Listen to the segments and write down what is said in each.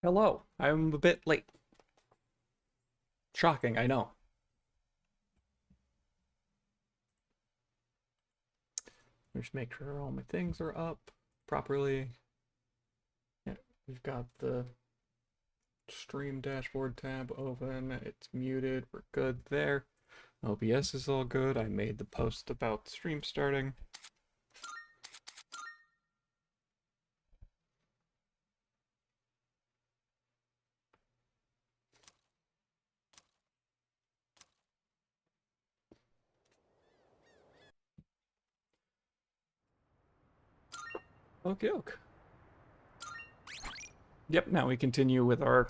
Hello, I'm a bit late. Shocking, I know. Just make sure all my things are up properly. Yeah, we've got the stream dashboard tab open. It's muted. We're good there. OBS is all good. I made the post about the stream starting. Okay, okay. Yep, now we continue with our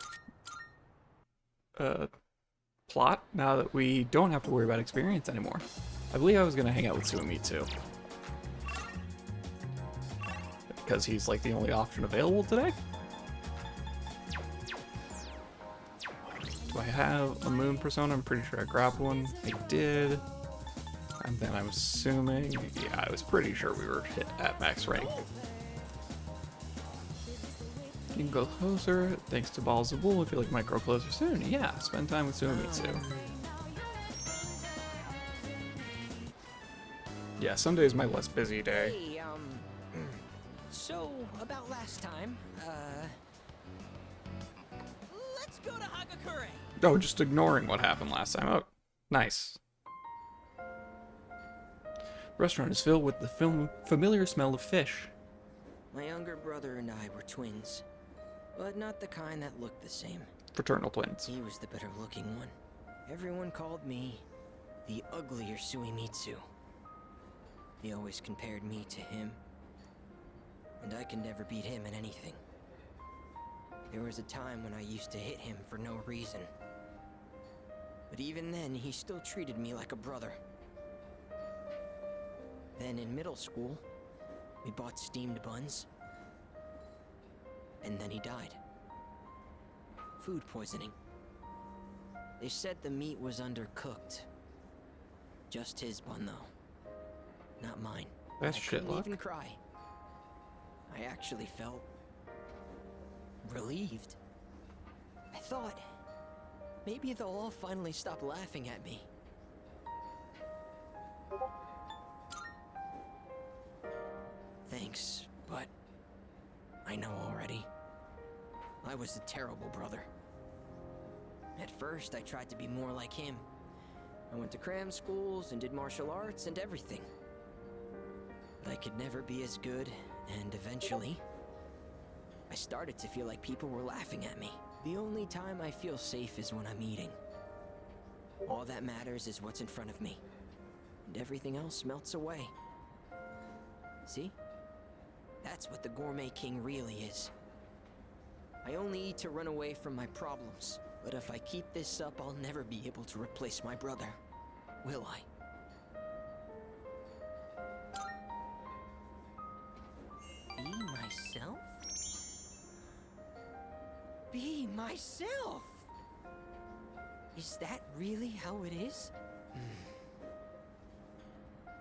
plot now that we don't have to worry about experience anymore. I believe I was going to hang out with Suimi too. Because he's like the only option available today. Do I have a moon persona? I'm pretty sure I grabbed one. I did. And then I'm assuming, yeah, I was pretty sure we were hit at max rank. You can go closer, thanks to Balls of Wool. I feel like might grow closer soon. Yeah, spend time with Suimitsu. Yeah, Sunday is my less busy day. Hey, so about last time, let's go to Hagakure. Oh, just ignoring what happened last time. Oh, nice. The restaurant is filled with the familiar smell of fish. My younger brother and I were twins, but not the kind that looked the same. Fraternal twins. He was the better looking one. Everyone called me the uglier Suimitsu. They always compared me to him, and I could never beat him in anything. There was a time when I used to hit him for no reason. But even then, he still treated me like a brother. Then in middle school, we bought steamed buns. And then he died. Food poisoning. They said the meat was undercooked. Just his bun, though. Not mine. That's I shit couldn't luck. even cry. I actually felt relieved. I thought maybe they'll all finally stop laughing at me. Thanks, but I know already. I was a terrible brother. At first, I tried to be more like him. I went to cram schools and did martial arts and everything. But I could never be as good, and eventually, I started to feel like people were laughing at me. The only time I feel safe is when I'm eating. All that matters is what's in front of me, and everything else melts away. See? That's what the Gourmet King really is. I only eat to run away from my problems, but if I keep this up, I'll never be able to replace my brother, will I? Be myself? Be myself! Is that really how it is?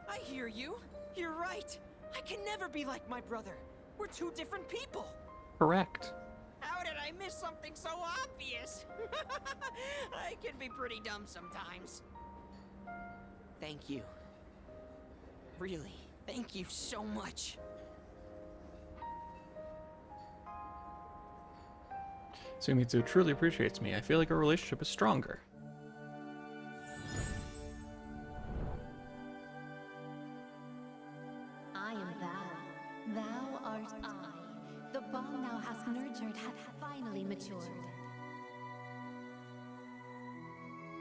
I hear you. You're right. I can never be like my brother. We're two different people. Correct. How did I miss something so obvious? I can be pretty dumb sometimes. Thank you. Really, thank you so much. Suimitsu truly appreciates me. I feel like our relationship is stronger. I am thou. Thou art I. The bond thou hast nurtured hath finally matured.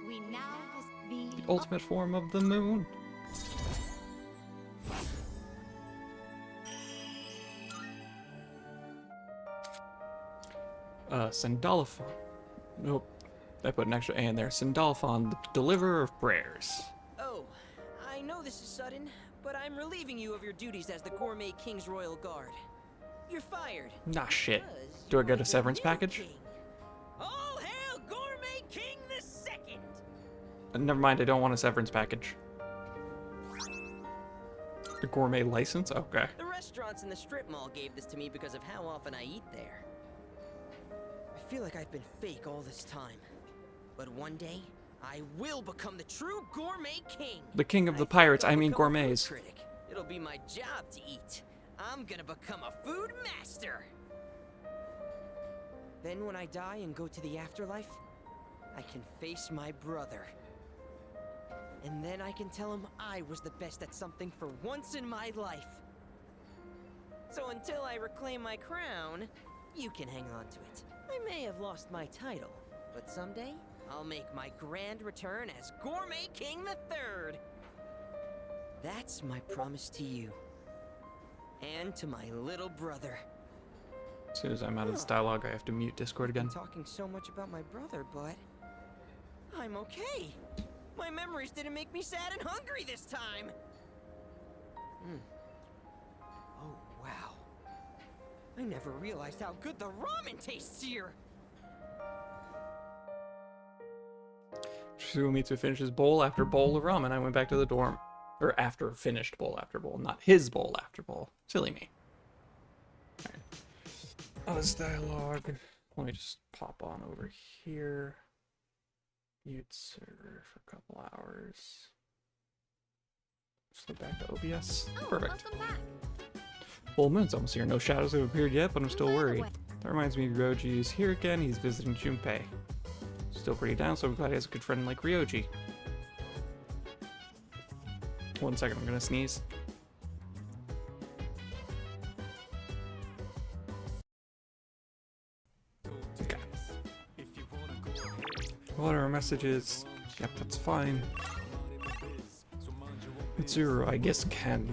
We now be The ultimate form of the moon. Sandalphon. Nope. I put an extra A in there. Sandalphon, the deliverer of prayers. Oh, I know this is sudden, but I'm relieving you of your duties as the Gourmet King's Royal Guard. You're fired. Nah, shit. Because Do I you get are a the severance new package? king. All hail Gourmet King the Second! Never mind, I don't want a severance package. A gourmet license? Okay. The restaurants in the strip mall gave this to me because of how often I eat there. I feel like I've been fake all this time. But one day, I will become the true gourmet king. The king of the I think pirates, I'll I mean become a food gourmets. critic. It'll be my job to eat. I'm gonna become a food master. Then when I die and go to the afterlife, I can face my brother. And then I can tell him I was the best at something for once in my life. So until I reclaim my crown, you can hang on to it. I may have lost my title, but someday I'll make my grand return as Gourmet King III. That's my promise to you. And to my little brother. As soon as I'm out of this dialogue, I have to mute Discord again. I'm talking so much about my brother, but I'm okay. My memories didn't make me sad and hungry this time. Oh, wow. I never realized how good the ramen tastes here. Shizumitsu finishes bowl after bowl of ramen. I went back to the dorm. Or after finished bowl after bowl, not his bowl after bowl. Silly me. Alright. Oh, this dialogue. Let me just pop on over here. Mute server for a couple hours. Slip back to OBS. Oh, Perfect. welcome back. Full moon's almost here. No shadows have appeared yet, but I'm still worried. That reminds me, Ryoji is here again. He's visiting Junpei. Still pretty down, so I'm glad he has a good friend like Ryoji. 1 second, I'm gonna sneeze. Okay. Whatever messages. Yep, that's fine. Mitsuru, I guess, can.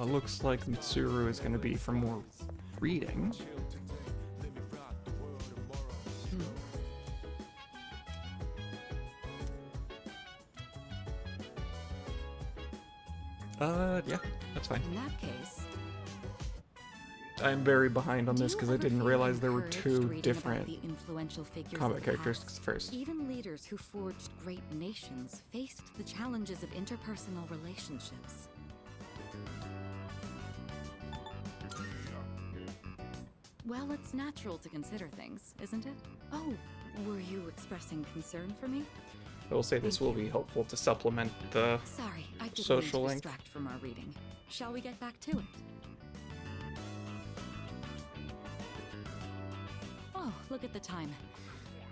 Looks like Mitsuru is gonna be for more reading. Yeah, that's fine. In that case, I'm very behind on this because I didn't realize there were two the different influential figures combat of the characteristics past. first. Even leaders who forged great nations faced the challenges of interpersonal relationships. Well, it's natural to consider things, isn't it? Oh, were you expressing concern for me? I will say this will be helpful to supplement the Sorry, I didn't social mean to link. distract from our reading. Shall we get back to it? Oh, look at the time.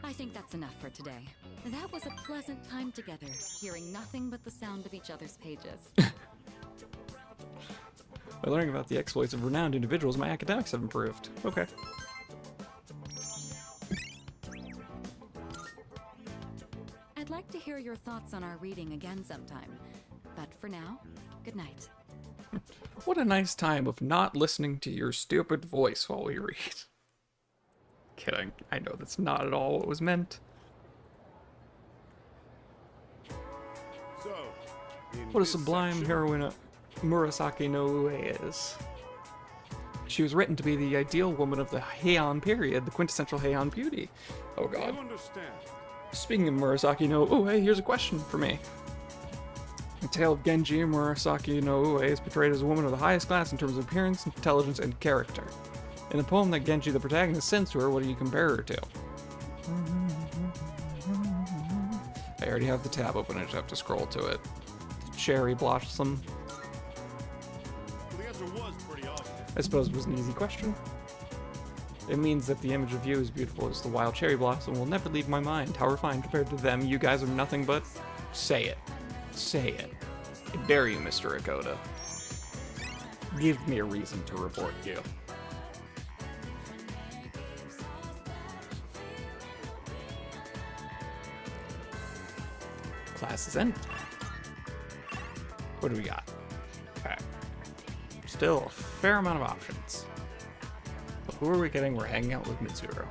I think that's enough for today. That was a pleasant time together, hearing nothing but the sound of each other's pages. By learning about the exploits of renowned individuals, my academics have improved. Okay. I'd like to hear your thoughts on our reading again sometime. But for now, good night. What a nice time of not listening to your stupid voice while we read. Kidding. I know that's not at all what was meant. So, What a sublime heroine Murasaki no Ue is. She was written to be the ideal woman of the Heian period, the quintessential Heian beauty. Oh Do you god. understand? Speaking of Murasaki no Ue, here's a question for me. The tale of Genji, Murasaki no Ue is portrayed as a woman of the highest class in terms of appearance, intelligence, and character. In the poem that Genji, the protagonist, sends to her, what do you compare her to? I already have the tab open, I just have to scroll to it. Cherry blossom. Well, the answer was pretty obvious. I suppose it was an easy question. It means that the image of you as beautiful as the wild cherry blossom will never leave my mind. How refined compared to them, you guys are nothing but... Say it. Say it. I dare you, Mr. Akoda. Give me a reason to report you. Class is ended. What do we got? Okay. Still a fair amount of options. But who are we getting? We're hanging out with Mitsuru.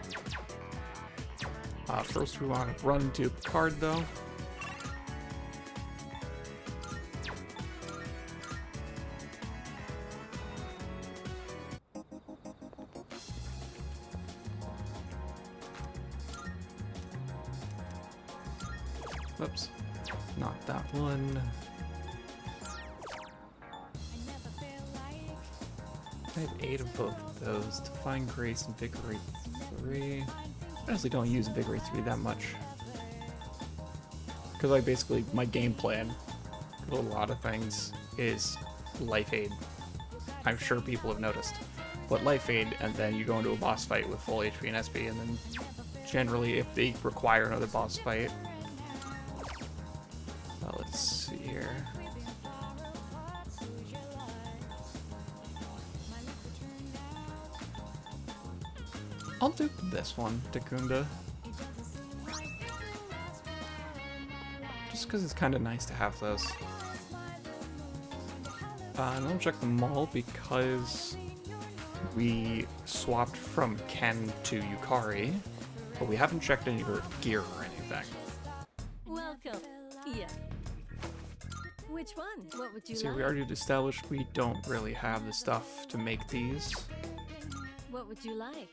First we want to run to Picard though. Oops. Not that one. I have 8 of both of those. Define Grace, Invigorate 3. I honestly don't use Invigorate 3 that much. Because I basically, my game plan for a lot of things is Life Aid. I'm sure people have noticed. But Life Aid, and then you go into a boss fight with full HP and SP, and then generally, if they require another boss fight... let's see here. I'll do this one, Takunda. Just because it's kind of nice to have those. And I'll check them all because we swapped from Ken to Yukari, but we haven't checked any of her gear or anything. Welcome. Yeah. Which one? What would you See, like? we already established we don't really have the stuff to make these. What would you like?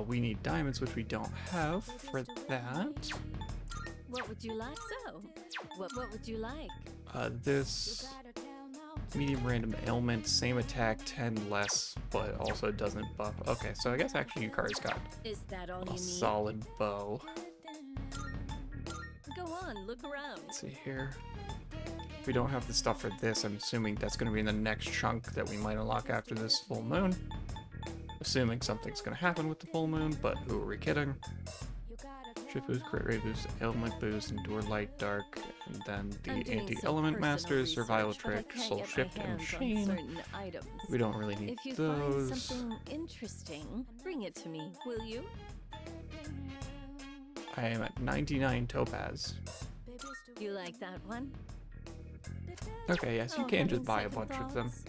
We need diamonds, which we don't have for that. What would you like? So, what would you like? This medium random ailment, same attack, 10 less, but also doesn't buff. Okay, so I guess actually Yukari's got Is that all you a need? solid bow. Go on, look around. Let's see here. We don't have the stuff for this. I'm assuming that's going to be in the next chunk that we might unlock after this full moon. Assuming something's going to happen with the full moon, but who are we kidding? Shift boost, crit rate boost, ailment boost, endure light, dark, and then the I'm doing some anti-element personal masters, survival research, but I trick, can't soul get my shift, and hands on chain. certain items. We don't really need If you those. find something interesting, bring it to me, will you? I am at 99 topaz. You like that one? Okay, yes, you Oh, can just having buy a second bunch of them. thoughts?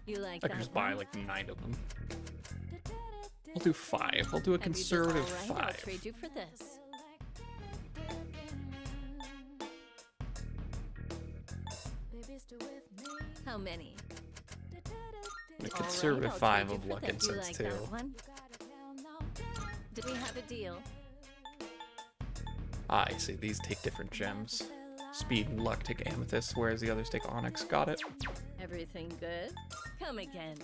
You like I that could just buy one? like 9 of them. I'll do 5. I'll do a Have you just conservative all right? I'll 5. trade you for this. How many? And a All right, conservative I'll 5 trade you of for luck that. and You sense like too. that one? Do we have a deal? Ah, I see. These take different gems. Speed and luck take amethyst, whereas the others take onyx. Got it. Everything good? Come again.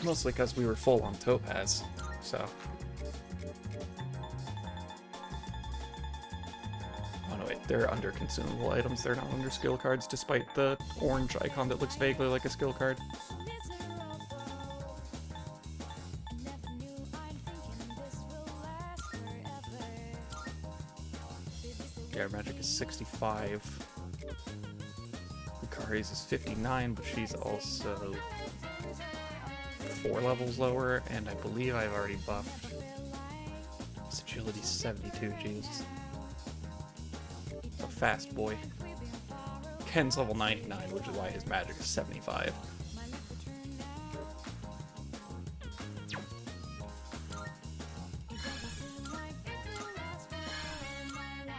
Mostly because we were full on topaz, so. Oh no, wait, they're under consumable items, they're not under skill cards, despite the orange icon that looks vaguely like a skill card. Yeah, our magic is 65. Yukari's is 59, but she's also 4 levels lower, and I believe I've already buffed. His agility's 72, Jesus. A fast boy. Ken's level 99, which is why his magic is 75.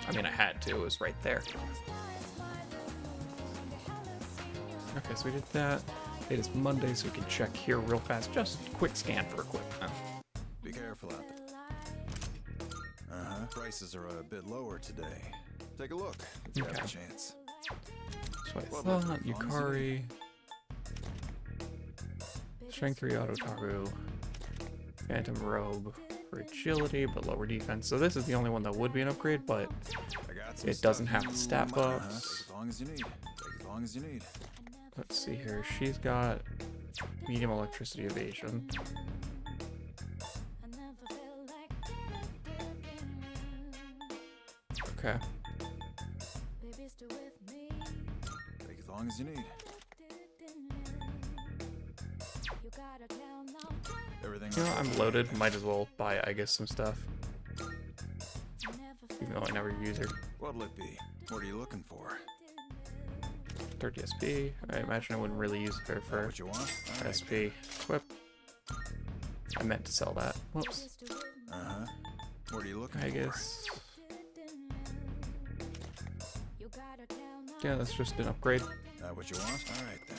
I mean, I had to, it was right there. Okay, so we did that. It is Monday, so we can check here real fast. Just quick scan for equipment. Be careful out there. Uh-huh. Prices are a bit lower today. Take a look. If you have Okay. a chance. So I thought Yukari, Strength 3 Ototaru, Phantom Robe for agility, but lower defense. So this is the only one that would be an upgrade, but I got some it doesn't stuff have the you stat might- uh-huh. buffs. Take as long as you need. Take as long as you need. Let's see here. She's got medium electricity evasion. Okay. Take as long as you need. Everything. You know, else I'm okay? loaded. Might as well buy, I guess, some stuff. Even though I never use her. What'll it be? What are you looking for? 30 SP. I imagine I wouldn't really use her That for what you want? All right. SP. Equip. I meant to sell that. Whoops. Uh-huh. What are you looking I for? guess. Yeah, that's just an upgrade. That what you want? All right then.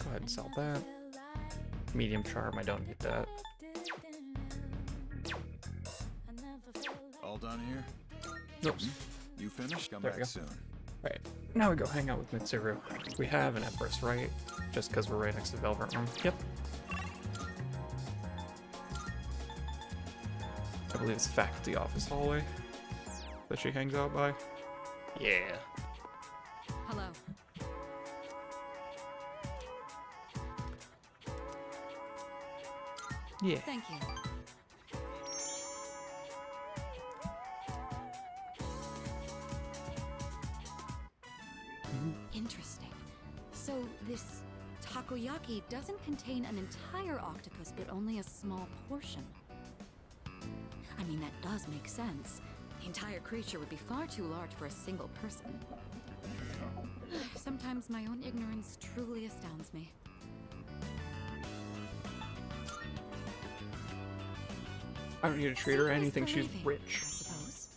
Go ahead and sell that. Medium charm, I don't need that. All done. around here? Nope. You finished? Come There we back go. soon. Right. Now we go hang out with Mitsuru. We have an Empress, right? Just because we're right next to the Velvet Room. Yep. I believe it's faculty office hallway that she hangs out by. Yeah. Hello. Yeah. Thank you. Interesting. So this takoyaki doesn't contain an entire octopus, but only a small portion. I mean, that does make sense. The entire creature would be far too large for a single person. Sometimes my own ignorance truly astounds me. I don't need to treat her See, anything. She's believing, rich. I suppose.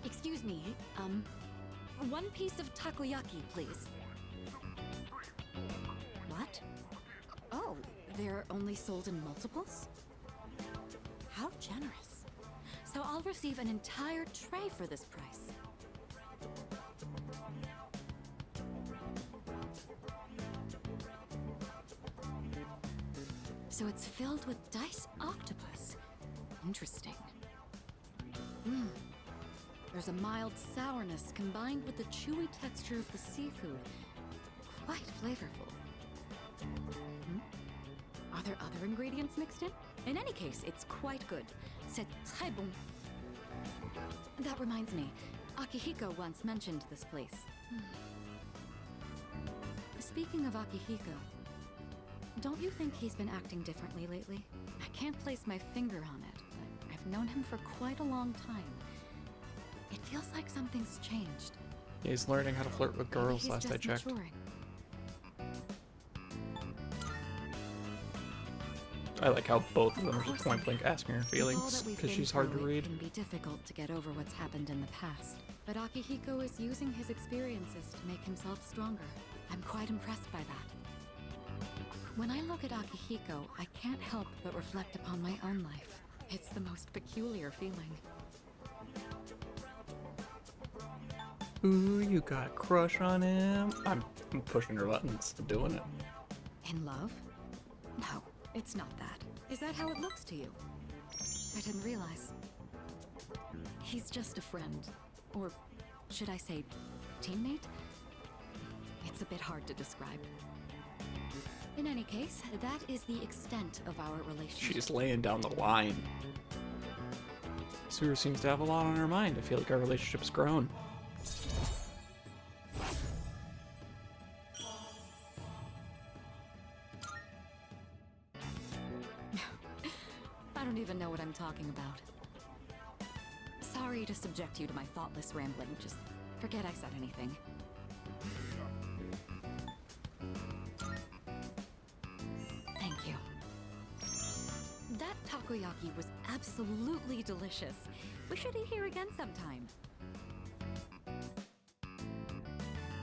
Excuse me, one piece of takoyaki, please. What? Oh, they're only sold in multiples? How generous. So I'll receive an entire tray for this price. So it's filled with diced octopus. Interesting. There's a mild sourness combined with the chewy texture of the seafood. Quite flavorful. Are there other ingredients mixed in? In any case, it's quite good. C'est très bon. That reminds me, Akihiko once mentioned this place. Speaking of Akihiko, don't you think he's been acting differently lately? I can't place my finger on it, but I've known him for quite a long time. It feels like something's changed. He's learning how to flirt with Maybe girls he's last I just checked. maturing. I like how both of them are Of just course point blank asking her With all feelings that we've because been she's hard to through, read. It can be difficult to get over what's happened in the past. But Akihiko is using his experiences to make himself stronger. I'm quite impressed by that. When I look at Akihiko, I can't help but reflect upon my own life. It's the most peculiar feeling. Ooh, you got a crush on him? I'm pushing her buttons, doing it. In love? No, it's not that. Is that how it looks to you? I didn't realize. He's just a friend. Or should I say, teammate? It's a bit hard to describe. In any case, that is the extent of our relationship. She's laying down the line. Suru seems to have a lot on her mind. I feel like our relationship's grown. I don't even know what I'm talking about. Sorry to subject you to my thoughtless rambling. Just forget I said anything. Thank you. That takoyaki was absolutely delicious. We should eat here again sometime.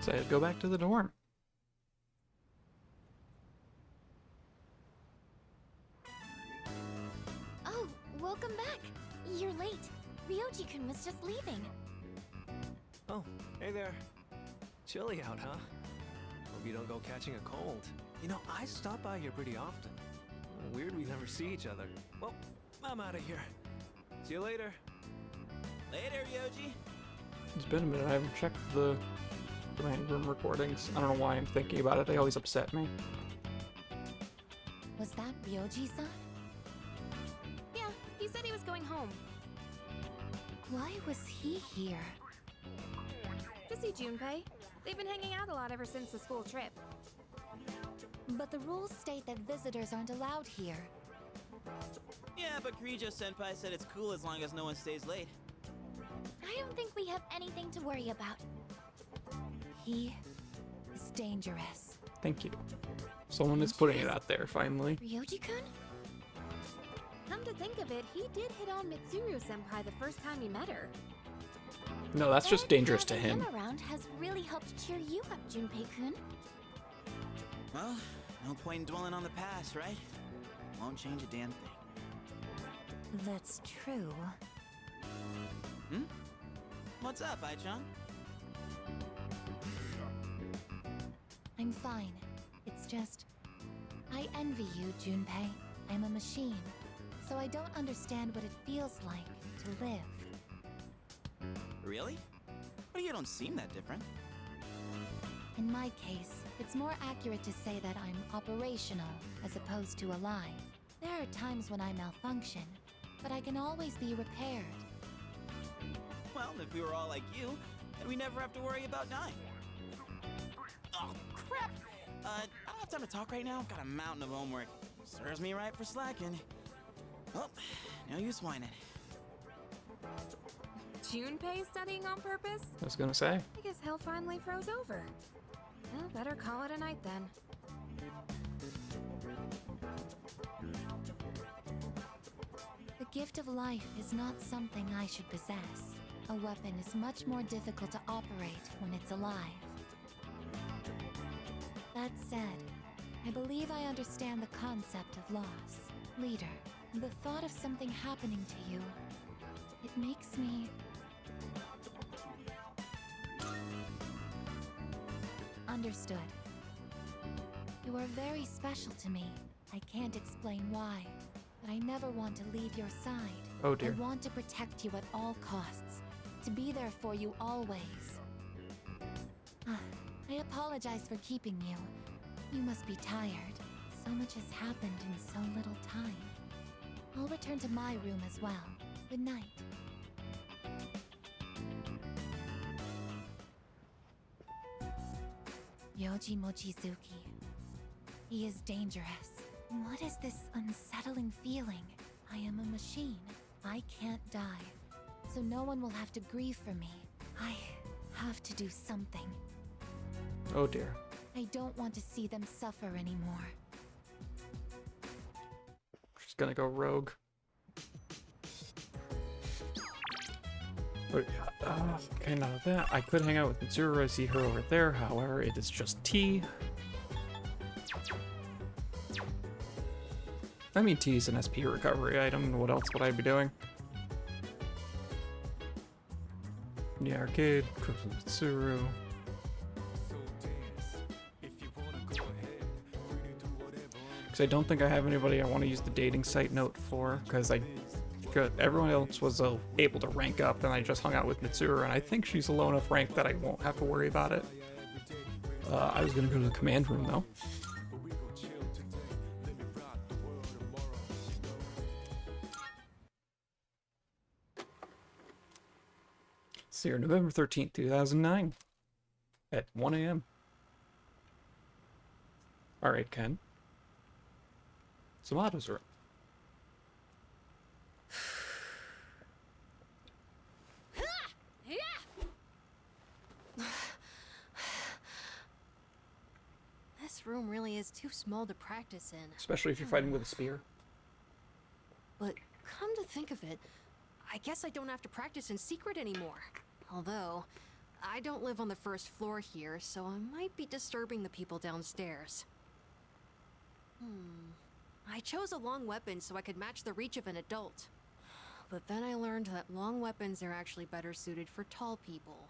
So I'd go back to the dorm. Oh, welcome back. You're late. Ryoji-kun was just leaving. Oh, hey there. Chilly out, huh? Hope you don't go catching a cold. You know, I stop by here pretty often. Weird we never see each other. Well, I'm out of here. See you later. Later, Ryoji. It's been a minute. I haven't checked the command room recordings. I don't know why I'm thinking about it. They always upset me. Was that Ryoji-san? Yeah, he said he was going home. Why was he here? To see Junpei. They've been hanging out a lot ever since the school trip. But the rules state that visitors aren't allowed here. Yeah, but Kirijo-senpai said it's cool as long as no one stays late. I don't think we have anything to worry about. He is dangerous. Thank you. Someone is putting it out there, finally. Ryoji-kun? Come to think of it, he did hit on Mitsuru-senpai the first time he met her. No, that's just Then dangerous to having him. around has really helped cheer you up, Junpei-kun. Well, no point in dwelling on the past, right? Won't change a damn thing. that's true. Hmm? What's up, Ai-chan? I'm fine. It's just... I envy you, Junpei. I'm a machine, so I don't understand what it feels like to live. Really? Well, you don't seem that different. In my case, it's more accurate to say that I'm operational as opposed to alive. There are times when I malfunction, but I can always be repaired. Well, if we were all like you, then we never have to worry about dying. Oh, crap! I don't have time to talk right now. I've got a mountain of homework. Serves me right for slacking. Well, no use whining. Junpei studying on purpose? I was gonna say. I guess hell finally froze over. Well, better call it a night then. The gift of life is not something I should possess. A weapon is much more difficult to operate when it's alive. That said, I believe I understand the concept of loss. Leader, the thought of something happening to you, it makes me... Understood. You are very special to me. I can't explain why, but I never want to leave your side. Oh dear. I want to protect you at all costs, to be there for you always. I apologize for keeping you. You must be tired. So much has happened in so little time. I'll return to my room as well. Good night. Yoji Mochizuki. He is dangerous. What is this unsettling feeling? I am a machine. I can't die. So no one will have to grieve for me. I have to do something. Oh dear. I don't want to see them suffer anymore. She's gonna go rogue. But, okay, now that I could hang out with Mitsuru, I see her over there. However, it is just tea. I mean, tea is an SP recovery item. What else would I be doing? In the arcade, cook with Mitsuru. Because I don't think I have anybody I want to use the dating site note for, because everyone else was able to rank up, and I just hung out with Mitsuru, and I think she's a low enough rank that I won't have to worry about it. I was going to go to the command room, though. See her November 13th, 2009, at 1 a.m. Alright, Ken. Samato's room. This room really is too small to practice in. Especially if you're fighting with a spear. But come to think of it, I guess I don't have to practice in secret anymore. Although, I don't live on the first floor here, so I might be disturbing the people downstairs. I chose a long weapon so I could match the reach of an adult. But then I learned that long weapons are actually better suited for tall people.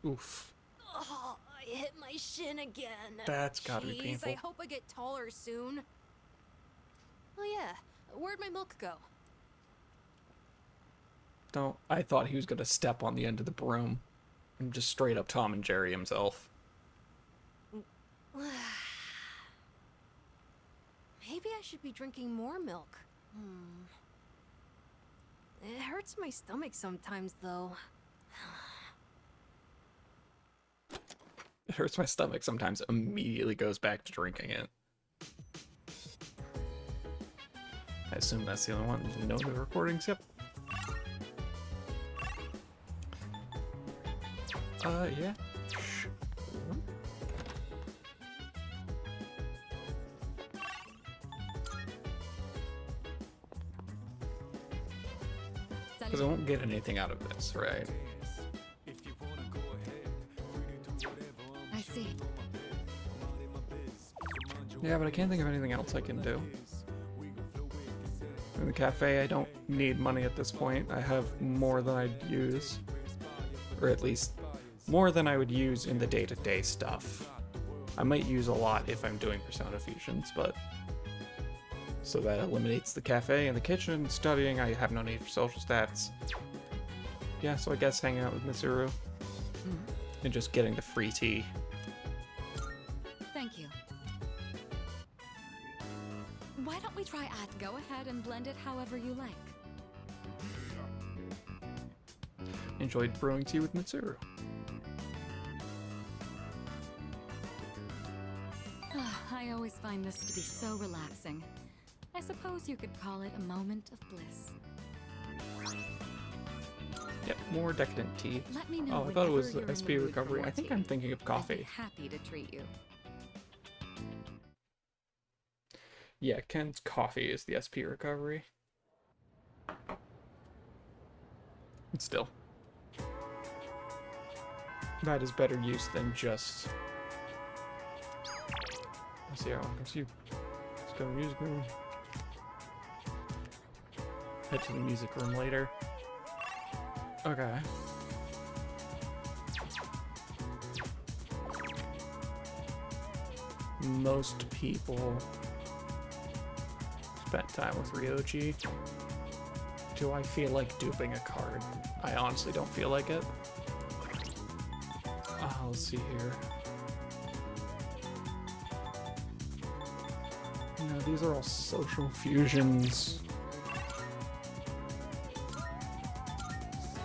Oof. Oh, I hit my shin again. That's gotta be Jeez, painful. I hope I get taller soon. Oh yeah, where'd my milk go? Don't. I thought he was gonna step on the end of the broom. And just straight up Tom and Jerry himself. Maybe I should be drinking more milk. It hurts my stomach sometimes, though. It hurts my stomach sometimes. Immediately goes back to drinking it. I assume that's the only one. No new recordings. Yep. Yeah. Because I won't get anything out of this, right? I see. Yeah, but I can't think of anything else I can do. In the cafe, I don't need money at this point. I have more than I'd use. Or at least, more than I would use in the day-to-day stuff. I might use a lot if I'm doing Persona Fusions, but... So that eliminates the cafe and the kitchen. Studying, I have no need for social stats. Yeah, so I guess hanging out with Mitsuru. And just getting the free tea. Thank you. Why don't we try at? Go ahead and blend it however you like. Enjoyed brewing tea with Mitsuru. I always find this to be so relaxing. I suppose you could call it a moment of bliss. Yep, more decadent tea. Let me know Oh, I thought it was whenever the you're in SP the mood for recovery. more I think tea. I'm thinking of I'd be coffee. happy to treat you. Yeah, Ken's coffee is the SP recovery. And still. That is better use than just... Let's see how long comes you. Let's go to the music room. Head to the music room later. Okay. Most people spent time with Ryoji. Do I feel like duping a card? I honestly don't feel like it. Let's see here. No, these are all social fusions.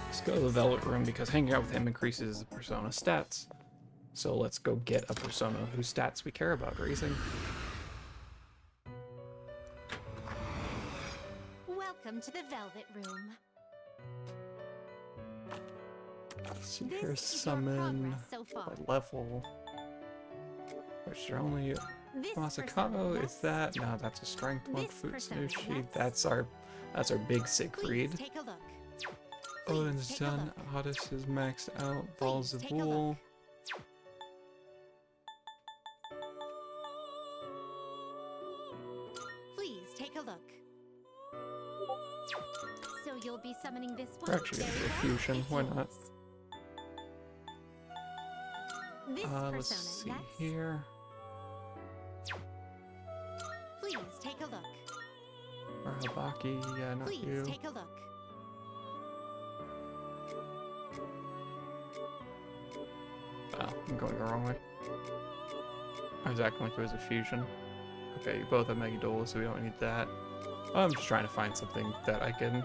Let's go to the Velvet Room because hanging out with him increases the persona stats. So let's go get a persona whose stats we care about raising. Welcome to the Velvet Room. Let's see This here, is summon your progress so far. a level. Which are only This Masakado, persona, is yes? that? No, that's a strength one. This persona, Futsunushi, yes? that's our big Siegfried. Please take a look. Odin's take a done, look. Otis is maxed out, Balls of take a Bull. look. Please take a look. So you'll be summoning this one? We're actually gonna do a Very well, fusion, it's why not? yours. This Let's persona, see yes? here. Please take a look. Or Habaki, yeah, not Please you. take a look. Oh, I'm going the wrong way. I was acting like it was a fusion. Okay, you both have Megadola, so we don't need that. I'm just trying to find something that I can...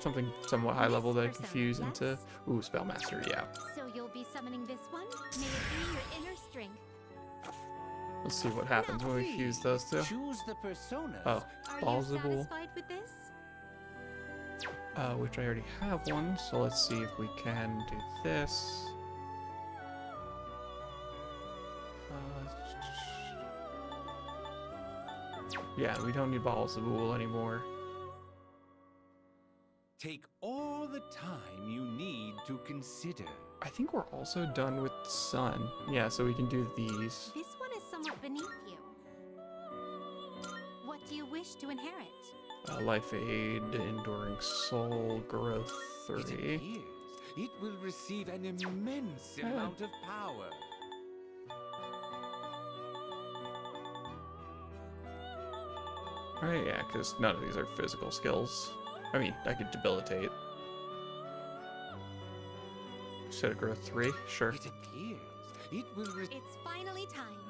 Something somewhat high level that I can Persona, fuse yes? into... Ooh, Spellmaster, yeah. So you'll be summoning this one? May it be your inner strength. Let's see what happens when we fuse those two. Choose the personas. Oh, Are Balls you of Bull. satisfied with this? Which I already have one, so let's see if we can do this. Yeah, we don't need Balls of Bull anymore. Take all the time you need to consider. I think we're also done with Sun. Yeah, so we can do these. This one is somewhat beneath you. What do you wish to inherit? Life Aid, Enduring Soul, Growth It 3. appears it will receive an immense Yeah. amount of power. Right, yeah, because none of these are physical skills. I mean, I could debilitate. Instead of Growth 3, sure. It appears it will It's finally time.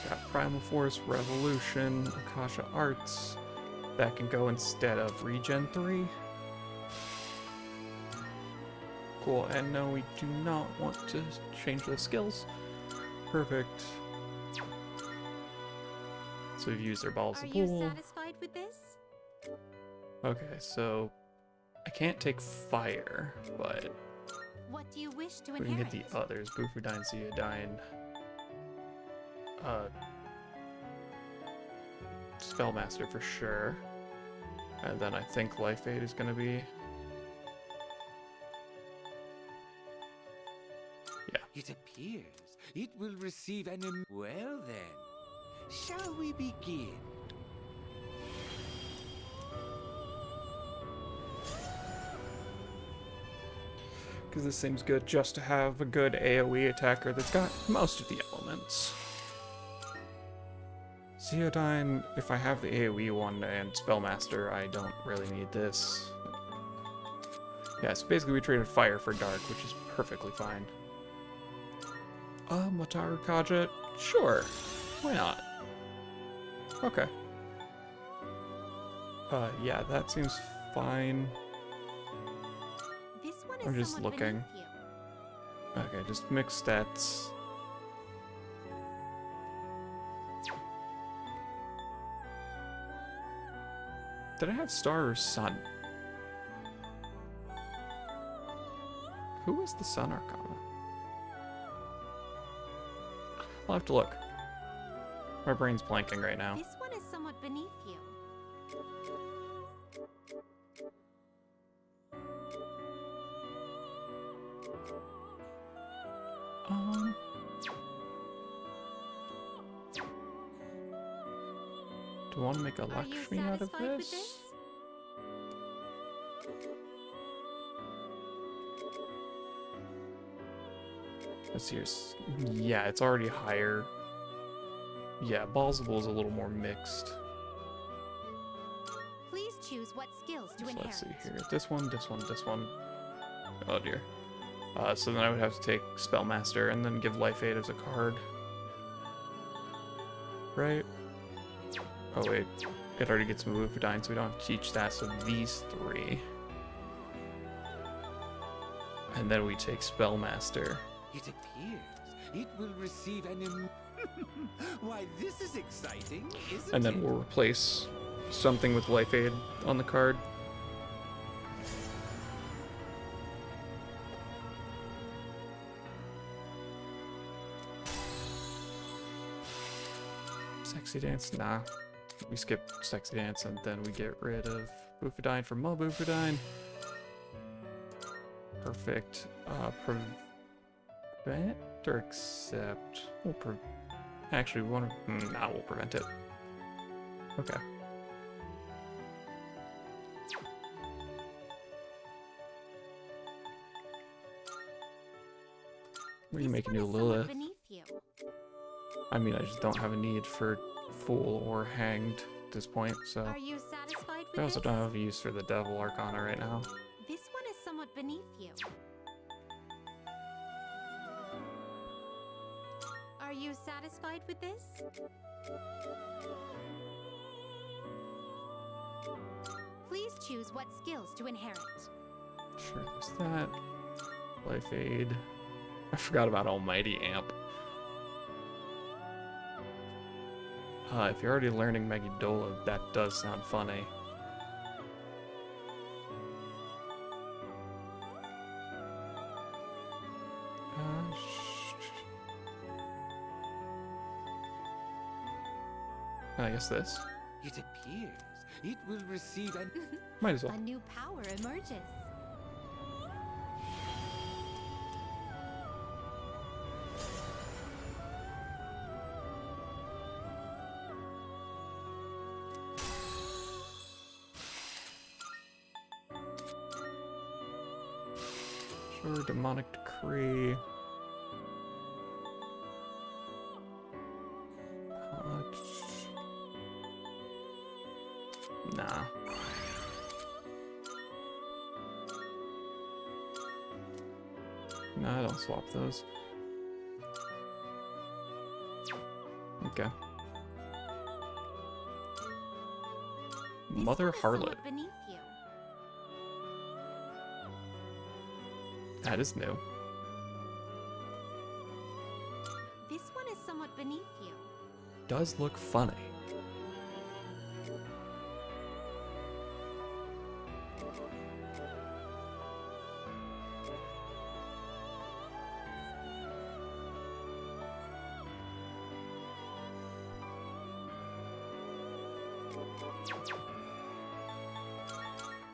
Got Primal Force, Revolution, Akasha Arts. That can go instead of Regen 3. Cool, and no, we do not want to change those skills. Perfect. So we've used their Balls Are of you Bull. satisfied with this? Okay, so I can't take fire, but What do you wish to we can inherit? get the others. Bufudine, Zeodyne. Spellmaster for sure. And then I think Life Aid is gonna be... Yeah. It appears it will receive an well then. Shall we begin? Because this seems good just to have a good AoE attacker that's got most of the elements. Zeodyne, if I have the AoE one and Spellmaster, I don't really need this. Yeah, so basically we traded fire for dark, which is perfectly fine. Mataru Kaja? Sure. Why not? Okay. Yeah, that seems fine. This one is I'm just somewhat looking. beneath you. Okay, just mix stats. Did I have Star or Sun? Who was the Sun Arcana? I'll have to look. My brain's blanking right now. This one is somewhat beneath you. Do I want to make a Are you Lakshmi out of satisfied with this? this? Let's see. Yeah, it's already higher. Yeah, Balsable is a little more mixed. Please choose what skills to So inherit. let's see here. This one, this one, this one. Oh dear. So then I would have to take Spellmaster and then give Life Aid as a card. Right? Oh wait. It already gets Mufudine, so we don't have to teach that, so these three. And then we take Spellmaster. It appears it will receive an Why, this is exciting, isn't And then it? we'll replace something with Life Aid on the card. Sexy Dance? Nah. We skip Sexy Dance and then we get rid of Bufudine for Bufudine. Perfect. Prevent or accept? We'll actually, we want to... Nah, we'll prevent it. Okay. We can make a new Lilith. Beneath you. I mean, I just don't have a need for Fool or Hanged at this point, so... Are you satisfied with I also this? don't have a use for the Devil Arcana right now. This one is somewhat beneath you. Are you satisfied with this? Please choose what skills to inherit. Sure, there's that. Life Aid. I forgot about Almighty Amp. If you're already learning Megiddola, that does sound funny. I guess this. It appears it will receive an Might as well. A new power emerges. Sure, Demonic Decree. Nah. Nah, I don't swap those. Okay. This Mother one is Harlot. somewhat beneath you. That is new. This one is somewhat beneath you. Does look funny.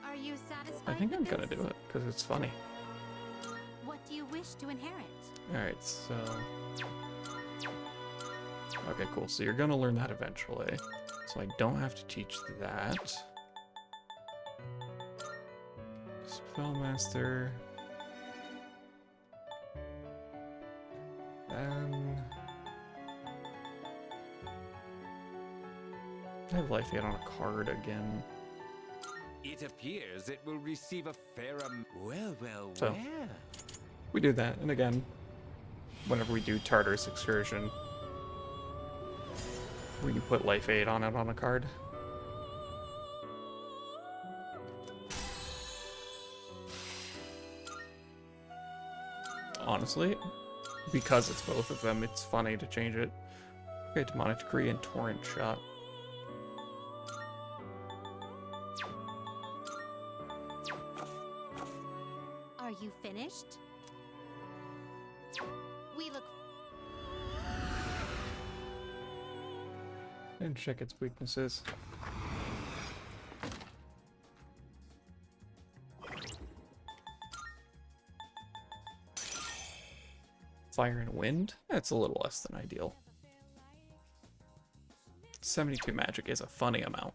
Are you satisfied? I think with I'm gonna this? do it because it's funny. What do you wish to inherit? Alright, so... Okay, cool. So you're gonna learn that eventually. So I don't have to teach that. Spellmaster. Then... I have Life Aid on a card again. It appears it will receive a fair well, So- well. We do that, and again, whenever we do Tartarus Excursion, we put Life Aid on it on a card. Honestly, because it's both of them, it's funny to change it. Okay, Demonic Decree and Torrent Shot. Are you finished? We look. And check its weaknesses. Fire and Wind? That's a little less than ideal. 72 magic is a funny amount.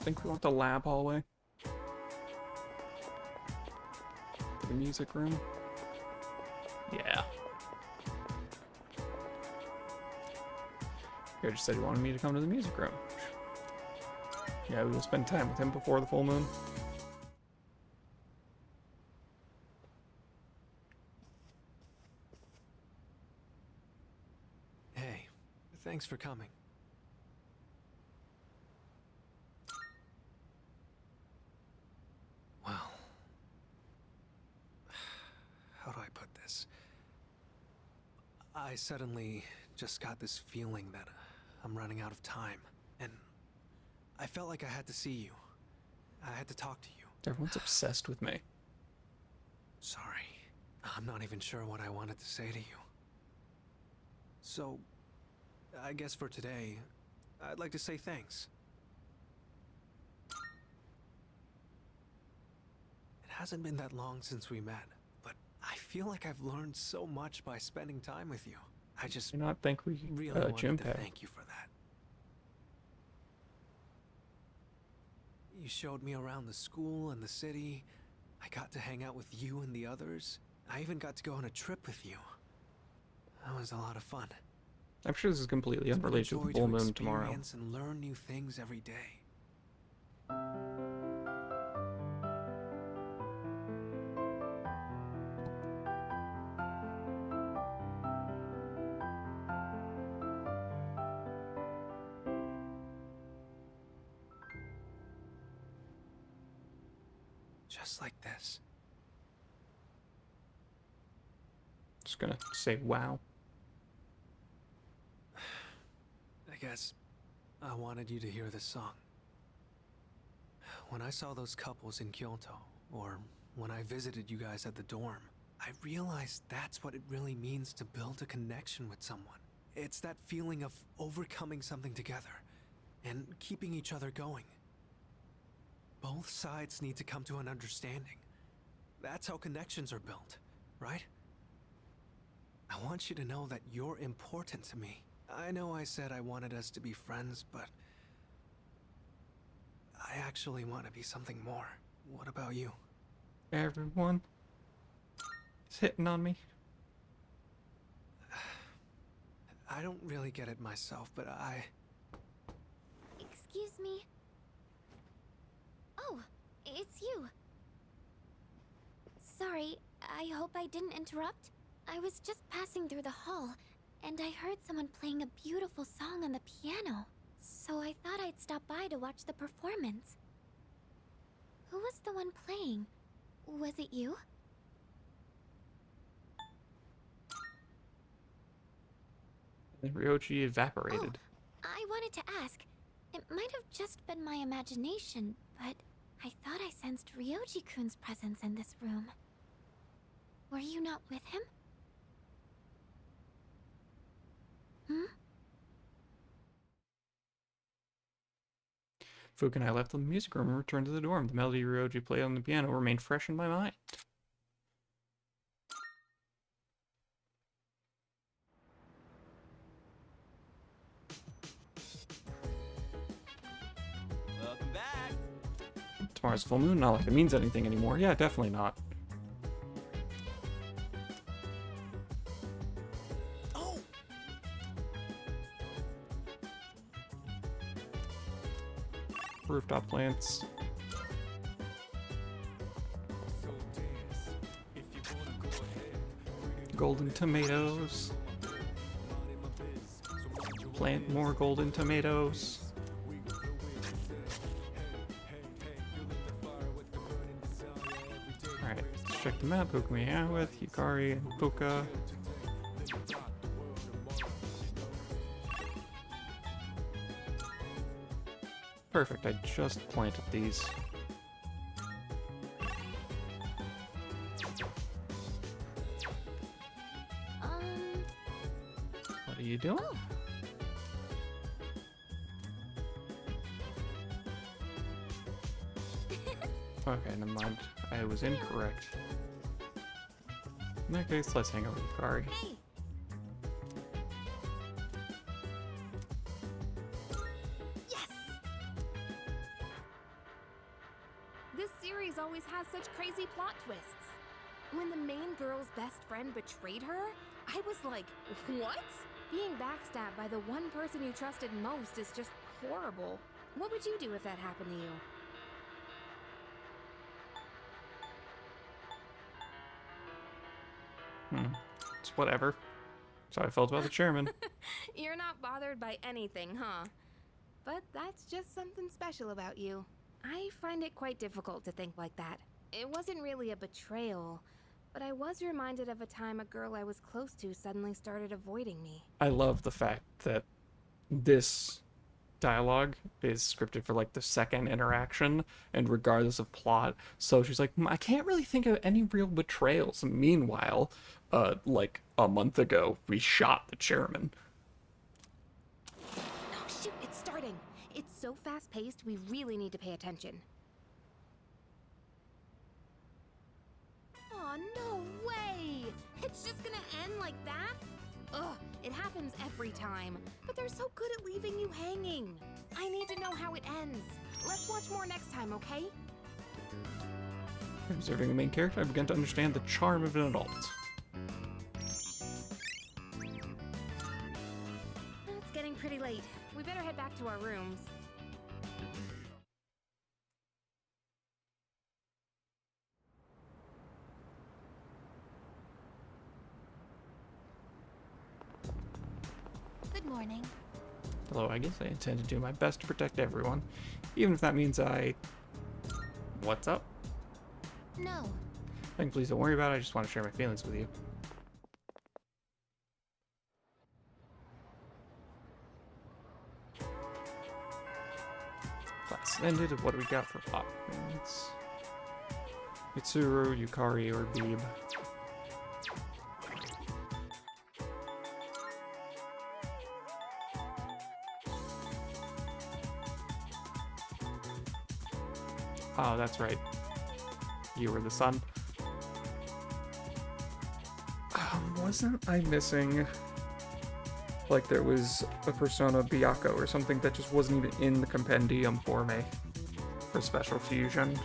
I think we want the lab hallway. The music room. Yeah. You just said you wanted me to come to the music room. Yeah, we will spend time with him before the full moon. Hey, thanks for coming. Well, how do I put this? I suddenly just got this feeling that I'm running out of time, and I felt like I had to see you. I had to talk to you. Everyone's obsessed with me. Sorry. I'm not even sure what I wanted to say to you. So, I guess for today, I'd like to say thanks. It hasn't been that long since we met, but I feel like I've learned so much by spending time with you. I just Do not think we really wanted to Junpei. thank you for that. You showed me around the school and the city. I got to hang out with you and the others. I even got to go on a trip with you. That was a lot of fun. I'm sure this is completely It's been a unrelated to joy the full moon to tomorrow. experience and learn new things every day. Just like this. Just gonna say wow. I guess I wanted you to hear this song. When I saw those couples in Kyoto, or when I visited you guys at the dorm, I realized that's what it really means to build a connection with someone. It's that feeling of overcoming something together and keeping each other going. Both sides need to come to an understanding. That's how connections are built, right? I want you to know that you're important to me. I know I said I wanted us to be friends, but I actually want to be something more. What about you? Everyone is hitting on me. I don't really get it myself, but Excuse me. Oh, it's you. Sorry, I hope I didn't interrupt. I was just passing through the hall, and I heard someone playing a beautiful song on the piano. So I thought I'd stop by to watch the performance. Who was the one playing? Was it you? And Ryoji evaporated. Oh, I wanted to ask. It might have just been my imagination, but I thought I sensed Ryoji-kun's presence in this room. Were you not with him? Fook and I left the music room and returned to the dorm. The melody Ryoji played on the piano remained fresh in my mind. Welcome back. Tomorrow's full moon, not like it means anything anymore. Yeah, definitely not. Oh, Rooftop plants. Golden tomatoes. Plant more golden tomatoes. Alright, let's check the map. Who can we hang out with? Yukari and Puka. Perfect, I just planted these. What are you doing? Oh. Okay, never mind. I was incorrect. In that case, let's hang out with Yukari. Hey. Yes. This series always has such crazy plot twists. When the main girl's best friend betrayed her, I was like, what? Being backstabbed by the one person you trusted most is just horrible. What would you do if that happened to you? It's whatever. That's how I felt about the chairman. You're not bothered by anything, huh? But that's just something special about you. I find it quite difficult to think like that. It wasn't really a betrayal, but I was reminded of a time a girl I was close to suddenly started avoiding me. I love the fact that this dialogue is scripted for like the second interaction and regardless of plot. So she's like, I can't really think of any real betrayals. Meanwhile, like a month ago, we shot the chairman. Oh shoot, it's starting. It's so fast-paced, we really need to pay attention. Aw, no way! It's just gonna end like that? Ugh, it happens every time, but they're so good at leaving you hanging. I need to know how it ends. Let's watch more next time, okay? Observing the main character, I began to understand the charm of an adult. It's getting pretty late. We better head back to our rooms. Good morning. Although I guess I intend to do my best to protect everyone, even if that means I... What's up? No. Nothing, please don't worry about it. I just want to share my feelings with you. Class ended. What do we got for pop? It's Mitsuru, Yukari, or Beeb. Oh, that's right. You were the sun. Wasn't I missing... Like there was a Persona Byakuya or something that just wasn't even in the compendium for me. For Special Fusion.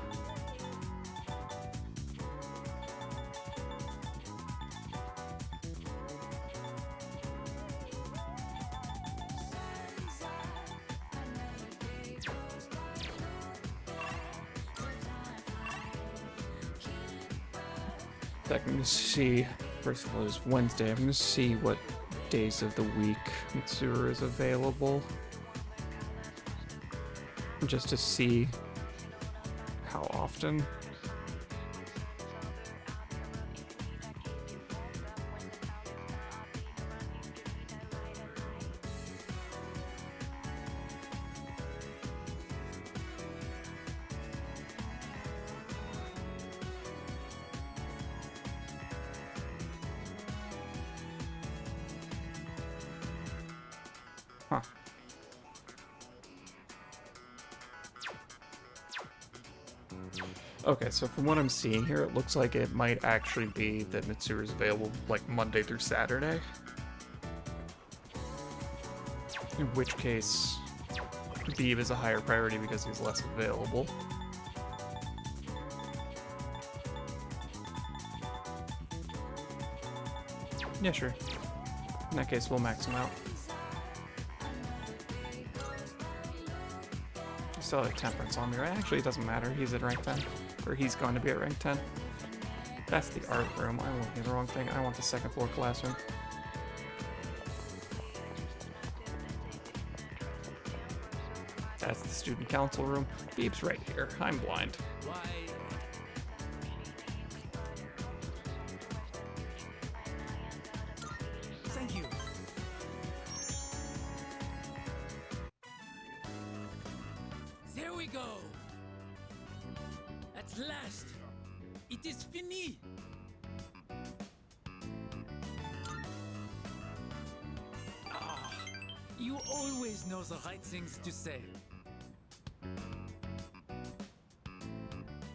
I'm gonna see, first of all, it's Wednesday. I'm gonna see what days of the week Mitsuru is available. Just to see how often. Huh. Okay, so from what I'm seeing here, it looks like it might actually be that Mitsuru is available like Monday through Saturday. In which case, Beeb is a higher priority because he's less available. Yeah, sure. In that case, we'll max him out. I still have Temperance on me, right? Actually, it doesn't matter. He's at rank 10. Or he's going to be at rank 10. That's the art room. I'm looking at the wrong thing. I want the second floor classroom. That's the student council room. Beep's right here. I'm blind. Thank you. There we go. At last, it is fini. Ah, you always know the right things to say.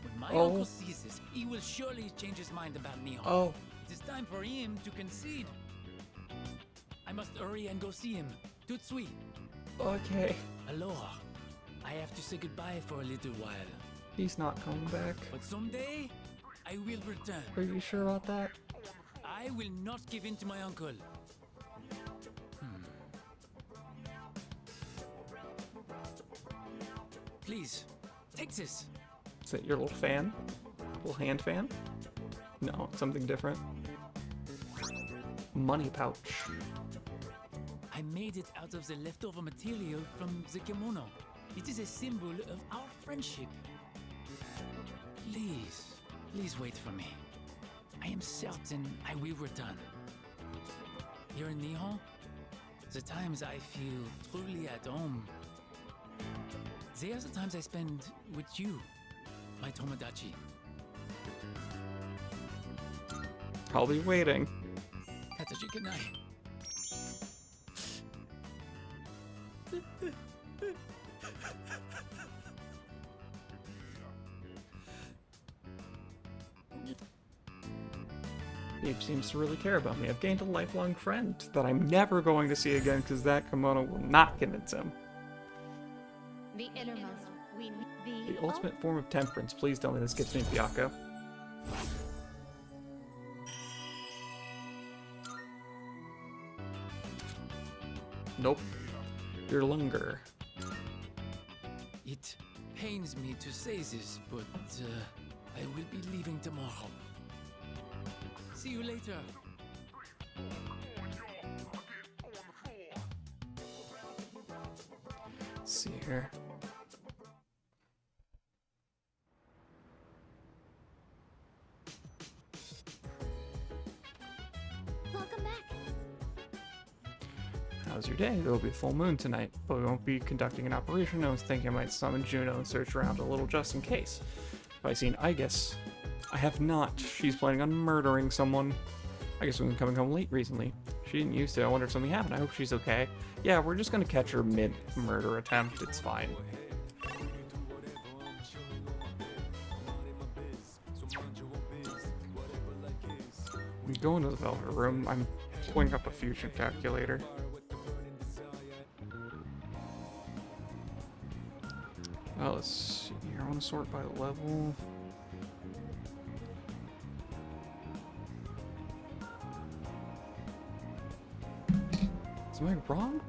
When my uncle sees this, he will surely change his mind about Nihon. Oh. It is time for him to concede. I must hurry and go see him. Tout de suite. Okay. Aloha. I have to say goodbye for a little while. He's not coming back. But someday, I will return. Are you sure about that? I will not give in to my uncle. Please, take this. Is it your little fan? Little hand fan? No, it's something different. Money pouch. I made it out of the leftover material from the kimono. It is a symbol of our friendship. Please wait for me. I am certain I will return. Here in Nihon, the times I feel truly at home, they are the times I spend with you, my Tomodachi. I'll be waiting. Kataji, good night. Beep seems to really care about me. I've gained a lifelong friend that I'm never going to see again because that kimono will not convince him. The innermost. The ultimate form of temperance. Please tell me this gets me Byakko. Nope. You're longer. It pains me to say this, but I will be leaving tomorrow. See you later. Let's see here. Welcome back. How's your day? There will be a full moon tonight, but we won't be conducting an operation. I was thinking I might summon Juno and search around a little just in case. Have I seen Igus? I have not. She's planning on murdering someone. I guess we've been coming home late recently. She didn't used to. I wonder if something happened. I hope she's okay. Yeah, we're just gonna catch her mid-murder attempt. It's fine. I'm going to the Velvet Room. I'm pulling up a fusion calculator. Well, let's see here. I want to sort by level. Am I wrong?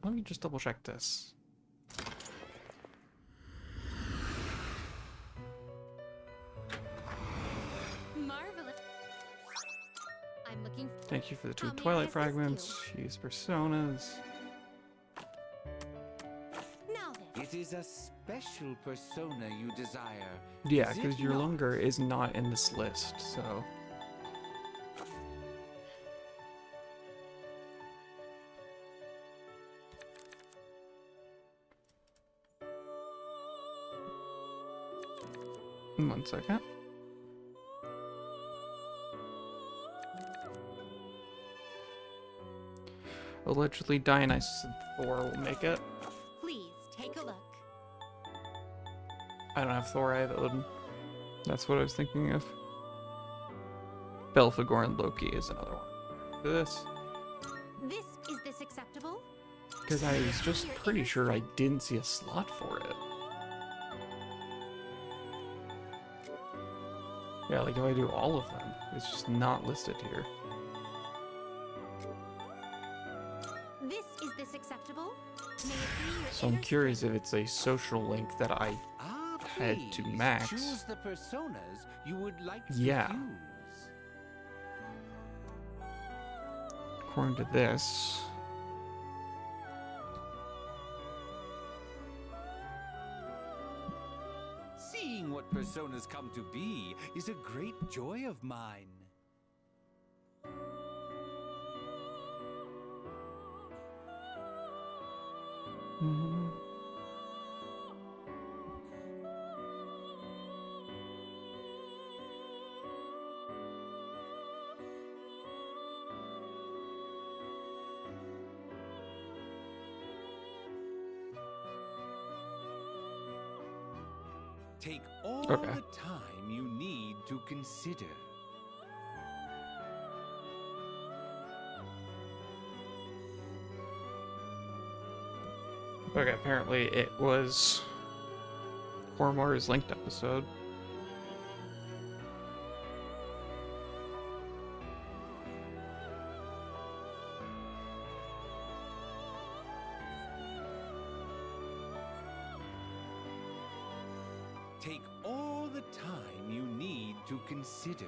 Let me just double check this. Marvelous. I'm looking. Thank you for the 2 Twilight Fragments. Use personas. Now then. It is a special persona you desire. Yeah, because your longer is not in this list, so. One second. Allegedly, Dionysus and Thor will make it. Please take a look. I don't have Thor either. That's what I was thinking of. Belphegor and Loki is another one. This. Is this acceptable? Because I was just pretty sure I didn't see a slot for it. Yeah, like if I do all of them, it's just not listed here. Is this acceptable? May it be your So I'm curious if it's a social link that I had to max. Choose the personas you would like to Yeah. fuse. According to this. Seeing what personas come to be is a great joy of mine. Take all Okay. the time you need to consider. Okay, apparently it was Kormar's linked episode. Take all the time you need to consider.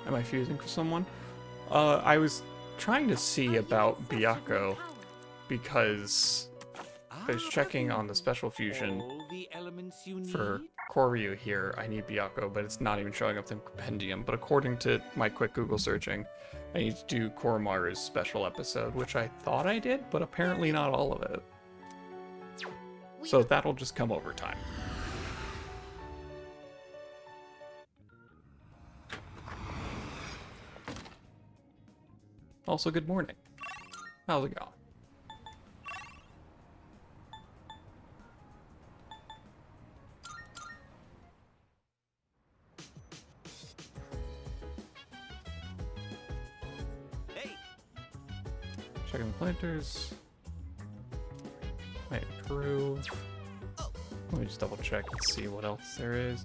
Am I fusing for someone? I was trying to see about Byakko because I was checking on the special fusion All the elements you need. for Koryu here. I need Byakko, but it's not even showing up in Compendium. But according to my quick Google searching, I need to do Kormar's special episode, which I thought I did, but apparently not all of it. So that'll just come over time. Also, good morning. How's it going? Hey, Checking the planters. Might improve. Let me just double check and see what else there is.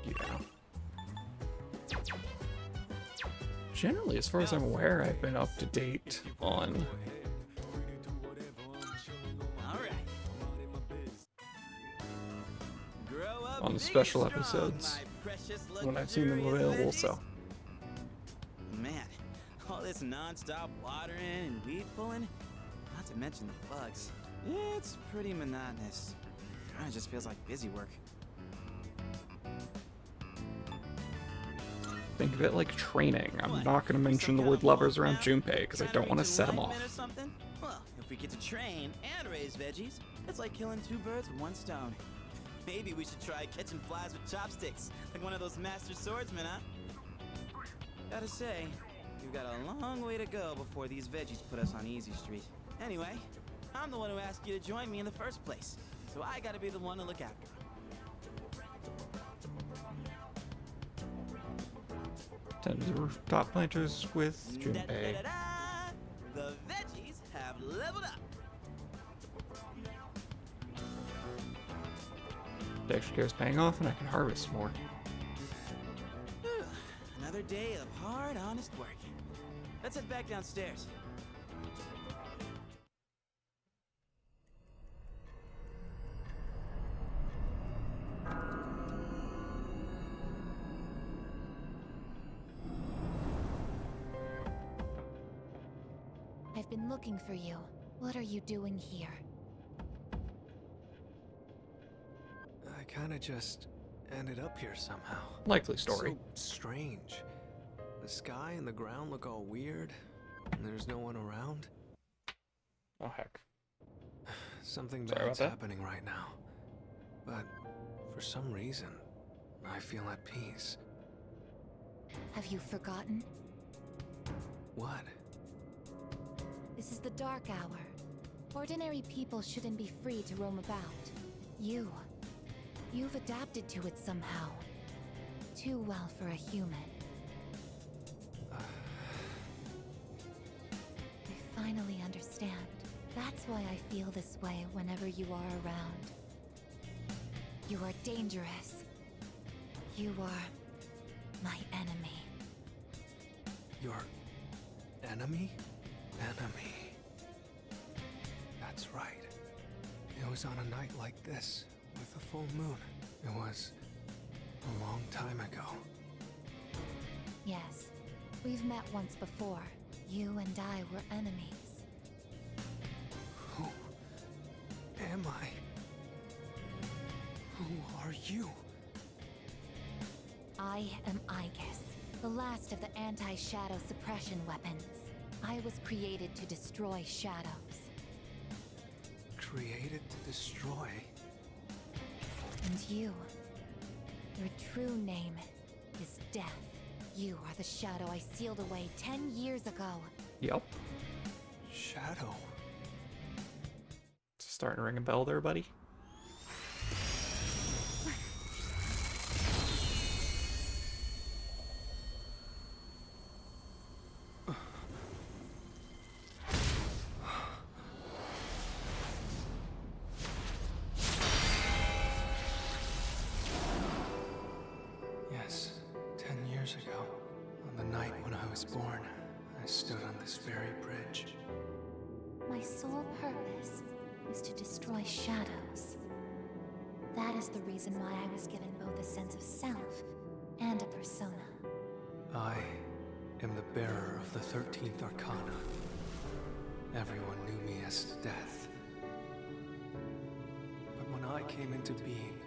Yeah. Generally, as far as I'm aware, I've been up to date on grow up the special big and strong, episodes my precious when I've seen them luxurious available. veggies. So Man, all this non-stop watering and weed pulling, not to mention the bugs, it's pretty monotonous. Kinda just feels like busy work. think of it like training. I'm What, not going to mention some the kind word of lovers wolf around now? Junpei because I Trying to don't want to reach set him off. enlightenment or something? Well, if we get to train and raise veggies, it's like killing two birds with one stone. Maybe we should try catching flies with chopsticks, like one of those master swordsmen, huh? Gotta say, we've got a long way to go before these veggies put us on easy street. Anyway, I'm the one who asked you to join me in the first place, so I gotta be the one to look after 'em. Tend to the rooftop planters with Junpei. Da-da-da-da! The veggies have leveled up. The extra care is paying off and I can harvest more. Whew, another day of hard, honest work. Let's head back downstairs. I've been looking for you. What are you doing here? I kinda just ended up here somehow. Likely story. So strange. The sky and the ground look all weird, and there's no one around. Oh heck. Something Sorry about bad's that. happening right now. But for some reason, I feel at peace. Have you forgotten? What? This is the dark hour. Ordinary people shouldn't be free to roam about. You've adapted to it somehow. Too well for a human. I finally understand. That's why I feel this way whenever you are around. You are dangerous. You are my enemy. Your enemy? Enemy. That's right. It was on a night like this, with a full moon. It was a long time ago. Yes, we've met once before. You and I were enemies. Who am I? Who are you? I am Aegis, the last of the anti-shadow suppression weapons. I was created to destroy shadows. Created to destroy? And you, your true name is Death. You are the shadow I sealed away 10 years ago. Yep. Shadow? Starting to ring a bell there, buddy. Yes, 10 years ago, on the night when I was born, I stood on this very bridge. My sole purpose is to destroy shadows. That is the reason why I was given both a sense of self and a persona. I am the bearer of the 13th Arcana. Everyone knew me as Death. But when I came into being,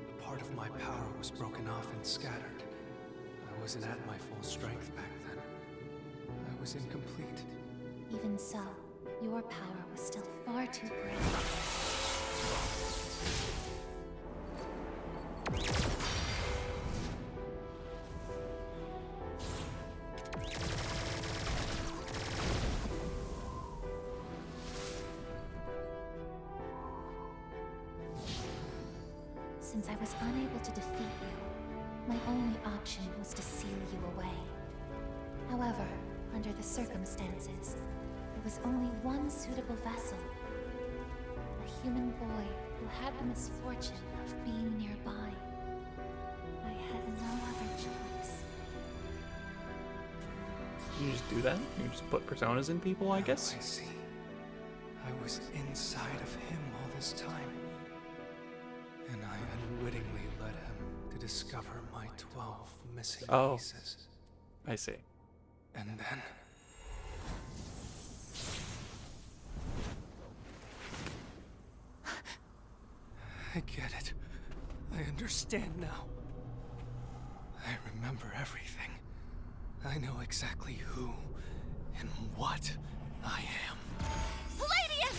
a part of my power was broken off and scattered. I wasn't at my full strength back then. I was incomplete. Even so, your power was still far too great. Since I was unable to defeat you, my only option was to seal you away. However, under the circumstances, there was only one suitable vessel. A human boy who had the misfortune of being nearby. I had no other choice. You just do that? You just put personas in people, I guess? I see. I was inside of him all this time. And I unwittingly led him to discover my 12 missing pieces. I see. And then... I get it. I understand now. I remember everything. I know exactly who and what I am. Palladium!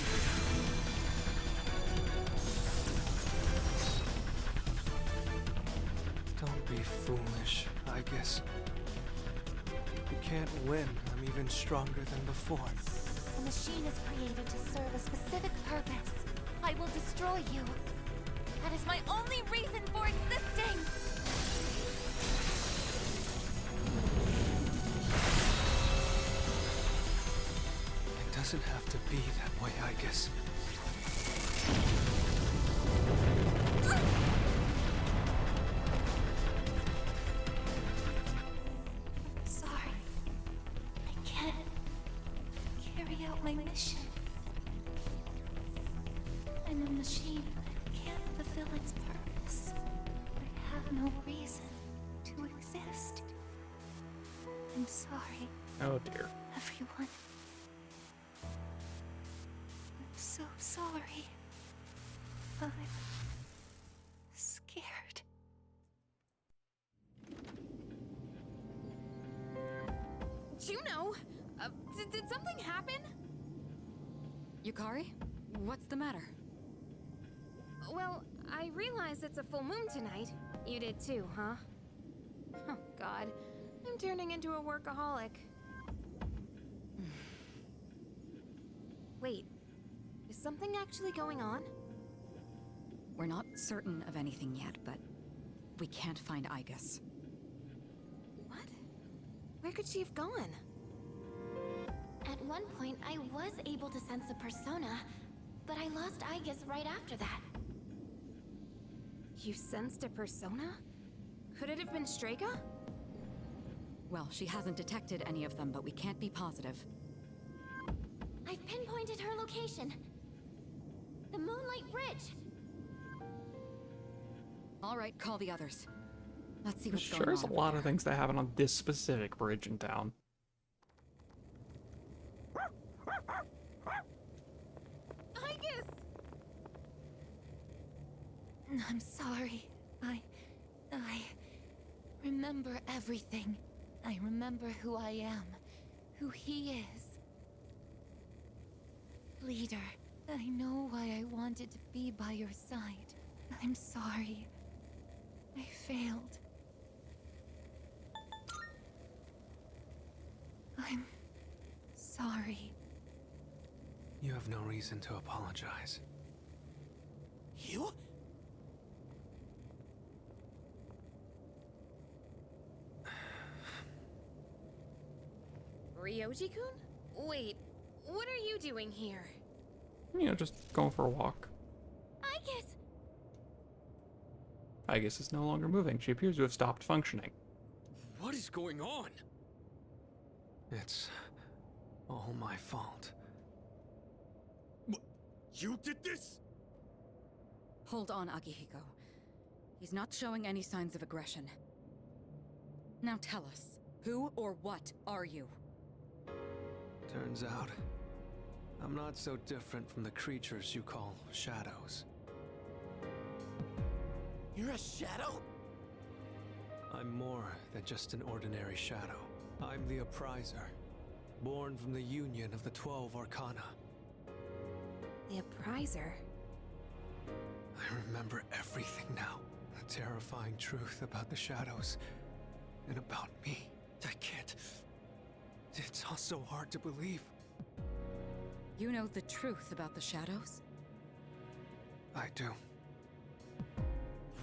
Don't be foolish, I guess. You can't win. I'm even stronger than before. The machine is created to serve a specific purpose. I will destroy you. That is my only reason for existing! It doesn't have to be that way, I guess. Sorry. I can't carry out my mission. I'm a machine that can't fulfill its purpose. I have no reason to exist. I'm sorry. Oh dear. Everyone. I'm so sorry. I'm scared. Juno! Did something happen? Yukari? What's the matter? Well, I realize it's a full moon tonight, You did too, huh? Oh god, I'm turning into a workaholic. Wait, is something actually going on? We're not certain of anything yet, but we can't find Igus. What? Where could she have gone? At one point, I was able to sense a persona, but I lost Igus right after that. You sensed a persona? Could it have been Strega? Well, she hasn't detected any of them, but we can't be positive. I've pinpointed her location. The Moonlight Bridge. All right, call the others. Let's see what's Sure going on. is a lot of things that happen on this specific bridge in town. Igus! I'm sorry. I remember everything. I remember who I am, who he is. Leader, I know why I wanted to be by your side. I'm sorry. I failed. I'm sorry. You have no reason to apologize. You? Ryoji-kun? Wait, what are you doing here? You know, just going for a walk. Igus! Igus is no longer moving. She appears to have stopped functioning. What is going on? It's all my fault. You did this? Hold on, Akihiko. He's not showing any signs of aggression. Now tell us, who or what are you? Turns out, I'm not so different from the creatures you call shadows. You're a shadow? I'm more than just an ordinary shadow. I'm the Appriser, born from the union of the 12 Arcana. The Appriser? I remember everything now. The terrifying truth about the shadows and about me. I can't. It's all so hard to believe. You know the truth about the shadows? I do.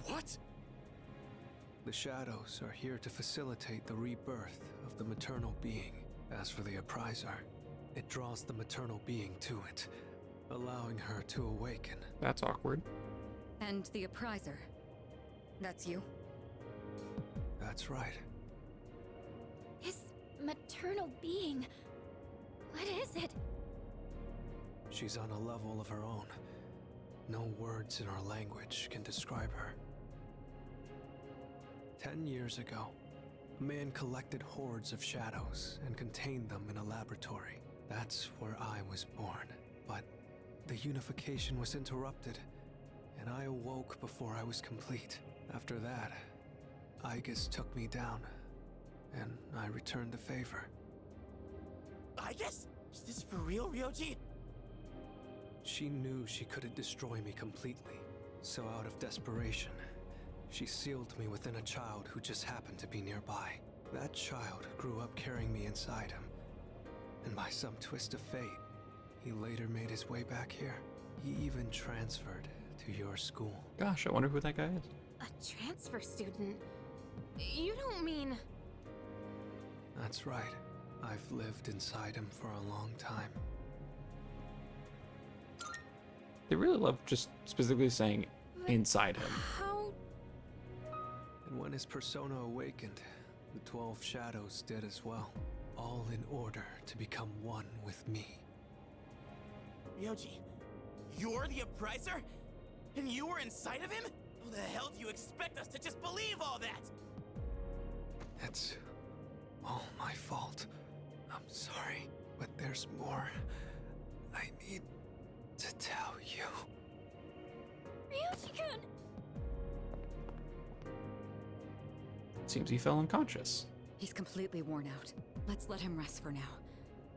What? The shadows are here to facilitate the rebirth of the maternal being. As for the Appriser, it draws the maternal being to it, allowing her to awaken. That's awkward. And the Appriser. That's you? That's right. His maternal being. What is it? She's on a level of her own. No words in our language can describe her. 10 years ago, a man collected hordes of shadows and contained them in a laboratory. That's where I was born. But the unification was interrupted, and I awoke before I was complete. After that, Igus took me down, and I returned the favor. Igus? Is this for real, Ryoji? She knew she couldn't destroy me completely, so out of desperation, she sealed me within a child who just happened to be nearby. That child grew up carrying me inside him, and by some twist of fate, he later made his way back here. He even transferred to your school. Gosh, I wonder who that guy is. A transfer student? You don't mean... That's right. I've lived inside him for a long time. They really love just specifically saying inside him. How... And when his persona awakened, the 12 shadows did as well, all in order to become one with me. Ryoji, you're the Appriser? And you were inside of him? How the hell do you expect us to just believe all that? It's all my fault. I'm sorry, but there's more I need to tell you. Ryoji-kun! Seems he fell unconscious. He's completely worn out. Let's let him rest for now.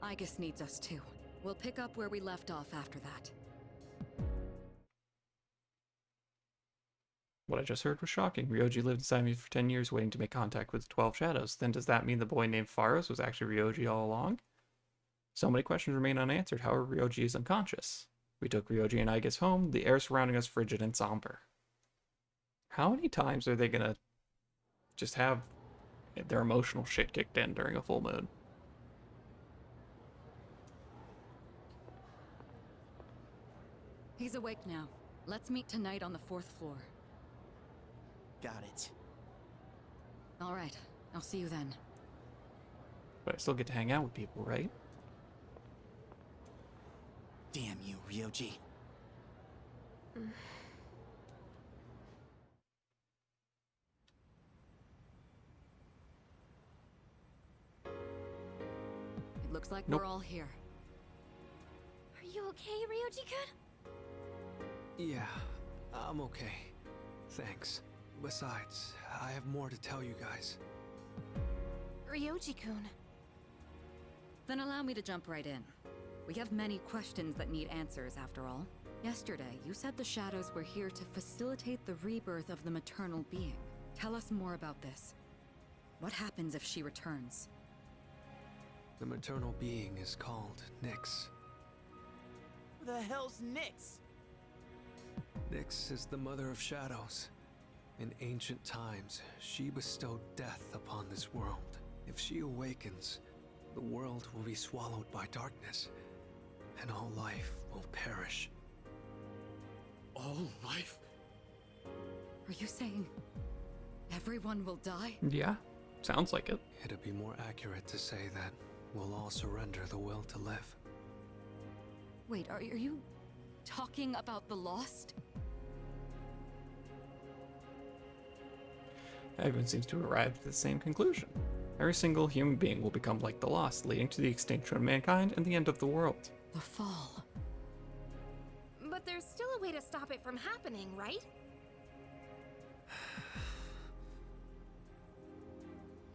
Igus needs us too. We'll pick up where we left off after that. What I just heard was shocking. Ryoji lived inside me for 10 years waiting to make contact with the 12 shadows. Then does that mean the boy named Faros was actually Ryoji all along? So many questions remain unanswered. However, Ryoji is unconscious. We took Ryoji and Aigis home, the air surrounding us frigid and somber. How many times are they gonna just have their emotional shit kicked in during a full moon? He's awake now. Let's meet tonight on the 4th floor. Got it. All right, I'll see you then. But I still get to hang out with people, right? Damn you, Ryoji. It looks like Nope. we're all here. Are you okay, Ryoji-kun? Yeah, I'm okay. Thanks. Besides, I have more to tell you guys. Ryoji-kun. Then allow me to jump right in. We have many questions that need answers, after all. Yesterday, you said the shadows were here to facilitate the rebirth of the maternal being. Tell us more about this. What happens if she returns? The maternal being is called Nyx. Who the hell's Nyx? Nyx is the mother of shadows. In ancient times, she bestowed death upon this world. If she awakens, the world will be swallowed by darkness, and all life will perish. All life? Are you saying everyone will die? Yeah, sounds like it. It'd be more accurate to say that we'll all surrender the will to live. Wait, are you talking about the lost? Everyone seems to arrive at the same conclusion. Every single human being will become like the lost, leading to the extinction of mankind and the end of the world. The fall. But there's still a way to stop it from happening, right?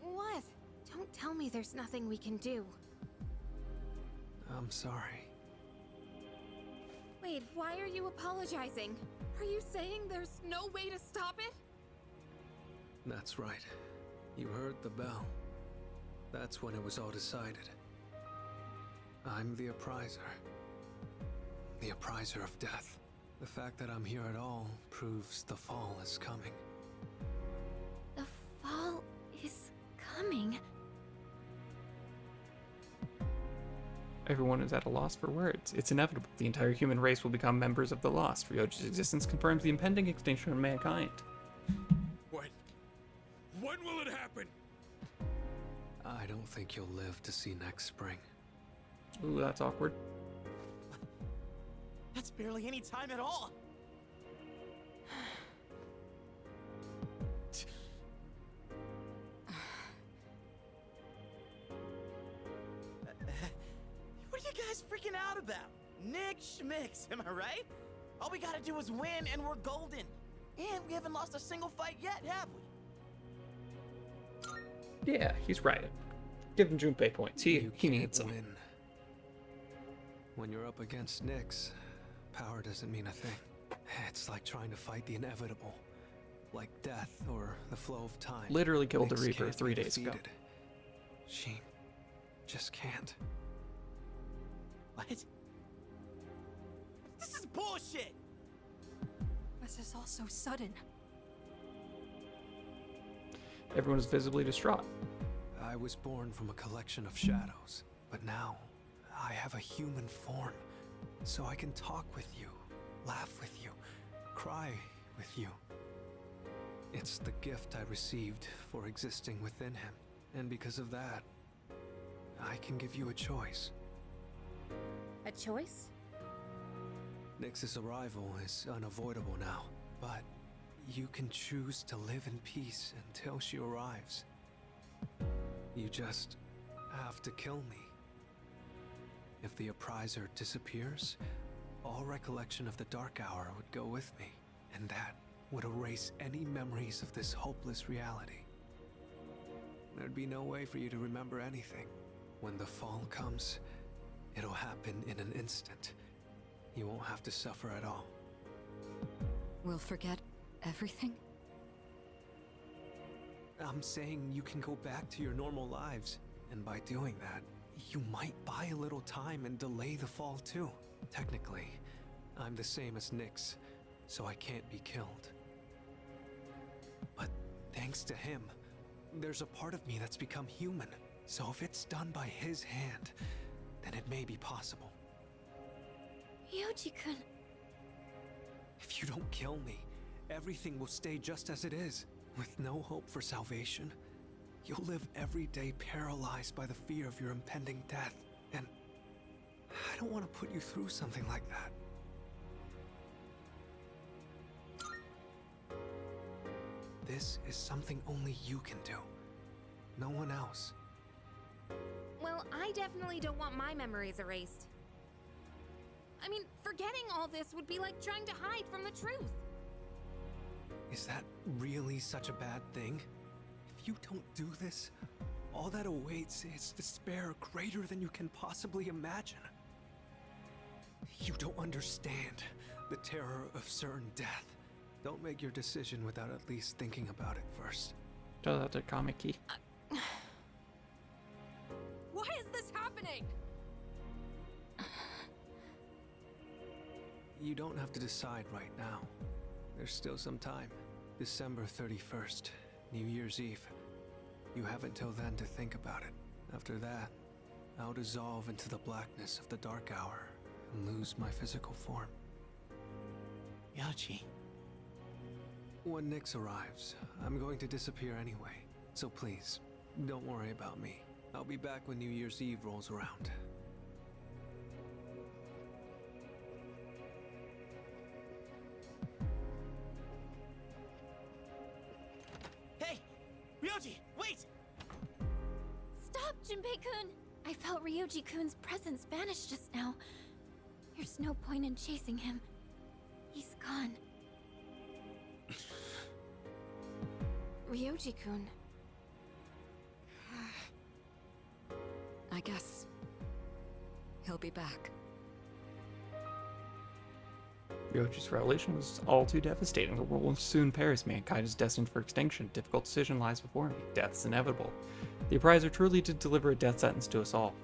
What? Don't tell me there's nothing we can do. I'm sorry. Wait, why are you apologizing? Are you saying there's no way to stop it? That's right. You heard the bell. That's when it was all decided. I'm the appriser. The appriser of death. The fact that I'm here at all proves the fall is coming. The fall is coming. Everyone is at a loss for words. It's inevitable. The entire human race will become members of the lost. Ryoji's existence confirms the impending extinction of mankind. When will it happen? I don't think you'll live to see next spring. Ooh, that's awkward. That's barely any time at all. What are you guys freaking out about? Nick Schmicks, am I right? All we gotta do is win and we're golden. And we haven't lost a single fight yet, have we? Yeah, he's right. Give him Junpei points. He needs them. Win. When you're up against Nyx, power doesn't mean a thing. It's like trying to fight the inevitable. Like death or the flow of time. Literally killed the Nyx Reaper can't 3 be days ago. defeated. She just can't. What? This is bullshit! This is all so sudden. Everyone is visibly distraught. I was born from a collection of shadows, but now I have a human form, so I can talk with you, laugh with you, cry with you. It's the gift I received for existing within him, and because of that, I can give you a choice. A choice? Nyx's arrival is unavoidable now, but you can choose to live in peace until she arrives. You just have to kill me. If the appriser disappears, all recollection of the Dark Hour would go with me, and that would erase any memories of this hopeless reality. There'd be no way for you to remember anything. When the fall comes, it'll happen in an instant. You won't have to suffer at all. We'll forget Everything? I'm saying you can go back to your normal lives. And by doing that, you might buy a little time and delay the fall too. Technically, I'm the same as Nyx, so I can't be killed. But thanks to him, there's a part of me that's become human. So if it's done by his hand, then it may be possible. Ryuji-kun. If you don't kill me, everything will stay just as it is. With no hope for salvation, you'll live every day paralyzed by the fear of your impending death. And I don't want to put you through something like that. This is something only you can do. No one else. Well, I definitely don't want my memories erased. I mean, forgetting all this would be like trying to hide from the truth. Is that really such a bad thing? If you don't do this, all that awaits is despair greater than you can possibly imagine. You don't understand the terror of certain death. Don't make your decision without at least thinking about it first. Show that to Kamiki. Why is this happening? You don't have to decide right now. There's still some time. December 31st, New Year's Eve. You have until then to think about it. After that, I'll dissolve into the blackness of the dark hour and lose my physical form. Yoshi. When Nyx arrives, I'm going to disappear anyway. So please, don't worry about me. I'll be back when New Year's Eve rolls around. Hey! Ryoji, wait! Stop, Junpei-kun! I felt Ryuji-kun's presence vanish just now. There's no point in chasing him. He's gone. Ryuji-kun. I guess he'll be back. Ryoji's revelation was all too devastating. The world will soon perish. Mankind is destined for extinction. Difficult decision lies before me. Death's inevitable. The Appraiser truly did deliver a death sentence to us all.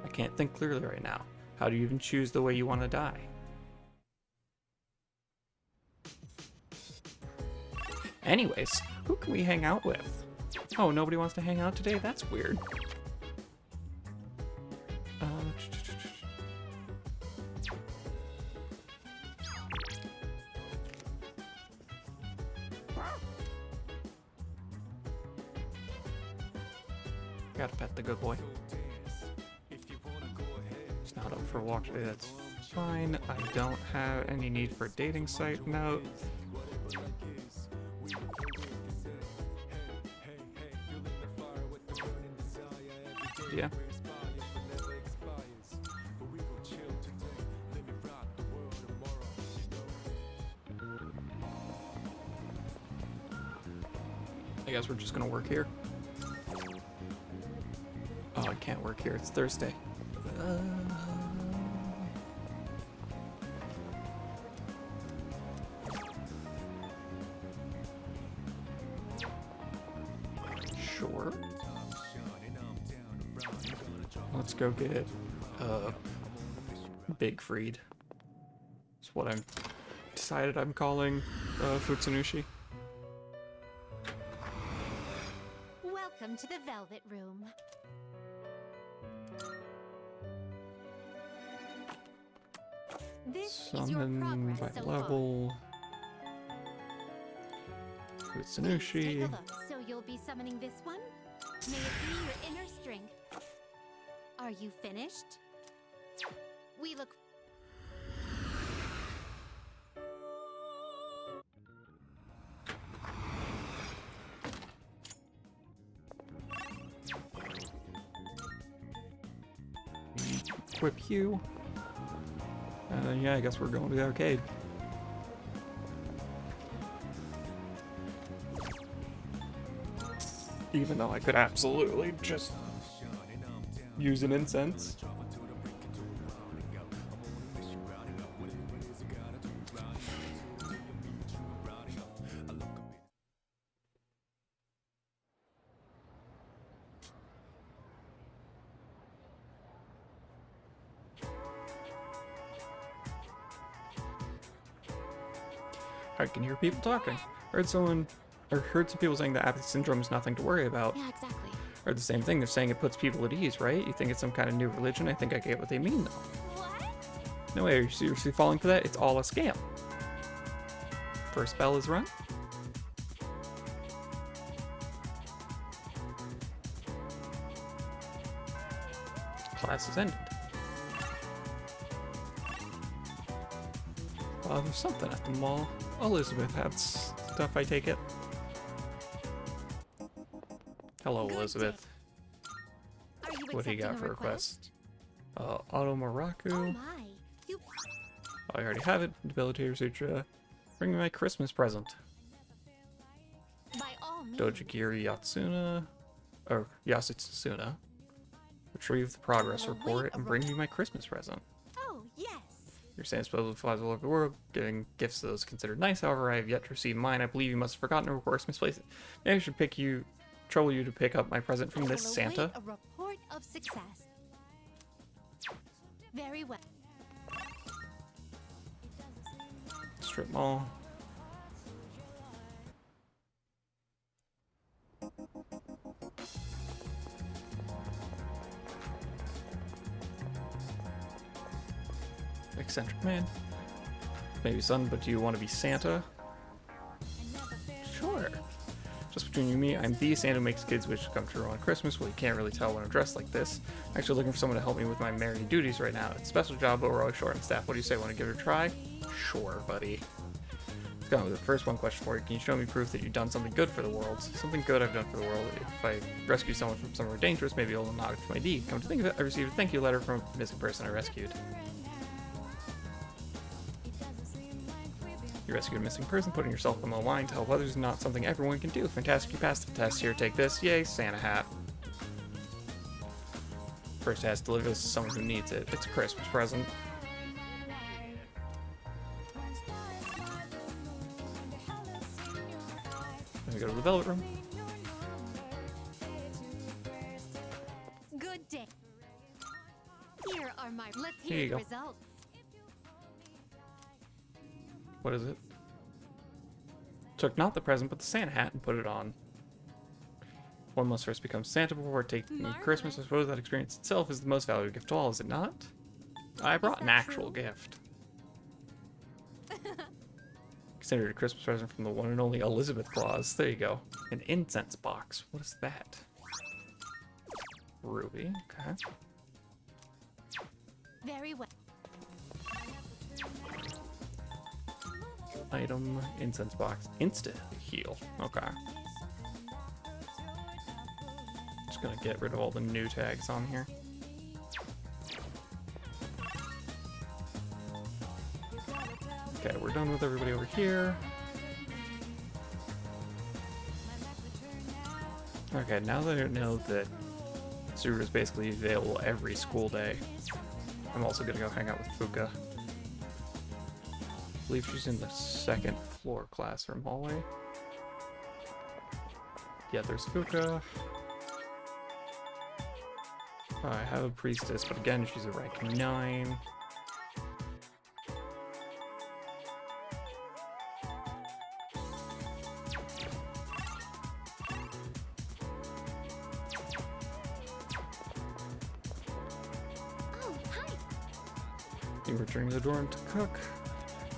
I can't think clearly right now. How do you even choose the way you want to die? Anyways, who can we hang out with? Oh, nobody wants to hang out today? That's weird. Gotta pet the good boy. He's not up for a walk today, that's fine. I don't have any need for a dating site note. Yeah. I guess we're just gonna work here. Oh, I can't work here. It's Thursday. Sure. Let's go get Big Freed. That's what I'm decided I'm calling Futsunushi. Welcome to the Velvet Room. This is your Summon progress by so level. far. Please Futsunushi. take a look. So you'll be summoning this one? May it be your inner strength. Are you finished? We look... Equip you. And then, yeah, I guess we're going to the arcade. Even though I could absolutely just use an incense. I can hear people talking. Heard some people saying that apathy syndrome is nothing to worry about. Yeah, exactly. Or the same thing, they're saying it puts people at ease, right? You think it's some kind of new religion? I think I get what they mean, though. What? No way, are you seriously falling for that? It's all a scam. First bell is rung. Class is ended. There's something at the mall. Elizabeth had stuff, I take it. Hello, Elizabeth. Are you What do you got accepting for a request? Auto Maraku. Oh my. You I already have it. Debilitator Sutra. Bring me my Christmas present. by all means. Dojigiri Yatsuna. Or Yasutsuna. Retrieve the progress report and bring me my Christmas present. Oh, yes. Your Santa supposedly flies all over the world, giving gifts to those considered nice. However, I have yet to receive mine. I believe you must have forgotten or of course misplaced it. Maybe I should trouble you to pick up my present from this Santa. A report of success. Very well. Strip mall. Eccentric man. Maybe son, but do you want to be Santa? Sure. Just between you and me, I'm the Santa who makes kids' wishes come true on Christmas. Well, you can't really tell when I'm dressed like this. I'm actually looking for someone to help me with my merry duties right now. It's a special job, but we're always short on staff. What do you say? Want to give it a try? Sure, buddy. Let's go with the first one question for you. Can you show me proof that you've done something good for the world? Something good I've done for the world. If I rescue someone from somewhere dangerous, maybe it'll acknowledge my deed. Come to think of it, I received a thank you letter from a missing person I rescued. You rescued a missing person, putting yourself on the line to help others is not something everyone can do. Fantastic, you passed the test. Here, take this. Yay, Santa hat. First has to deliver this to someone who needs it. It's a Christmas present. Then we go to the Velvet Room. Good day. Here are my. Let's Here hear you the go. results. What is it? Took not the present, but the Santa hat and put it on. One must first become Santa before taking Christmas. I suppose that experience itself is the most valuable gift of all, is it not? I brought an actual gift. Considered a Christmas present from the one and only Elizabeth Claus. There you go. An incense box. What is that? Ruby. Okay. Very well. Item, incense box, insta heal. Okay. Just gonna get rid of all the new tags on here. Okay, we're done with everybody over here. Okay, now that I know that Tsuru is basically available every school day, I'm also gonna go hang out with Fuka. I believe she's in the second floor classroom hallway. Yeah, there's Fuka. I have a priestess, but again, she's a rank 9. Oh, hi. You returning to the dorm to cook?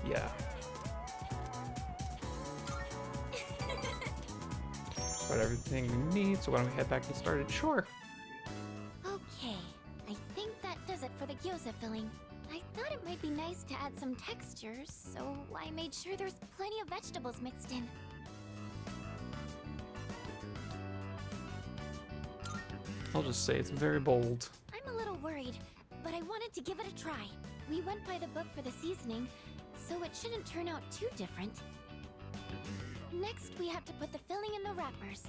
Yeah. Got everything we need, so why don't we head back and start it? Sure. Okay, I think that does it for the gyoza filling. I thought it might be nice to add some textures, so I made sure there's plenty of vegetables mixed in. I'll just say it's very bold. I'm a little worried, but I wanted to give it a try. We went by the book for the seasoning, so it shouldn't turn out too different. Next, we have to put the filling in the wrappers,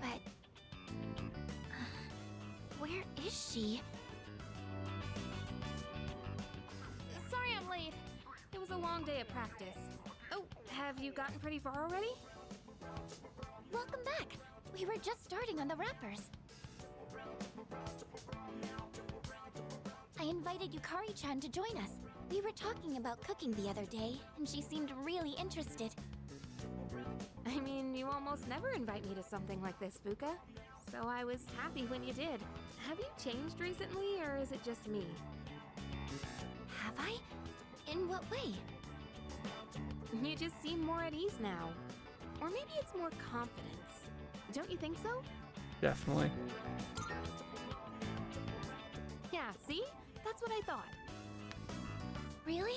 but... where is she? Sorry I'm late. It was a long day at practice. Oh, have you gotten pretty far already? Welcome back! We were just starting on the wrappers. I invited Yukari-chan to join us. We were talking about cooking the other day, and she seemed really interested. I mean, you almost never invite me to something like this, Fuka. So I was happy when you did. Have you changed recently, or is it just me? Have I? In what way? You just seem more at ease now. Or maybe it's more confidence. Don't you think so? Definitely. Yeah, see? That's what I thought. Really?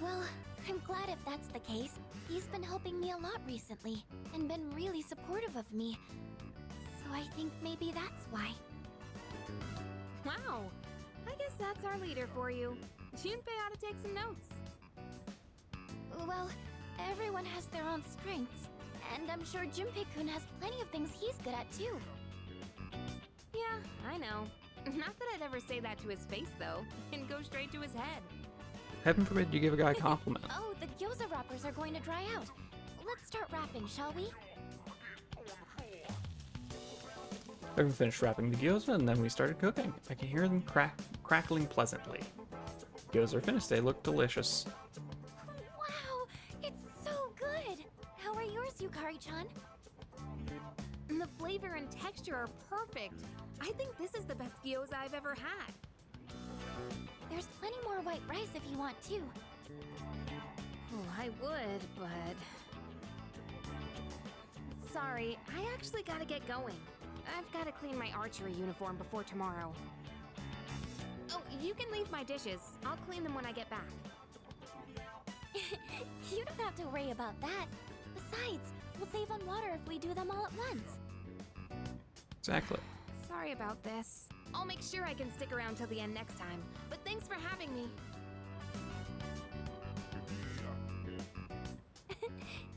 Well, I'm glad if that's the case. He's been helping me a lot recently, and been really supportive of me. So I think maybe that's why. Wow! I guess that's our leader for you. Junpei ought to take some notes. Well, everyone has their own strengths, and I'm sure Junpei-kun has plenty of things he's good at too. Yeah, I know. Not that I'd ever say that to his face, though, and go straight to his head. Heaven forbid you give a guy a compliment. Oh, the gyoza wrappers are going to dry out. Let's start wrapping, shall we? Everyone finished wrapping the gyoza, and then we started cooking. I can hear them crackling pleasantly. Gyoza are finished. They look delicious. Wow, it's so good! How are yours, Yukari-chan? The flavor and texture are perfect. I think this is the best gyoza I've ever had. There's plenty more white rice if you want to. Oh, I would, but... Sorry, I actually gotta get going. I've gotta clean my archery uniform before tomorrow. Oh, you can leave my dishes. I'll clean them when I get back. You don't have to worry about that. Besides, we'll save on water if we do them all at once. Exactly. Sorry about this. I'll make sure I can stick around till the end next time. But thanks for having me.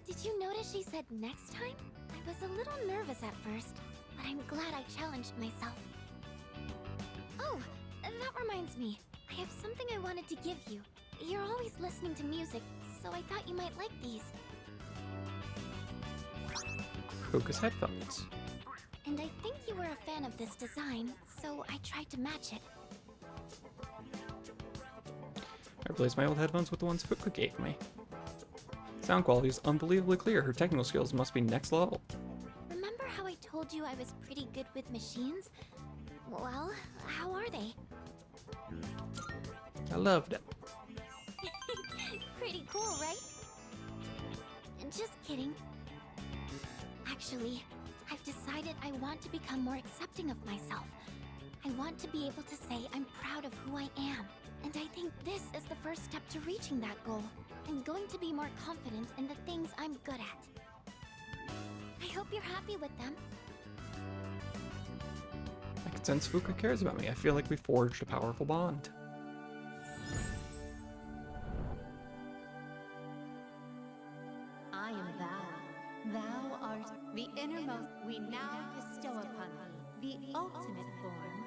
Did you notice she said next time? I was a little nervous at first, but I'm glad I challenged myself. Oh, that reminds me. I have something I wanted to give you. You're always listening to music, so I thought you might like these. Focus headphones. And I think you were a fan of this design, so I tried to match it. I replaced my old headphones with the ones Fuka gave me. Sound quality is unbelievably clear. Her technical skills must be next level. Remember how I told you I was pretty good with machines? Well, how are they? I loved it. Pretty cool, right? Just kidding. Actually, I've decided I want to become more accepting of myself. I want to be able to say I'm proud of who I am. And I think this is the first step to reaching that goal. I'm going to be more confident in the things I'm good at. I hope you're happy with them. I can sense Fuka cares about me. I feel like we forged a powerful bond. I am thou. Thou art the innermost we now bestow upon thee, the ultimate form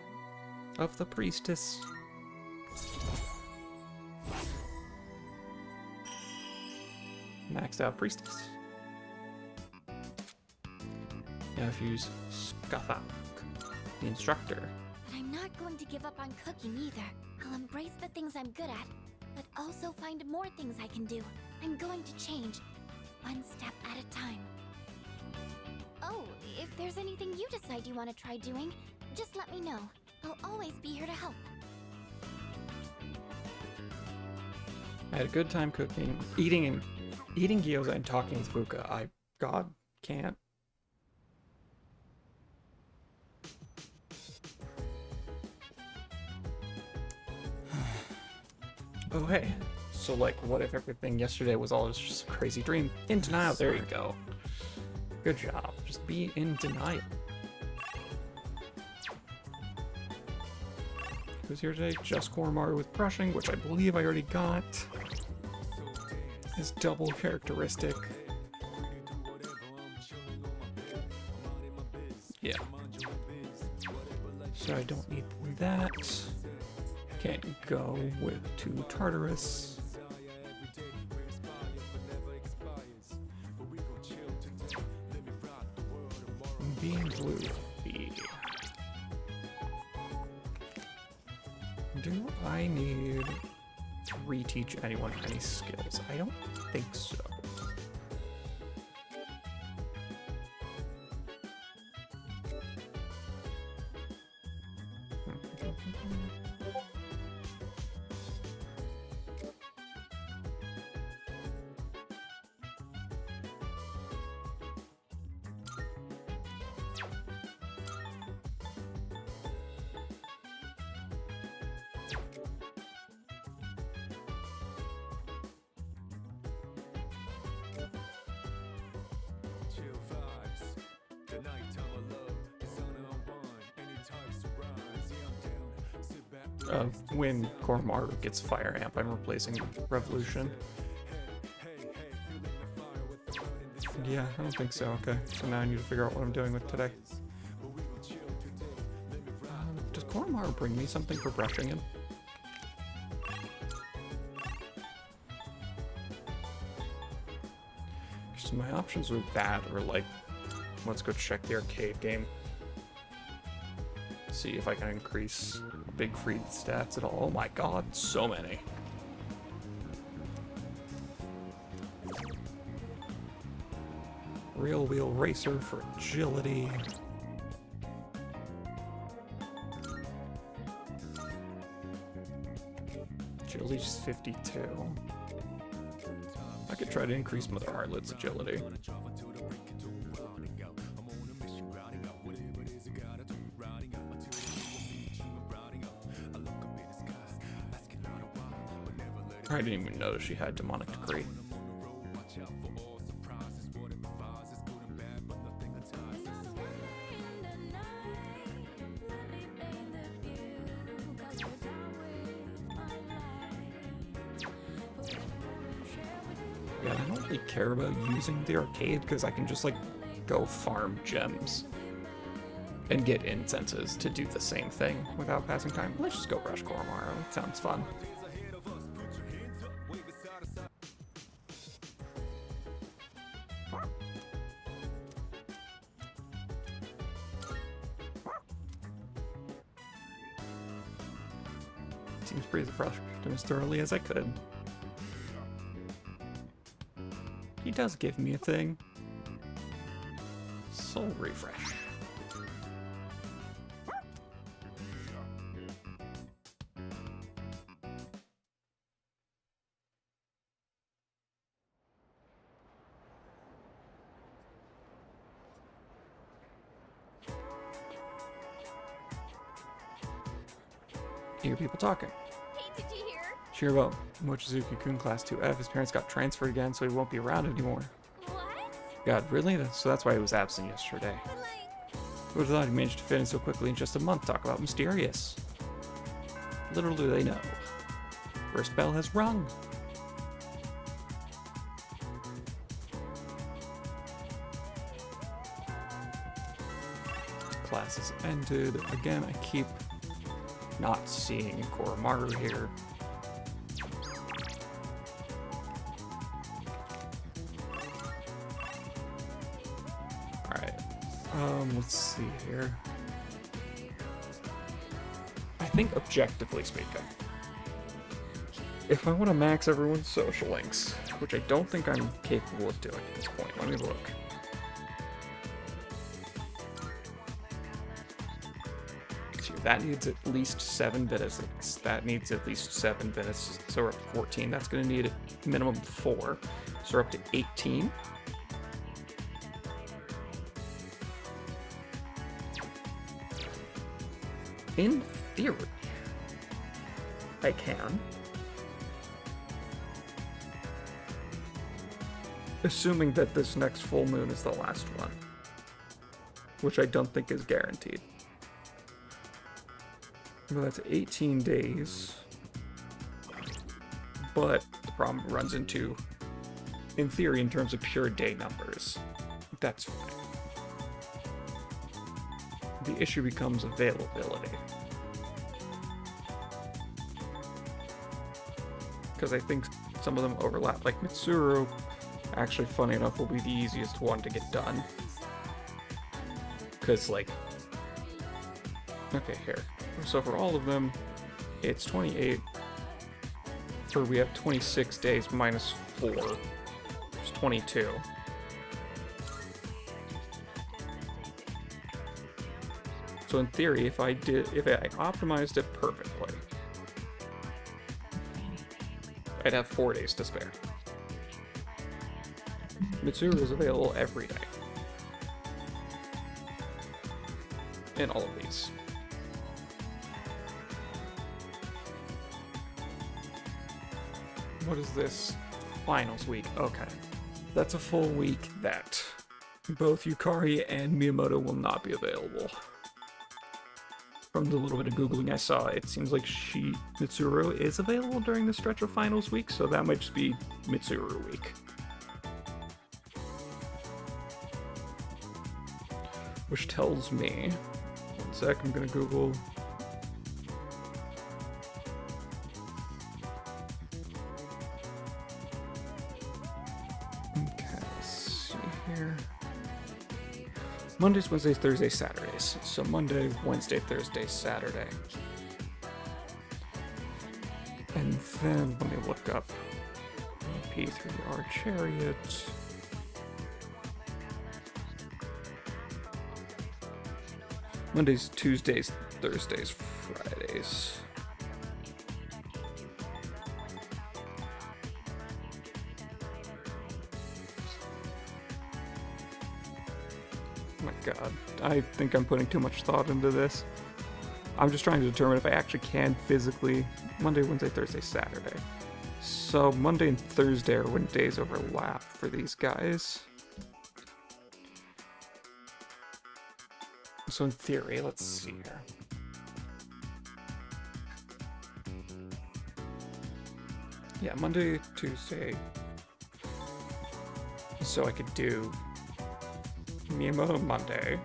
Of the priestess. Maxed out priestess. Now if you use Skathak, the instructor. But I'm not going to give up on cooking either. I'll embrace the things I'm good at, but also find more things I can do. I'm going to change, one step at a time. Oh, if there's anything you decide you want to try doing, just let me know. I'll always be here to help. I had a good time cooking, eating gyoza and talking with Fuka. God can't. Oh hey, so like what if everything yesterday was all just a crazy dream? In denial, there you go. Good job, just be in denial. Who's here today? Just Koromaru with brushing, which I believe I already got. His double characteristic. Yeah. So I don't need that. Can't go with 2 Tartarus. Being blue. B. Do I need reteach anyone any skills. I don't think so. When Koromaru gets Fire Amp, I'm replacing Revolution. Yeah, I don't think so. Okay, so now I need to figure out what I'm doing with today. Does Koromaru bring me something for brushing him? So my options with that are like, let's go check the arcade game. See if I can increase Big Freed stats at all. Oh my god, so many. Real Wheel Racer for agility. Agility's 52. I could try to increase Mother Heartlet's agility. I didn't even notice she had Demonic Decree. Yeah, I don't really care about using the arcade because I can just like go farm gems and get incenses to do the same thing without passing time. Let's just go brush Koromaru. It sounds fun. Seems pretty brushed him as thoroughly as I could. He does give me a thing. Soul Refresh. Hear people talking. Hey, did you hear? Hear about Mochizuki-kun Class 2F. His parents got transferred again, so he won't be around anymore. What? God, really? So that's why he was absent yesterday. But like... Who would have thought he managed to fit in so quickly in just a month? Talk about mysterious. Little do they know. First bell has rung. Class has ended. Again, I keep not seeing Koromaru here. Alright. Let's see here. I think objectively speaking, if I want to max everyone's social links, which I don't think I'm capable of doing at this point, let me look. That needs at least 7 Benefits. That needs at least 7 Benefits. So we're up to 14. That's going to need a minimum of 4. So we're up to 18. In theory, I can. Assuming that this next full moon is the last one. Which I don't think is guaranteed. Well, that's 18 days. But the problem runs into, in theory, in terms of pure day numbers. That's fine. The issue becomes availability. Because I think some of them overlap. Like Mitsuru, actually, funny enough, will be the easiest one to get done. Because, like... Okay, here. So for all of them, it's 28, Or we have 26 days minus 4. It's 22. So in theory, if I optimized it perfectly, I'd have 4 days to spare. Mitsuru is available every day. In all of these. What is this? Finals week. Okay. That's a full week that both Yukari and Miyamoto will not be available. From the little bit of Googling I saw, it seems like Mitsuru is available during the stretch of finals week, so that might just be Mitsuru week. Which tells me, one sec, I'm gonna Google. Okay, let's see here. Mondays, Wednesdays, Thursdays, Saturdays. So Monday, Wednesday, Thursday, Saturday. And then let me look up P3R Chariot. Mondays, Tuesdays, Thursdays, Fridays. Oh my god, I think I'm putting too much thought into this. I'm just trying to determine if I actually can physically. Monday, Wednesday, Thursday, Saturday. So Monday and Thursday are when days overlap for these guys. So in theory, let's see here. Yeah, Monday, Tuesday. So I could do Miyamoto Monday.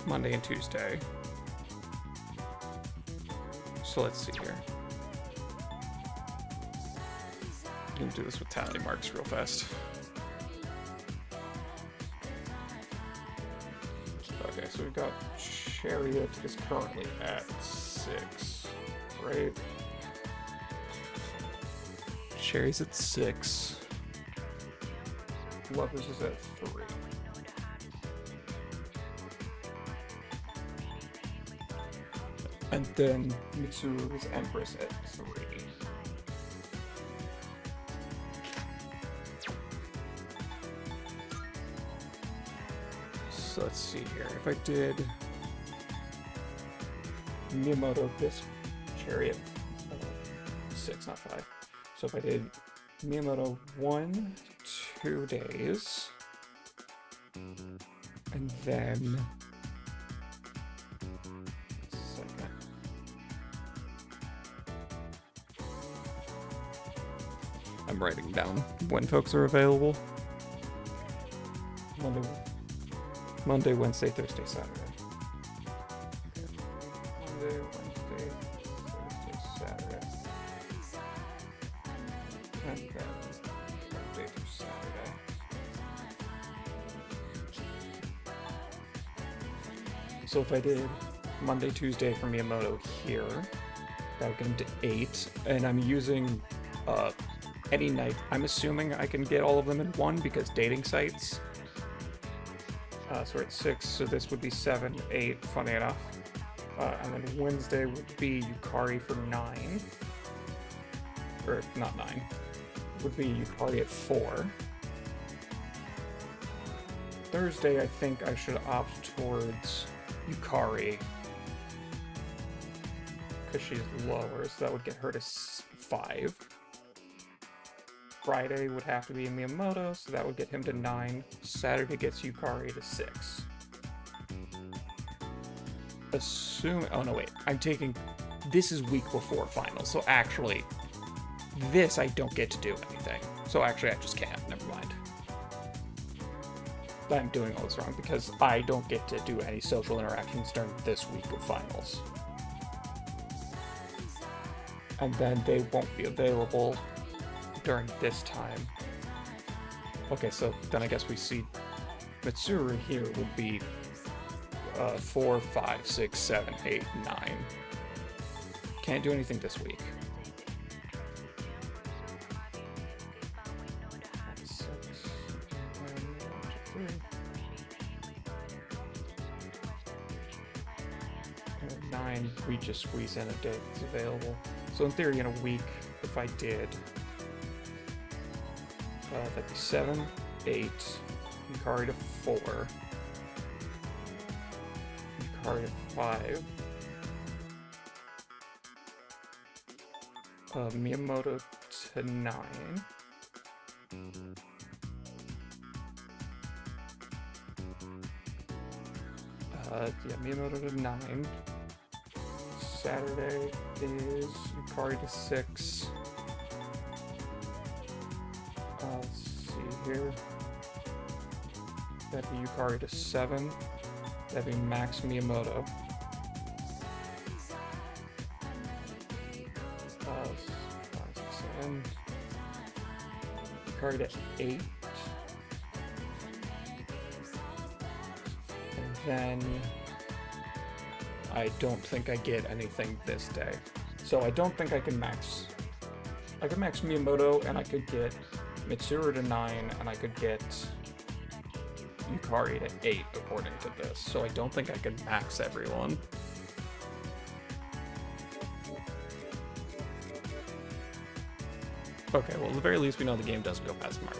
Monday and Tuesday. So let's see here. I'm gonna do this with tally marks real fast. Okay, so we've got Chariot is currently at 6, right? Cherry's at 6. Lovers is at 3. And then Mitsuru's Empress at 3. So let's see here. If I did Miyamoto this Chariot 6, not 5. So if I did Miyamoto 1, 2 days, and then I'm writing down when folks are available. Monday, Wednesday, Thursday, Saturday. Okay. Monday, Wednesday, Thursday, Saturday. And then Monday through Saturday. So if I did Monday, Tuesday for Miyamoto here, that would get him to 8, and I'm using any night. I'm assuming I can get all of them in one because dating sites. So we're at 6, so this would be 7, 8, funny enough. And then Wednesday would be Yukari for 9. Or, not 9. Would be Yukari at 4. Thursday, I think I should opt towards Yukari. Because she's lower, so that would get her to 5. Friday would have to be Miyamoto, so that would get him to 9. Saturday gets Yukari to 6. Oh no, wait. I'm taking... This is week before finals, so actually, this I don't get to do anything. So actually, I just can't. Never mind. I'm doing all this wrong because I don't get to do any social interactions during this week of finals. And then they won't be available during this time. Okay, so then I guess we see Mitsuru here would be 4, 5, 6, 7, 8, 9. Can't do anything this week. 6, 1, 2, 3. 9, we just squeeze in a day that's available. So in theory, in a week, if I did, that'd be 7, 8, Yukari to 4, Yukari to 5, Miyamoto to 9, yeah, Miyamoto to 9. Saturday is Yukari to 6. Let's see here. That'd be Yukari to 7. That'd be Max Miyamoto. 5, 6, 7. Yukari to 8. And then I don't think I get anything this day. So I don't think I can max. I could max Miyamoto and I could get Mitsuru to 9 and I could get Yukari to 8 according to this. So I don't think I can max everyone. Okay, well at the very least we know the game doesn't go past March.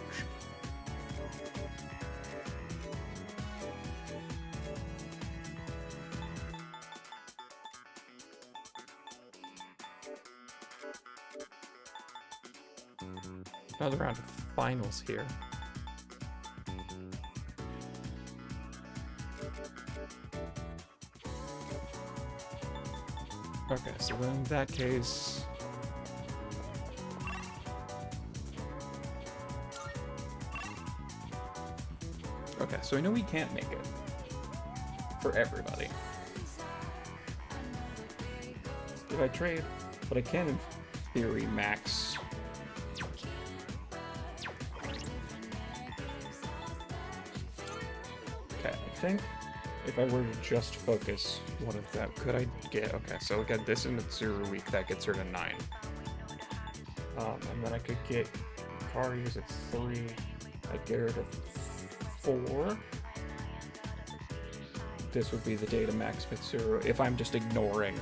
Another round of finals here. Okay, so then in that case... Okay, so we know we can't make it for everybody. If I trade, but I can in theory max... Okay, I think if I were to just focus one of them, could I get... Okay, so again, this is Mitsuru week, that gets her to 9. And then I could get Kari's at 3, I'd get her to 4. This would be the day to max Mitsuru if I'm just ignoring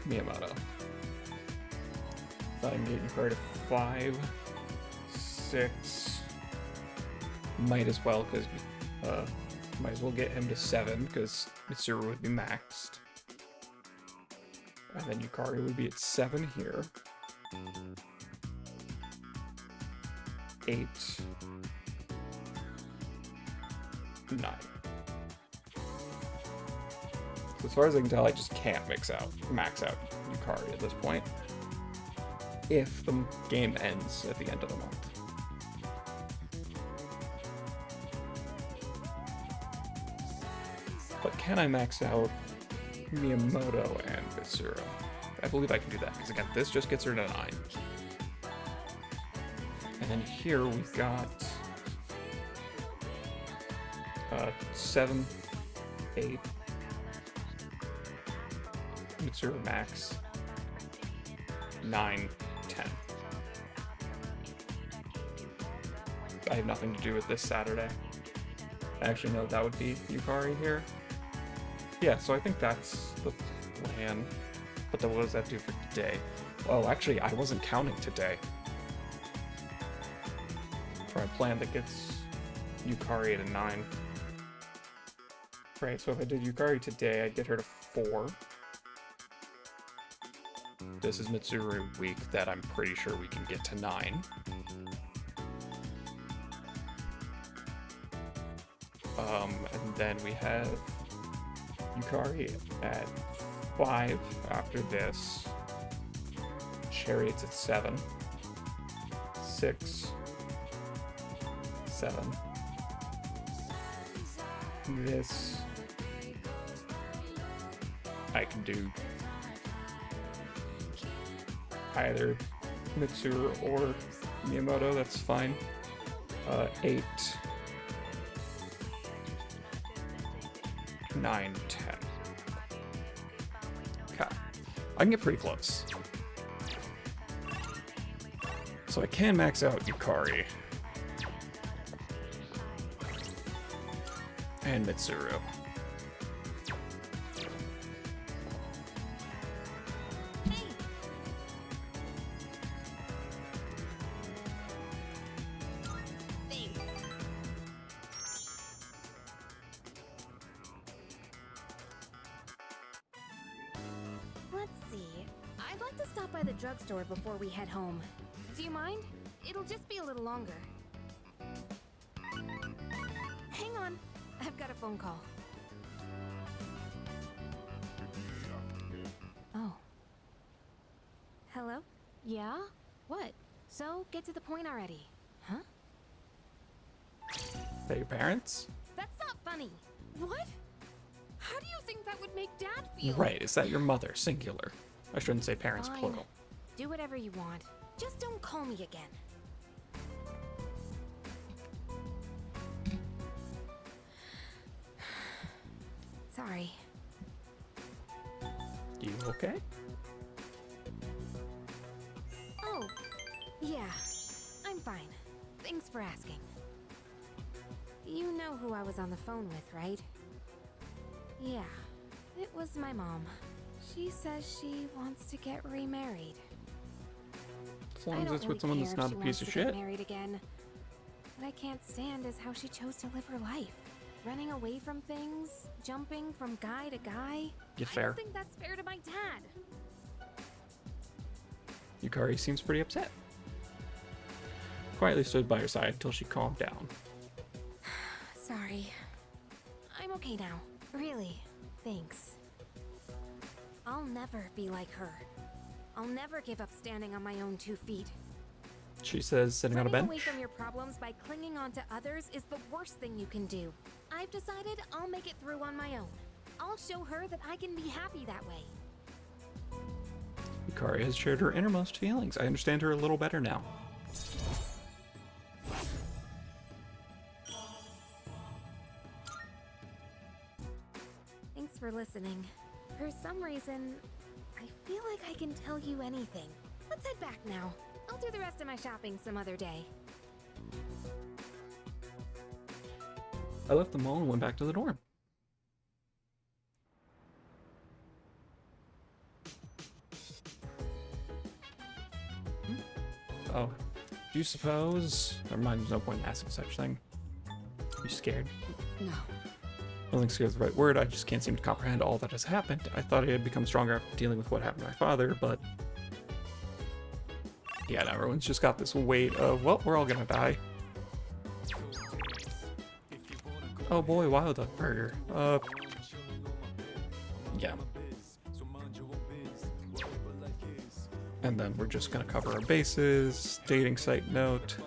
Miyamoto. Thought I'm getting her to 5, 6. Might as well, because might as well get him to 7, because Mitsuru would be maxed. And then Yukari would be at 7 here. 8. 9. So as far as I can tell, I just can't max out Yukari at this point. If the game ends at the end of the month. But can I max out Miyamoto and Mitsuru? I believe I can do that, because again, this just gets her to 9. And then here we've got 7, 8, Mitsuru max, 9, 10. I have nothing to do with this Saturday. Actually, no, that would be Yukari here. Yeah, so I think that's the plan. But then what does that do for today? Oh, actually, I wasn't counting today. For a plan that gets Yukari at a 9. Right, so if I did Yukari today, I'd get her to 4. This is Mitsuru week that I'm pretty sure we can get to 9. And then we have Yukari at 5 after this. Chariot's at 7. 6. 7. This I can do either Mitsuru or Miyamoto, that's fine. 8, 9, 10. Okay. I can get pretty close. So I can max out Yukari. And Mitsuru. Let's see. I'd like to stop by the drugstore before we head home. Do you mind? It'll just be a little longer. Hang on. I've got a phone call. Oh. Hello? Yeah? What? So, get to the point already. Huh? Are your parents? That's not funny. What? How do you think that would make Dad feel? Right, is that your mother? Singular. I shouldn't say parents, Fine. plural. Do whatever you want. Just don't call me again. Sorry. You okay? Oh, yeah. I'm fine. Thanks for asking. You know who I was on the phone with, right? Yeah, it was my mom. She says she wants to get remarried. As long as it's with someone that's not a piece of shit. Get married again. What I can't stand is how she chose to live her life. Running away from things, jumping from guy to guy. Yeah, I fair. don't think that's fair to my dad. Yukari seems pretty upset. Quietly stood by her side until she calmed down. Sorry. I'm okay now. Really. Thanks. I'll never be like her. I'll never give up standing on my own 2 feet. She says, sitting on a Running bench. away from your problems by clinging on to others is the worst thing you can do. I've decided I'll make it through on my own. I'll show her that I can be happy that way. Yukari has shared her innermost feelings. I understand her a little better now. Thanks for listening. For some reason, I feel like I can tell you anything. Let's head back now. I'll do the rest of my shopping some other day. I left the mall and went back to the dorm. Oh, do you suppose? Never mind, there's no point in asking such thing. You scared? No. I don't think scared is the right word, I just can't seem to comprehend all that has happened. I thought I had become stronger after dealing with what happened to my father, but... yeah, now everyone's just got this weight of, well, we're all gonna die. Oh boy, Wild Duck Burger. Yeah. And then we're just gonna cover our bases. Dating site note.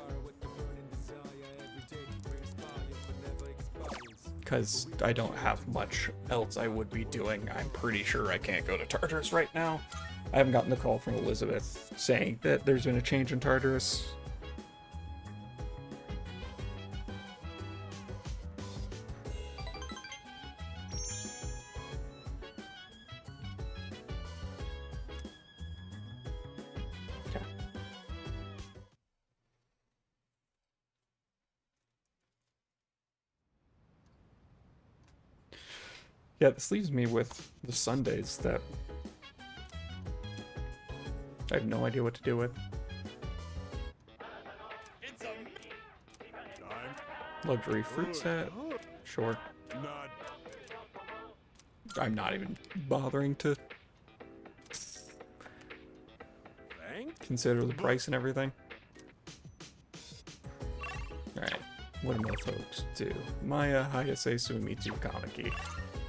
Because I don't have much else I would be doing. I'm pretty sure I can't go to Tartarus right now. I haven't gotten the call from Elizabeth saying that there's been a change in Tartarus. Okay. Yeah, this leaves me with the Sundays that I have no idea what to do with. Luxury fruit set. Sure. I'm not even bothering to consider the price and everything. Alright, what do my folks do? Maya, Hayase, Sumitsu, Kaneki.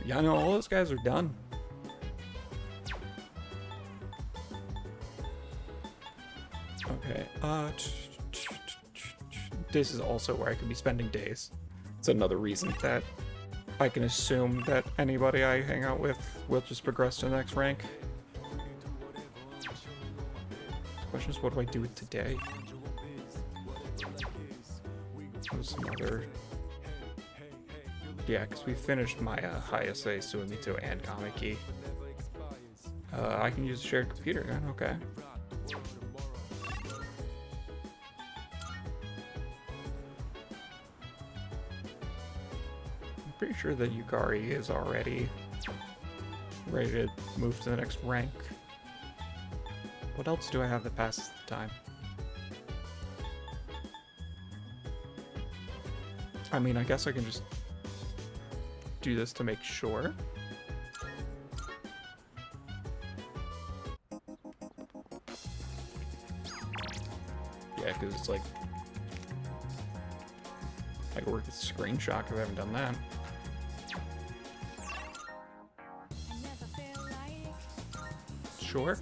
Yeah, I know all those guys are done. Okay, this is also where I could be spending days. It's another reason that I can assume that anybody I hang out with will just progress to the next rank. The question is, what do I do with today? There's some other... yeah, because we finished Maya, Hayase, Sumitsu, and Kameki. I can use a shared computer then, okay. I'm pretty sure that Yukari is already ready to move to the next rank. What else do I have that passes the time? I mean, I guess I can just do this to make sure. Yeah, because it's like, I could work with screenshot if I haven't done that. Sure.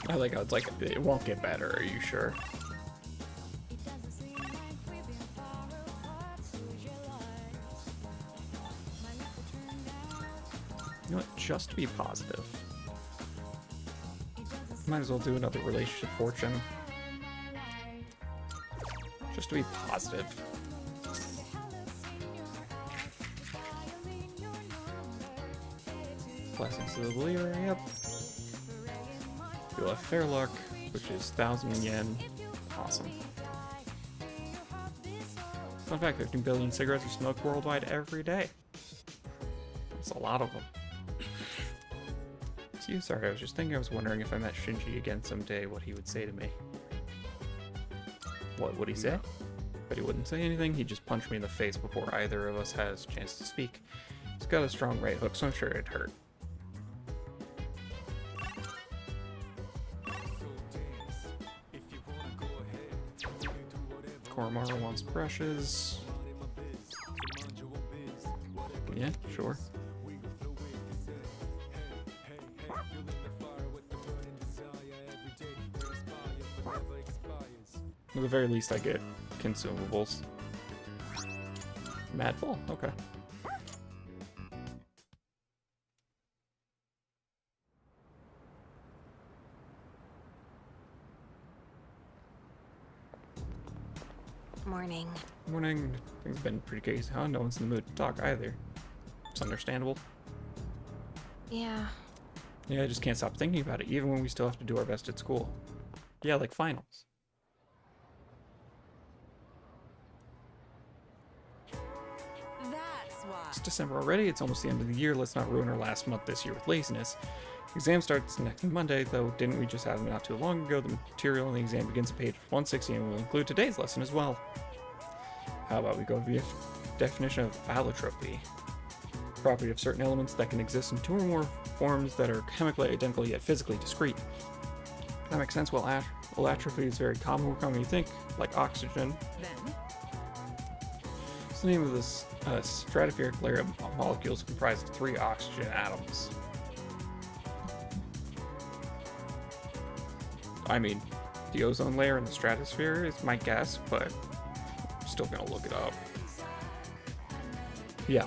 I like how it's like, it won't get better, are you sure? You know what, just to be positive. Might as well do another relationship fortune. Just to be positive. Blessings to the believer, yep. You'll have fair luck, which is 1,000 yen. Awesome. Fun fact, 15 billion cigarettes are smoked worldwide every day. That's a lot of them. So, sorry, I was just thinking, I was wondering if I met Shinji again someday, what he would say to me. What would he say? But he wouldn't say anything, he'd just punch me in the face before either of us has a chance to speak. He's got a strong right hook, so I'm sure it'd hurt. Koromaru wants brushes. Yeah, sure. At the very least, I get consumables. Mad Bull, okay. Morning. Morning. Things have been pretty crazy, huh? No one's in the mood to talk either. It's understandable. Yeah. Yeah, I just can't stop thinking about it, even when we still have to do our best at school. Yeah, like finals. That's why. It's December already, it's almost the end of the year, let's not ruin our last month this year with laziness. Exam starts next Monday, though didn't we just have them not too long ago? The material in the exam begins at page 160 and will include today's lesson as well. How about we go via definition of allotropy? Property of certain elements that can exist in two or more forms that are chemically identical yet physically discrete. That makes sense. Well, allotropy is very common, more common than you think, like oxygen. Then? It's the name of this stratospheric layer of molecules comprised of 3 oxygen atoms. I mean, the ozone layer in the stratosphere is my guess, but I'm still gonna look it up. Yeah.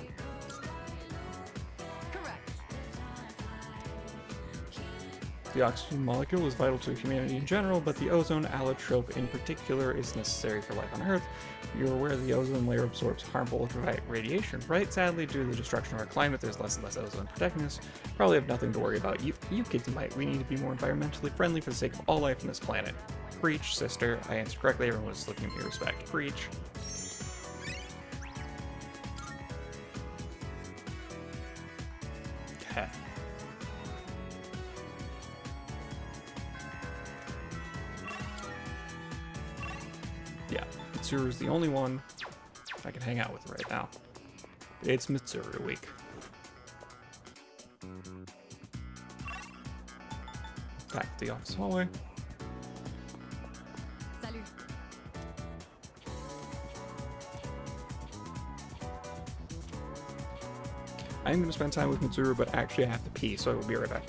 The oxygen molecule is vital to humanity in general, but the ozone allotrope in particular is necessary for life on Earth. You're aware the ozone layer absorbs harmful ultraviolet radiation, right? Sadly, due to the destruction of our climate, there's less and less ozone protecting us. Probably have nothing to worry about. You kids might. We need to be more environmentally friendly for the sake of all life on this planet. Preach, sister. I answered correctly. Everyone was looking at me respect. Preach. Okay. Yeah, Mitsuru is the only one I can hang out with right now. It's Mitsuru week. Back to the office hallway. Salut. I'm going to spend time with Mitsuru, but actually I have to pee, so I will be right back.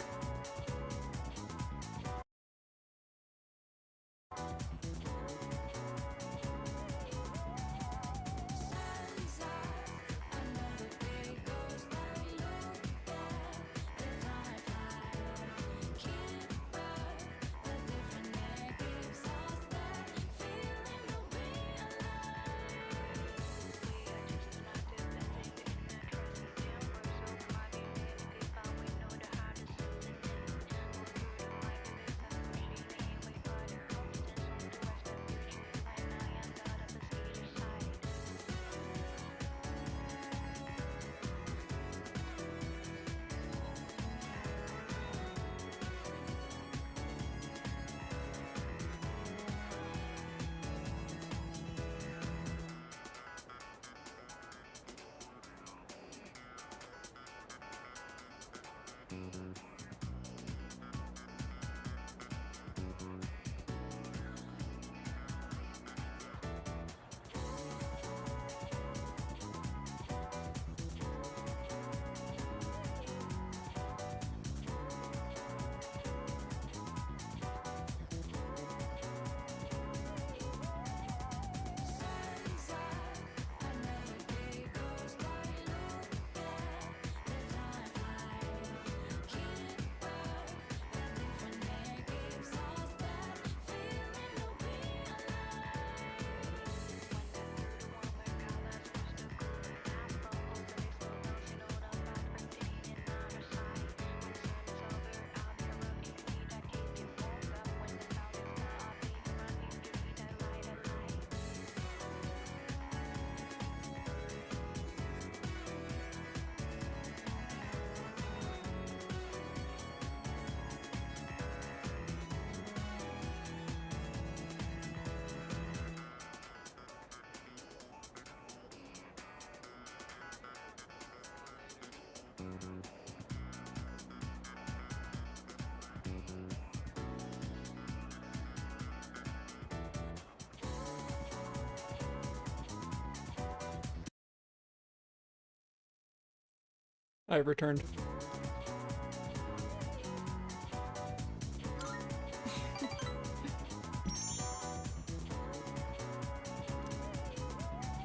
I have returned.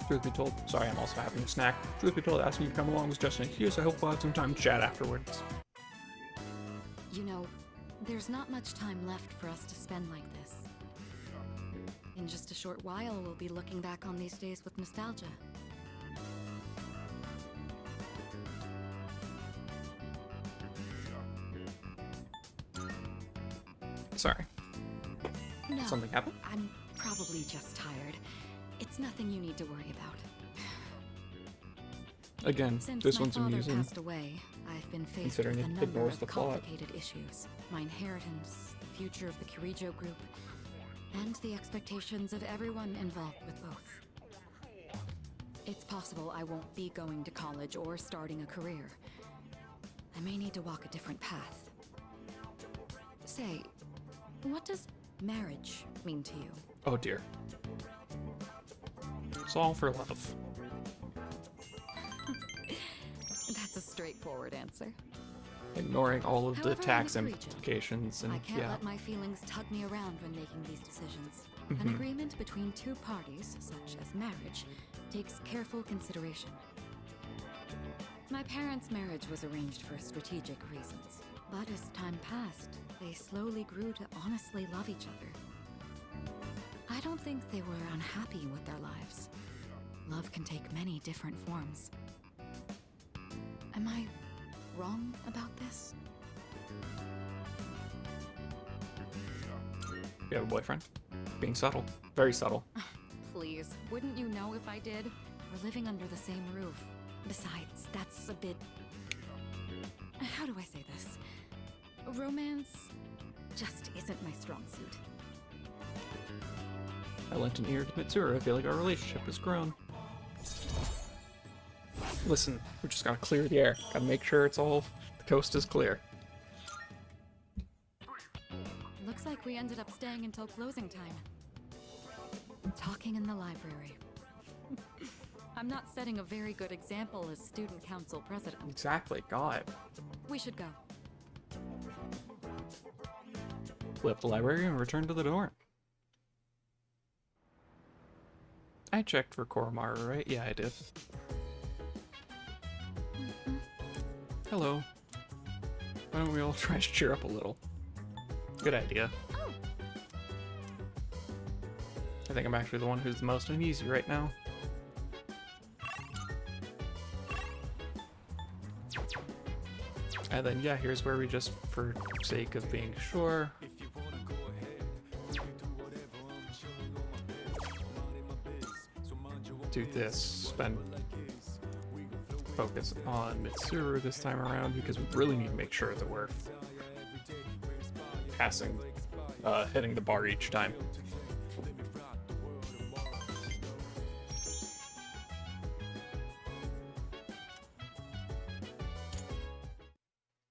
Truth be told, sorry, I'm also having a snack. Truth be told, asking you to come along was just an excuse. I hope we'll have some time to chat afterwards. You know, there's not much time left for us to spend like this. In just a short while, we'll be looking back on these days with nostalgia. Sorry. No, Something happened? I'm probably just tired. It's nothing you need to worry about. Again, Since this my one's father amusing. passed away, I've been faced Considering with a it number ignores of the plot. complicated issues. My inheritance, the future of the Kirijo group, and the expectations of everyone involved with both. It's possible I won't be going to college or starting a career. I may need to walk a different path. Say, what does marriage mean to you? Oh dear. It's all for love. That's a straightforward answer. Ignoring all of the However, tax I'm a Kirijo. implications and I can't yeah. let my feelings tug me around when making these decisions. An Mhm. agreement between two parties, such as marriage, takes careful consideration. My parents' marriage was arranged for strategic reasons, but as time passed, they slowly grew to honestly love each other. I don't think they were unhappy with their lives. Love can take many different forms. Am I wrong about this? You have a boyfriend? Being subtle. Very subtle. Please, wouldn't you know if I did? We're living under the same roof. Besides, that's a bit... How do I say this? Romance just isn't my strong suit. I lent an ear to Mitsuru. I feel like our relationship has grown. Listen, we're just gotta clear the air. Gotta make sure it's all... the coast is clear. Looks like we ended up staying until closing time. Talking in the library. I'm not setting a very good example as student council president. Exactly, God. We should go. Left the library and returned to the dorm. I checked for Koromaru, right? Yeah, I did. Hello. Why don't we all try to cheer up a little? Good idea. I think I'm actually the one who's the most uneasy right now. And then, yeah, here's where we just, for sake of being sure, do this, spend focus on Mitsuru this time around, because we really need to make sure that we're passing, hitting the bar each time.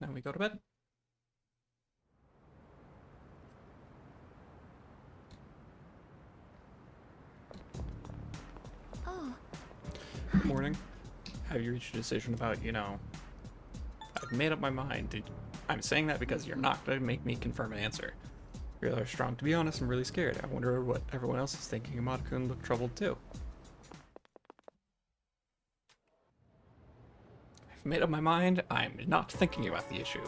Then we go to bed. Oh, Good morning. Have you reached a decision about, you know, I've made up my mind. I'm saying that because you're not going to make me confirm an answer. You're rather strong. To be honest, I'm really scared. I wonder what everyone else is thinking. Yamada-kun looked troubled too. I've made up my mind. I'm not thinking about the issue.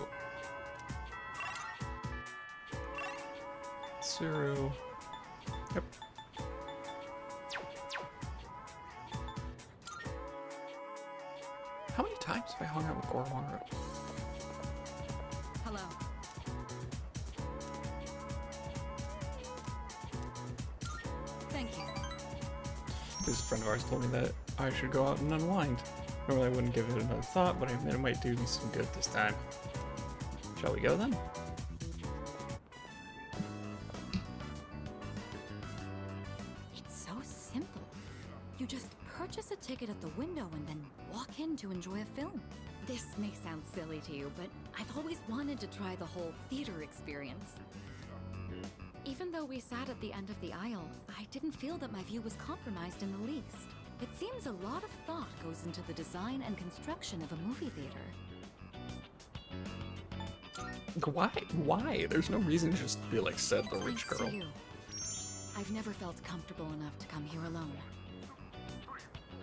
Tsuru. Yep. How many times have I hung out with Koromaru? Hello. Thank you. This friend of ours told me that I should go out and unwind. Normally I wouldn't give it another thought, but I admit it might do me some good this time. Shall we go then? It's so simple. You just purchase a ticket at the window and then walk in to enjoy a film. This may sound silly to you, but I've always wanted to try the whole theater experience. Even though we sat at the end of the aisle, I didn't feel that my view was compromised in the least. It seems a lot of thought goes into the design and construction of a movie theater. Why? Why? There's no reason to just be like, said the rich Thanks girl. to you. I've never felt comfortable enough to come here alone.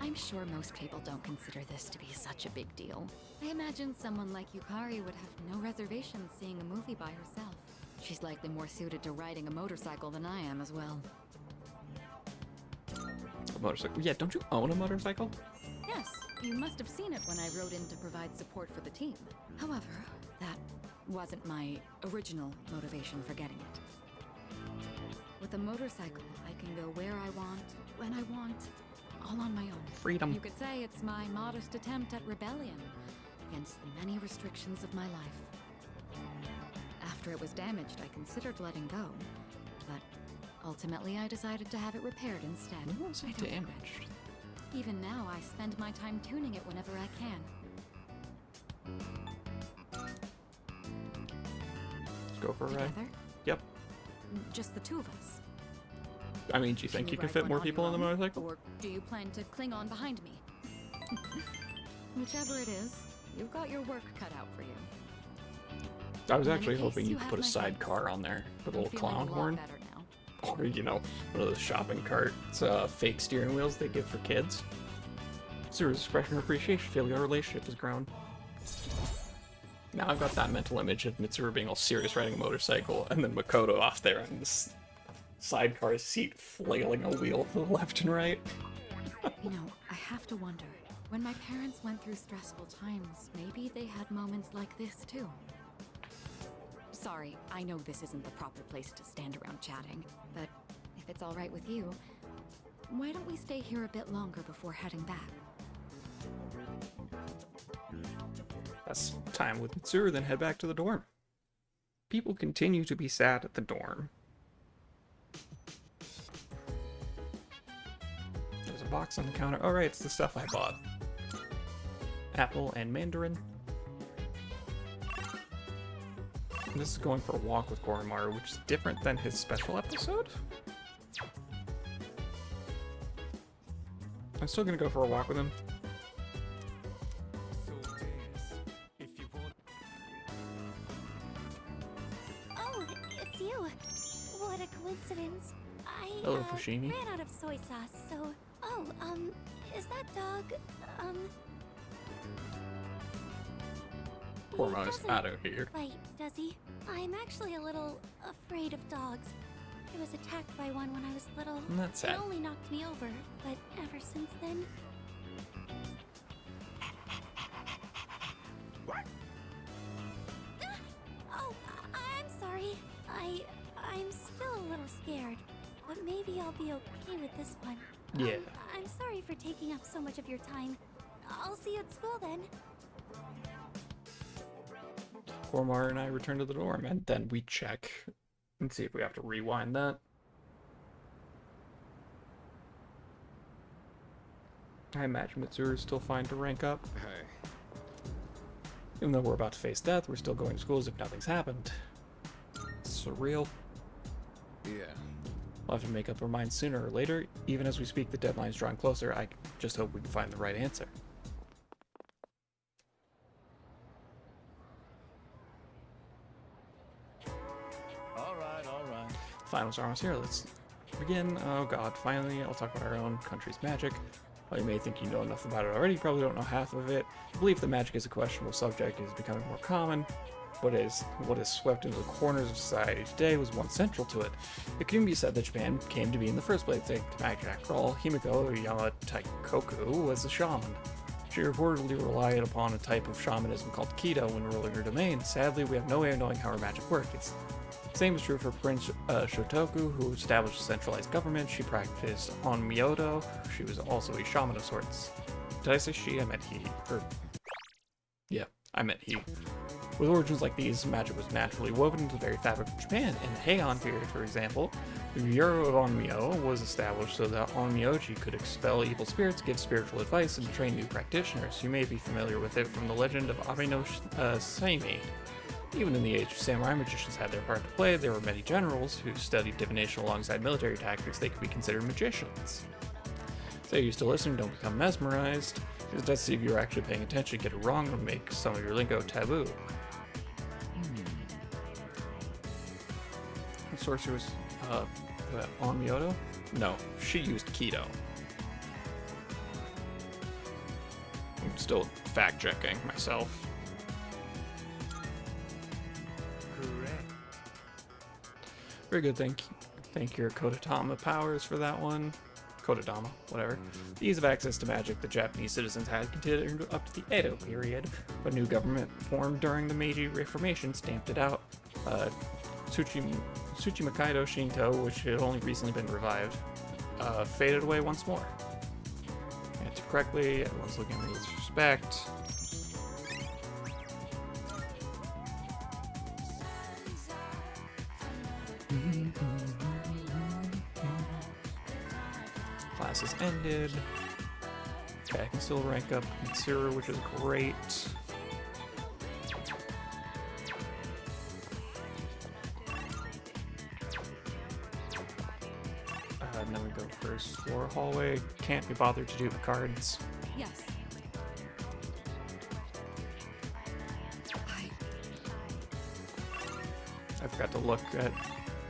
I'm sure most people don't consider this to be such a big deal. I imagine someone like Yukari would have no reservations seeing a movie by herself. She's likely more suited to riding a motorcycle than I am as well. A motorcycle? Yeah, don't you own a motorcycle? Yes, you must have seen it when I rode in to provide support for the team. However, that wasn't my original motivation for getting it. With a motorcycle, I can go where I want, when I want, all on my own. Freedom. You could say it's my modest attempt at rebellion against the many restrictions of my life. After it was damaged, I considered letting go, but ultimately I decided to have it repaired instead. When was it damaged? Even now, I spend my time tuning it whenever I can. Let's go for a ride. Together? Yep. Just the two of us. I mean, do you think you can ride fit one more on people your on the own, motorcycle? Or do you plan to cling on behind me? Whichever it is, you've got your work cut out for you. I was In any actually case, hoping you you could have put a my sidecar on there with a I'm little feeling clown a lot horn. better now. Or, you know, one of those shopping carts, fake steering wheels they give for kids. Tsuru's expression of appreciation, feeling our relationship has grown. Now I've got that mental image of Mitsuru being all serious riding a motorcycle, and then Makoto off there in this sidecar seat flailing a wheel to the left and right. You know, I have to wonder, when my parents went through stressful times, maybe they had moments like this too. Sorry, I know this isn't the proper place to stand around chatting, but if it's all right with you, why don't we stay here a bit longer before heading back? That's time with Mitsuru, then head back to the dorm. People continue to be sad at the dorm. There's a box on the counter. Oh right, it's the stuff I bought. Apple and mandarin. And this is going for a walk with Koromaru, which is different than his special episode. I'm still gonna go for a walk with him. Oh, it's you. What a coincidence. Hello, Fushimi. Ran out of soy sauce, so... Oh, is that dog, Koromaru's out of here. Right, does he? I'm actually a little afraid of dogs. I was attacked by one when I was little. That's sad. It only knocked me over, but ever since then... Oh, I'm sorry. I'm still a little scared, but maybe I'll be okay with this one. Yeah. I'm sorry for taking up so much of your time. I'll see you at school then. Koromaru and I return to the dorm, and then we check and see if we have to rewind that. I imagine Mitsuru is still fine to rank up. Hey. Even though we're about to face death, we're still going to school as if nothing's happened. Surreal. Yeah. We'll have to make up our minds sooner or later. Even as we speak, the deadline's drawing closer. I just hope we can find the right answer. All right. Finals are almost here. Let's begin. Oh god, finally, I'll talk about our own country's magic. While you may think you know enough about it already, you probably don't know half of it. The belief that magic is a questionable subject is becoming more common. What is swept into the corners of society today was once central to it. It can even be said that Japan came to be in the first place thanks to magic. After all, Himiko Yamataikoku was a shaman. She reportedly relied upon a type of shamanism called Kido when ruling her domain. Sadly, we have no way of knowing how her magic worked. The same is true for Prince Shotoku, who established a centralized government. She practiced on Myoto. She was also a shaman of sorts. Did I say she? I meant he. Yeah, I meant he. With origins like these, magic was naturally woven into the very fabric of Japan. In the Heian period, for example, the Bureau of Onmyo was established so that Onmyoji could expel evil spirits, give spiritual advice, and train new practitioners. You may be familiar with it from the legend of Abe no Seimei. Even in the age of samurai, magicians had their part to play. There were many generals who studied divination alongside military tactics. They could be considered magicians. So you still listen, don't become mesmerized. Just to see if you're actually paying attention. Get it wrong or make some of your lingo taboo. sorceress on Myoto? No, she used keto. I'm still fact checking myself. Correct. Very good, thank your Kodadama powers for that one. Kodadama, whatever. The ease of access to magic the Japanese citizens had continued up to the Edo period, but new government formed during the Meiji Reformation stamped it out. Tsuchimakaido Shinto, which had only recently been revived, faded away once more. Answered correctly, everyone's looking at me with respect. Classes ended. Okay, I can still rank up Mitsuru, which is great. And then we go first floor hallway. Can't be bothered to do the cards. Yes. I forgot to look at.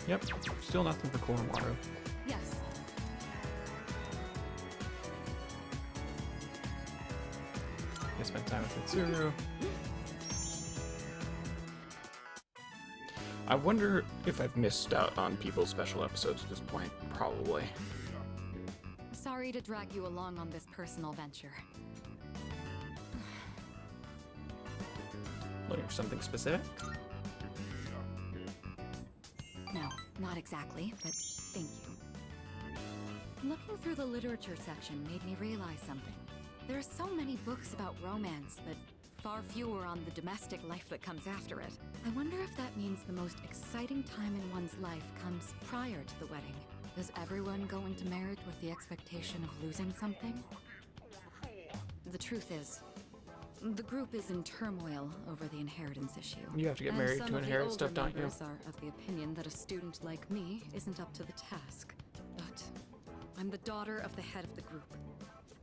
Yep, still nothing for Koromaru. Yes. I spent time with Mitsuru. I wonder if I've missed out on people's special episodes at this point. Probably. Sorry to drag you along on this personal venture. Looking for something specific? No, not exactly, but thank you. Looking through the literature section made me realize something. There are so many books about romance, but far fewer on the domestic life that comes after it. I wonder if that means the most exciting time in one's life comes prior to the wedding. Does everyone go into marriage with the expectation of losing something? The truth is, the group is in turmoil over the inheritance issue. You have to get married to inherit stuff, don't you? Some of the older members are of the opinion that a student like me isn't up to the task. But I'm the daughter of the head of the group.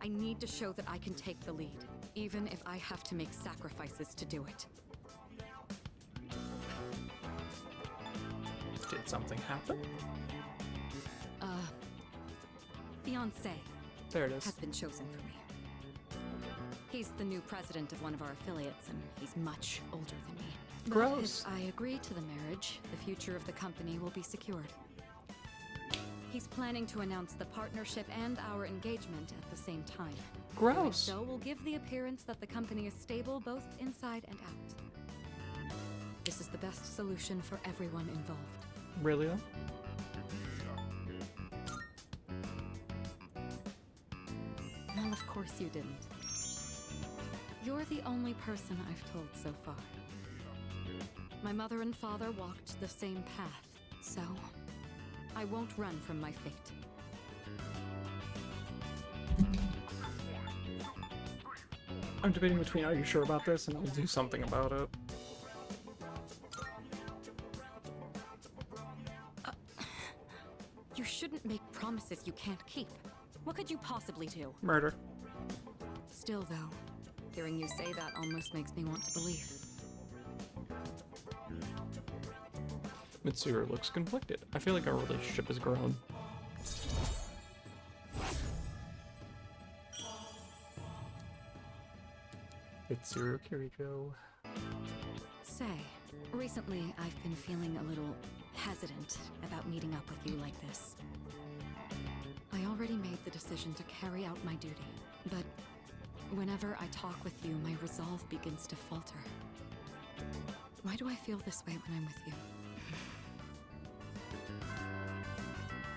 I need to show that I can take the lead, even if I have to make sacrifices to do it. Did something happen? Fiancé. There it is. Has been chosen for me. He's the new president of one of our affiliates, and he's much older than me. Gross. But if I agree to the marriage, the future of the company will be secured. He's planning to announce the partnership and our engagement at the same time. Gross. Doing so will give the appearance that the company is stable both inside and out. This is the best solution for everyone involved. Really? Well, of course you didn't. You're the only person I've told so far. My mother and father walked the same path, so I won't run from my fate. I'm debating between are you sure about this and I'll do something about it. You shouldn't make promises you can't keep. What could you possibly do? Murder. Still, though, hearing you say that almost makes me want to believe. Mitsuru looks conflicted. I feel like our relationship has grown. Mitsuru Kirijo. Say, recently I've been feeling a little hesitant about meeting up with you like this. I already made the decision to carry out my duty, but whenever I talk with you, my resolve begins to falter. Why do I feel this way when I'm with you?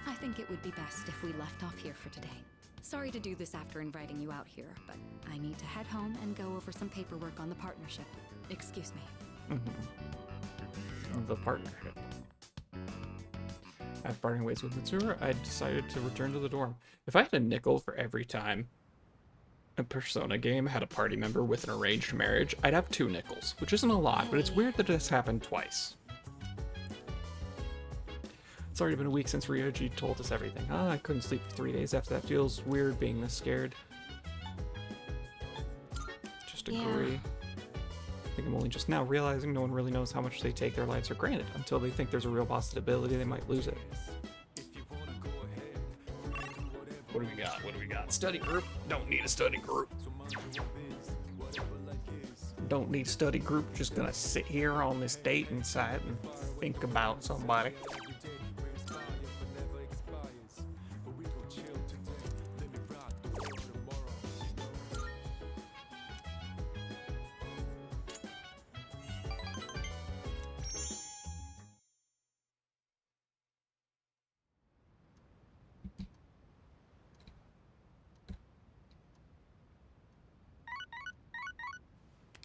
I think it would be best if we left off here for today. Sorry to do this after inviting you out here, but I need to head home and go over some paperwork on the partnership. Excuse me. The partnership. After parting ways with Mitsuru, I decided to return to the dorm. If I had a nickel for every time a Persona game had a party member with an arranged marriage, I'd have 2 nickels, which isn't a lot, but it's weird that it's happened twice. It's already been a week since Ryoji told us everything. I couldn't sleep for 3 days after that. Feels weird being this scared. Just agree. I think I'm only just now realizing no one really knows how much they take their lives for granted until they think there's a real possibility they might lose it. What do we got? What do we got? Study group? Don't need a study group. Don't need a study group. Just gonna sit here on this dating site and think about somebody.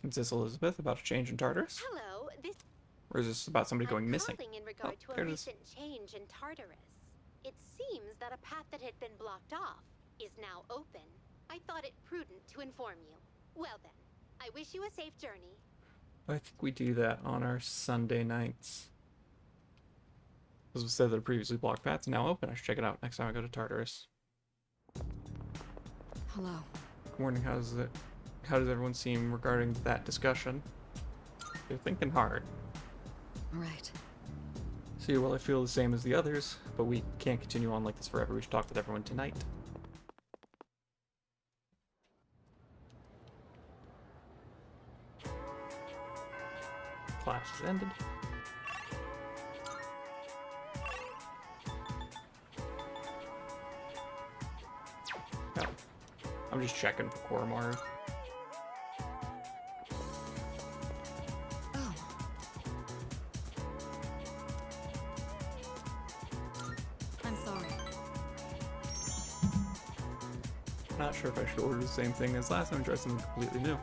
Is this Elizabeth about a change in Tartarus? Hello, this Or is this about somebody going missing? calling in regard to there a it is. recent change in Tartarus. It seems that a path that had been blocked off is now open. I thought it prudent to inform you. Well then, I wish you a safe journey. I think we do that on our Sunday nights. As we said, that a previously blocked path is now open. I should check it out next time I go to Tartarus. Hello. Good morning. How does everyone seem regarding that discussion? They're thinking hard. Right. See, well, I feel the same as the others, but we can't continue on like this forever. We should talk with everyone tonight. Class has ended. Oh, I'm just checking for Koromaru. Oh. I'm sorry. Not sure if I should order the same thing as last time. Try something completely new.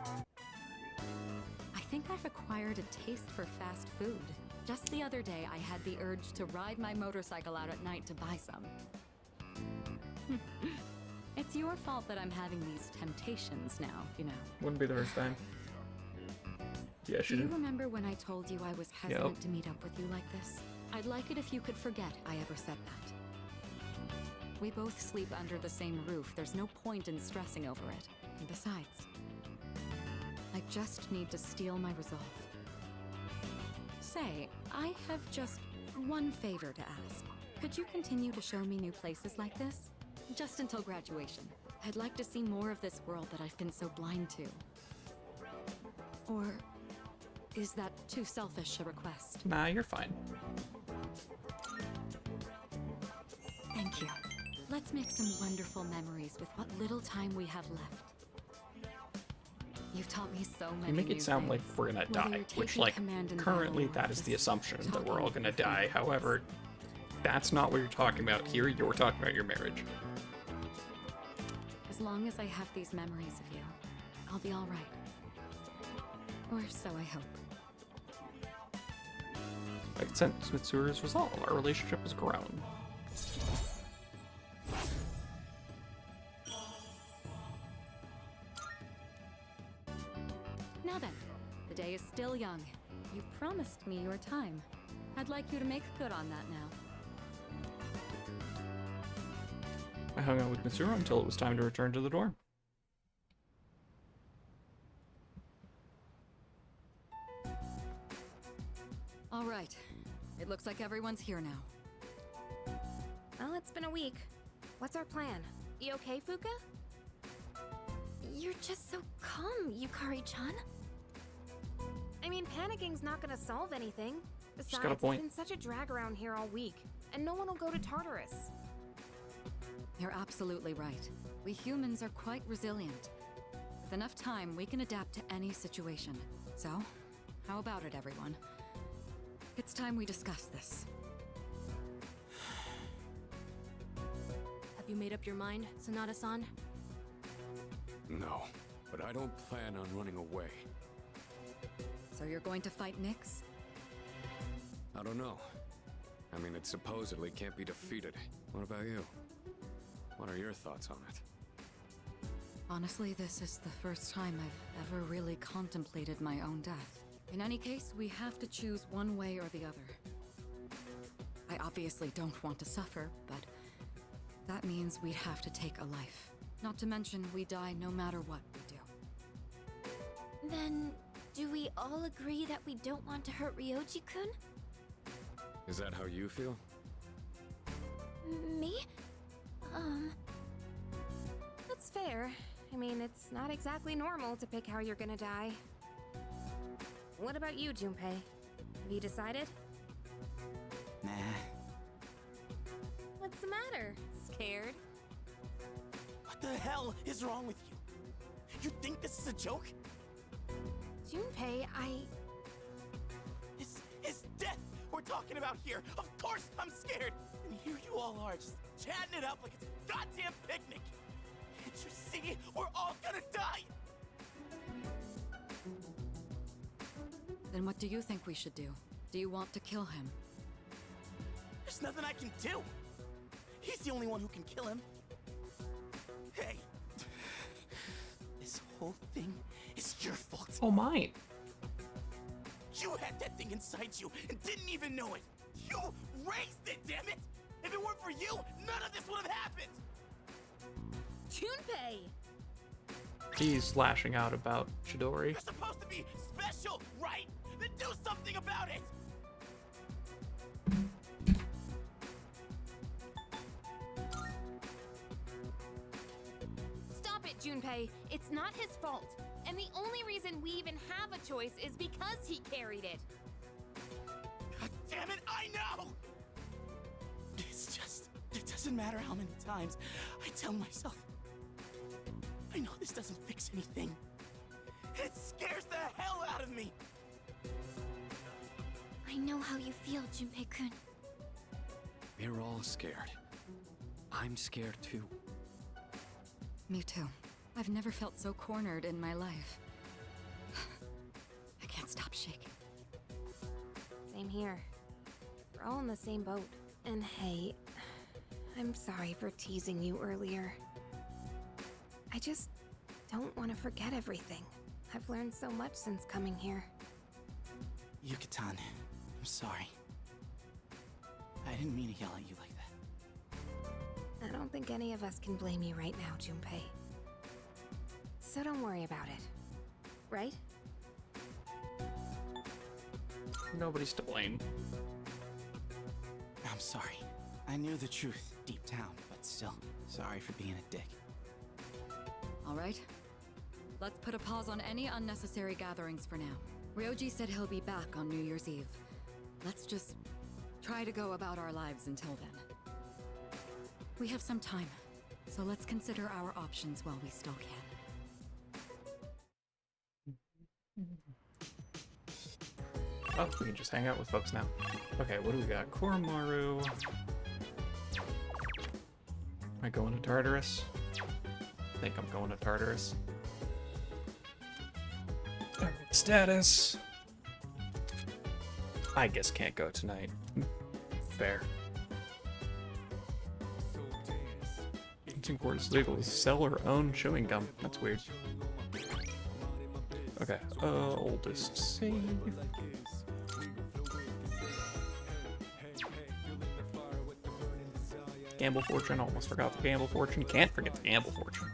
I think I've acquired a taste for fast food. Just the other day, I had the urge to ride my motorcycle out at night to buy some. It's your fault that I'm having these temptations now, you know. Wouldn't be the first time. Yeah, Do sure. you remember when I told you I was hesitant to meet up with you like this? I'd like it if you could forget I ever said that. We both sleep under the same roof. There's no point in stressing over it. And besides, I just need to steel my resolve. Say, I have just one favor to ask. Could you continue to show me new places like this? Just until graduation. I'd like to see more of this world that I've been so blind to. Or is that too selfish a request? Nah, you're fine. Thank you. Let's make some wonderful memories with what little time we have left. You've taught me so many You make new it sound things. like we're gonna Whether die, you're which, taking like, command in currently battle or that is the just assumption that we're talking all gonna with your die. friends. However, that's not what you're talking about here. You're talking about your marriage. As long as I have these memories of you, I'll be all right. Or so I hope. I can sense Mitsuru's resolve. Our relationship has grown. Now then, the day is still young. You promised me your time. I'd like you to make good on that now. I hung out with Mitsuru until it was time to return to the dorm. All right. It looks like everyone's here now. Well, it's been a week. What's our plan? You okay, Fuka? You're just so calm, Yukari-chan. I mean, panicking's not gonna solve anything. Besides, got a point. it's been such a drag around here all week, and no one will go to Tartarus. You're absolutely right. We humans are quite resilient. With enough time, we can adapt to any situation. So, how about it, everyone? It's time we discuss this. Have you made up your mind, Sanada-san? No, but I don't plan on running away. So you're going to fight Nyx? I don't know. I mean, it supposedly can't be defeated. What about you? What are your thoughts on it? Honestly, this is the first time I've ever really contemplated my own death. In any case, we have to choose one way or the other. I obviously don't want to suffer, but that means we'd have to take a life. Not to mention, we die no matter what we do. Then, Do we all agree that we don't want to hurt Ryoji-kun? Is that how you feel? Me? That's fair. I mean, it's not exactly normal to pick how you're gonna die. What about you, Junpei? Have you decided? Nah. What's the matter? Scared? What the hell is wrong with you? You think this is a joke? Junpei, It's death we're talking about here. Of course I'm scared. And here you all are, just chatting it up like it's a goddamn picnic. Can't you see? We're all gonna die. Then what do you think we should do? Do you want to kill him? There's nothing I can do. He's the only one who can kill him. Hey, this whole thing is your fault. Oh, mine. You had that thing inside you and didn't even know it. You raised it, damn it! If it weren't for you, none of this would have happened. Junpei! He's lashing out about Chidori. You're supposed to be special, right? Then do something about it. Stop it, Junpei. It's not his fault. And the only reason we even have a choice is because he carried it. God damn it, I know! It's just, it doesn't matter how many times I tell myself. I know this doesn't fix anything. It scares the hell out of me. I know how you feel, Junpei-kun. We're all scared. I'm scared too. Me too. I've never felt so cornered in my life. I can't stop shaking. Same here. We're all in the same boat. And hey, I'm sorry for teasing you earlier. I just don't want to forget everything. I've learned so much since coming here. Yucatan, I'm sorry. I didn't mean to yell at you like that. I don't think any of us can blame you right now, Junpei. So don't worry about it. Right? Nobody's to blame. I'm sorry. I knew the truth deep down, but still, sorry for being a dick. All right. Let's put a pause on any unnecessary gatherings for now. Ryoji said he'll be back on New Year's Eve. Let's just try to go about our lives until then. We have some time, so let's consider our options while we still can. Oh, we can just hang out with folks now. Okay, what do we got? Koromaru. Am I going to Tartarus? I think I'm going to Tartarus. Status. I guess can't go tonight. Fair. Where it's legal to sell or own chewing gum. That's weird. Okay, oldest save. Gamble fortune. Almost forgot the gamble fortune. Can't forget the gamble fortune.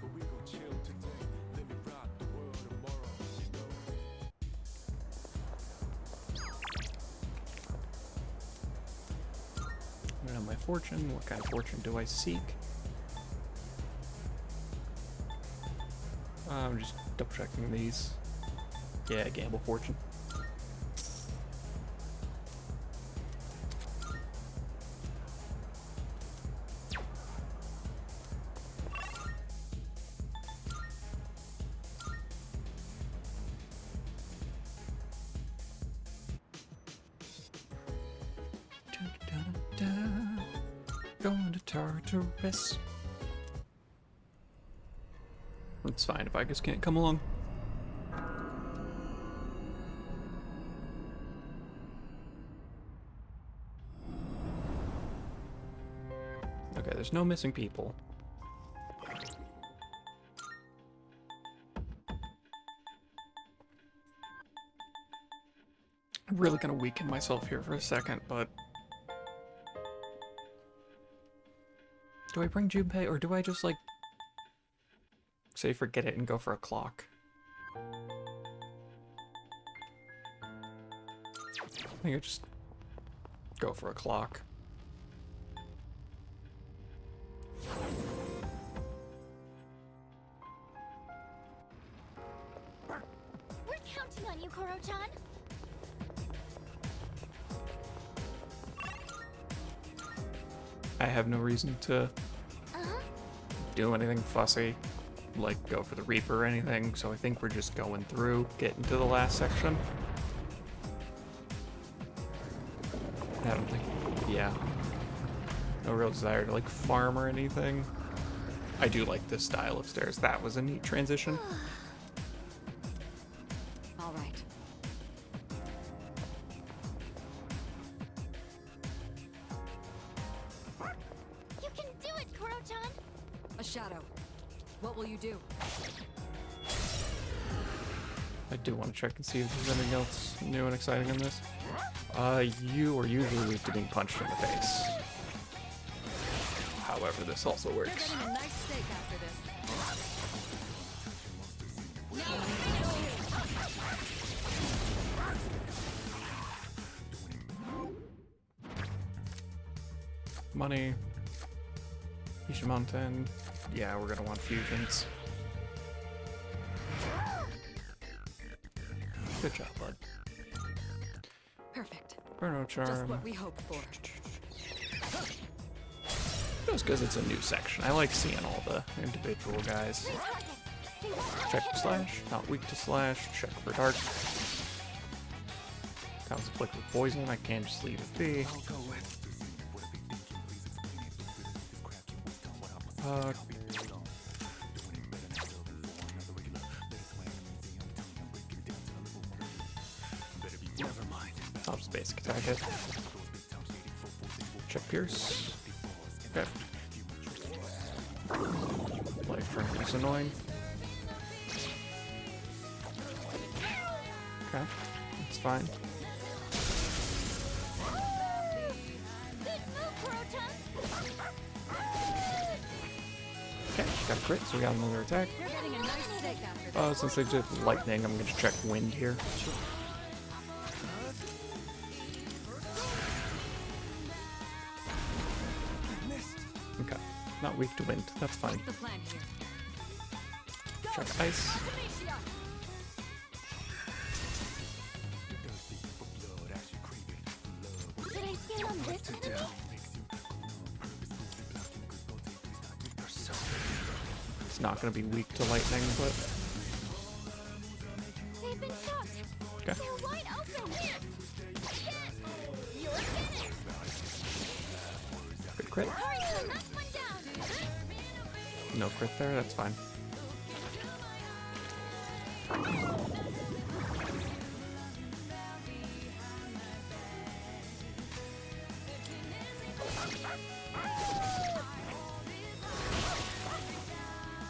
I don't know my fortune. What kind of fortune do I seek? I'm just double checking these. Yeah, gamble fortune. Going to Tartarus. It's fine if I just can't come along. Okay, there's no missing people. I'm really gonna weaken myself here for a second, but... Do I bring Junpei, or do I just, like, say forget it and go for a clock? think I just go for a clock. We're counting on you, Koro-chan. I have no reason to do anything fussy, like go for the Reaper or anything, so I think we're just going through, getting to the last section. I don't think, yeah. No real desire to like farm or anything. I do like this style of stairs. That was a neat transition. All right. You can do it, Koro-chan. A shadow. What will you do? I do want to check and see if there's anything else new and exciting in this. You are usually weak to being punched in the face. However, this also You're works. getting a nice steak after this. Money. Isha Mountain. Yeah, we're gonna want fusions. Good job, bud. Perfect. Burno Charm. Just what we hoped for. Just because it's a new section. I like seeing all the individual guys. Check for slash. Not weak to slash. Check for dark. Counts as liquid poison. I can't just leave it be. Tops basic attack hit. Check Pierce. Okay. Life Drink is annoying. Okay, that's fine. Okay, got a crit, so we got another attack. You're getting a nice steak after this. Since they did lightning, I'm going to check wind here. Okay, not weak to wind, that's fine. What's the plan here? Check ice. Should I stand on this enemy? It's not going to be weak to lightning, but They've been shot. okay. They're wide open. Yes! You're finished. Good crit. Hurry, knock one down. No crit there, that's fine.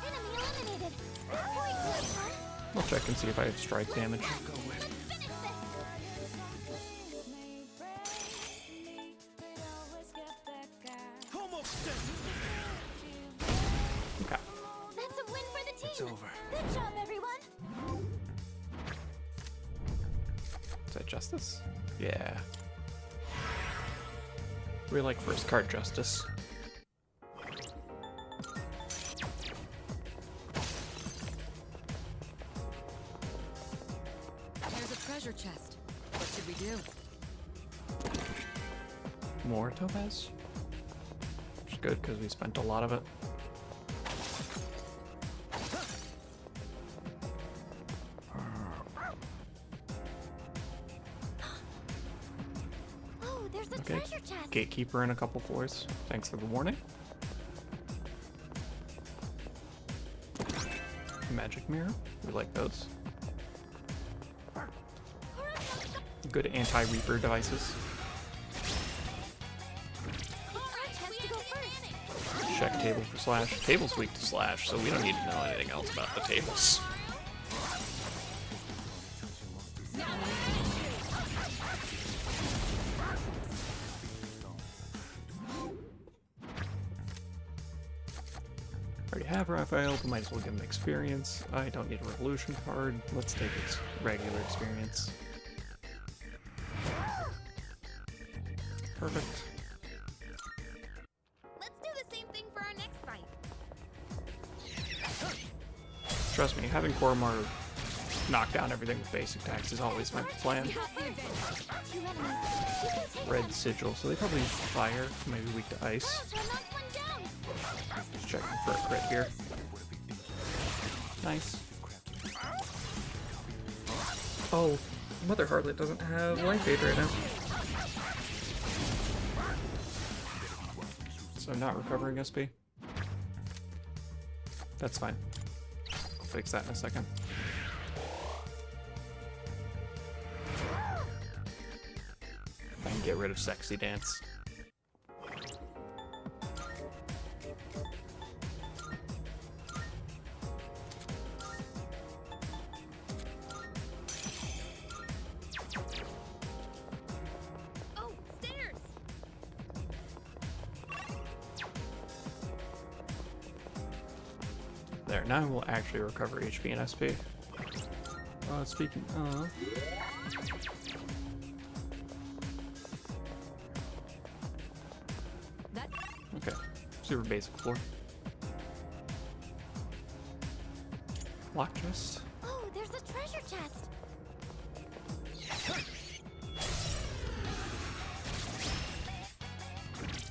Enemy eliminated. Point Koro-chan. I'll check and see if I have strike damage. Okay. That's a win for the team. It's over. Good job, everyone. Is that justice? Yeah. We like first card justice. There's a treasure chest. What should we do? More topaz? Which is good because we spent a lot of it. Oh, there's a Okay. treasure chest. Gatekeeper in a couple floors. Thanks for the warning. Magic mirror. We like those. Good anti-reaper devices. Has to go first. Check table for slash. Table's weak to slash, so we don't need to know anything else about the tables. Already have Raphael, but might as well give him experience. I don't need a revolution card. Let's take its regular experience. Perfect. Let's do the same thing for our next fight. Trust me, having Koromar knock down everything with basic attacks is always my plan. Red sigil, so they probably fire, maybe weak to ice. Just checking for a crit here. Nice. Oh, Mother Heartlet doesn't have Life Aid right now. So I'm not recovering SP. That's fine. I'll fix that in a second. I can get rid of Sexy Dance. Oh, stairs! There, now we'll actually recover HP and SP. Speaking of... Okay, super basic floor. Lock chest. Oh, there's a treasure chest.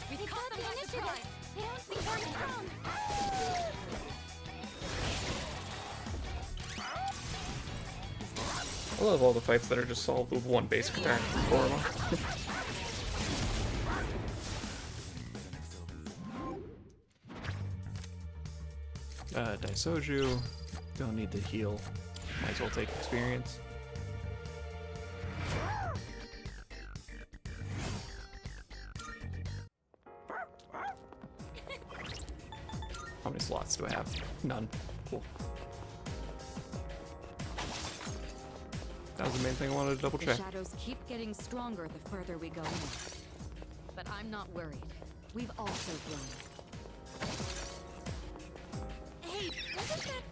We They caught got them the by initiative. surprise. They don't see where it's from. I love all the fights that are just solved with one basic attack from Koromar. Daisoju, don't need to heal. Might as well take experience. How many slots do I have? None. Cool. That was the main thing I wanted to double check. The shadows keep getting stronger the further we go in. But I'm not worried. We've also grown. Hey, wasn't that...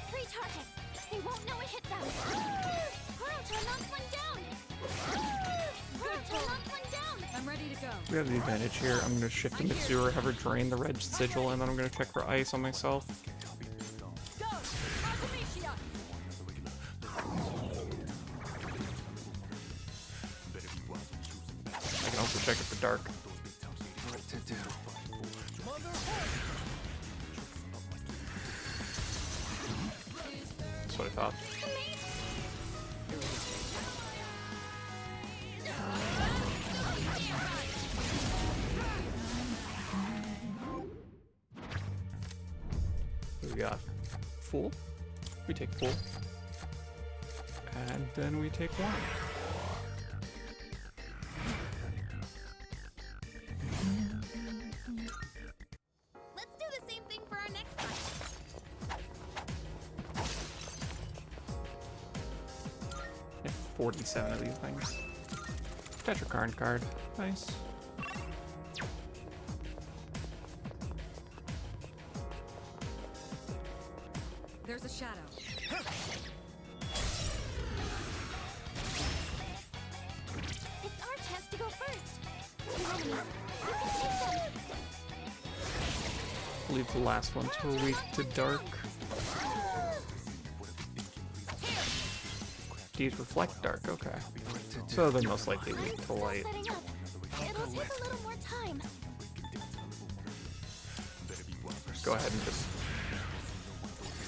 3 targets. They won't know it hit them. Kuroto knocked one down. Kuroto knocked one down. I'm ready to go. We have the advantage here. I'm going to shift to Mitsuru, have her drain the red sigil, and then I'm going to check for ice on myself. Go! Artemisia! I can also check it for dark. What to do? That's what I thought. What do we got? Fool? We take Fool. And then we take one. Let's do the same thing for our next fight. Yeah, 47 of these things. Tetrakarn card. Nice. There's a shadow. It's our chance to go first. 2 enemies. You can take them. I believe the last ones were weak to dark. These reflect dark, okay. So they're most likely weak to light. Setting up. It'll take a little more time. Go ahead and just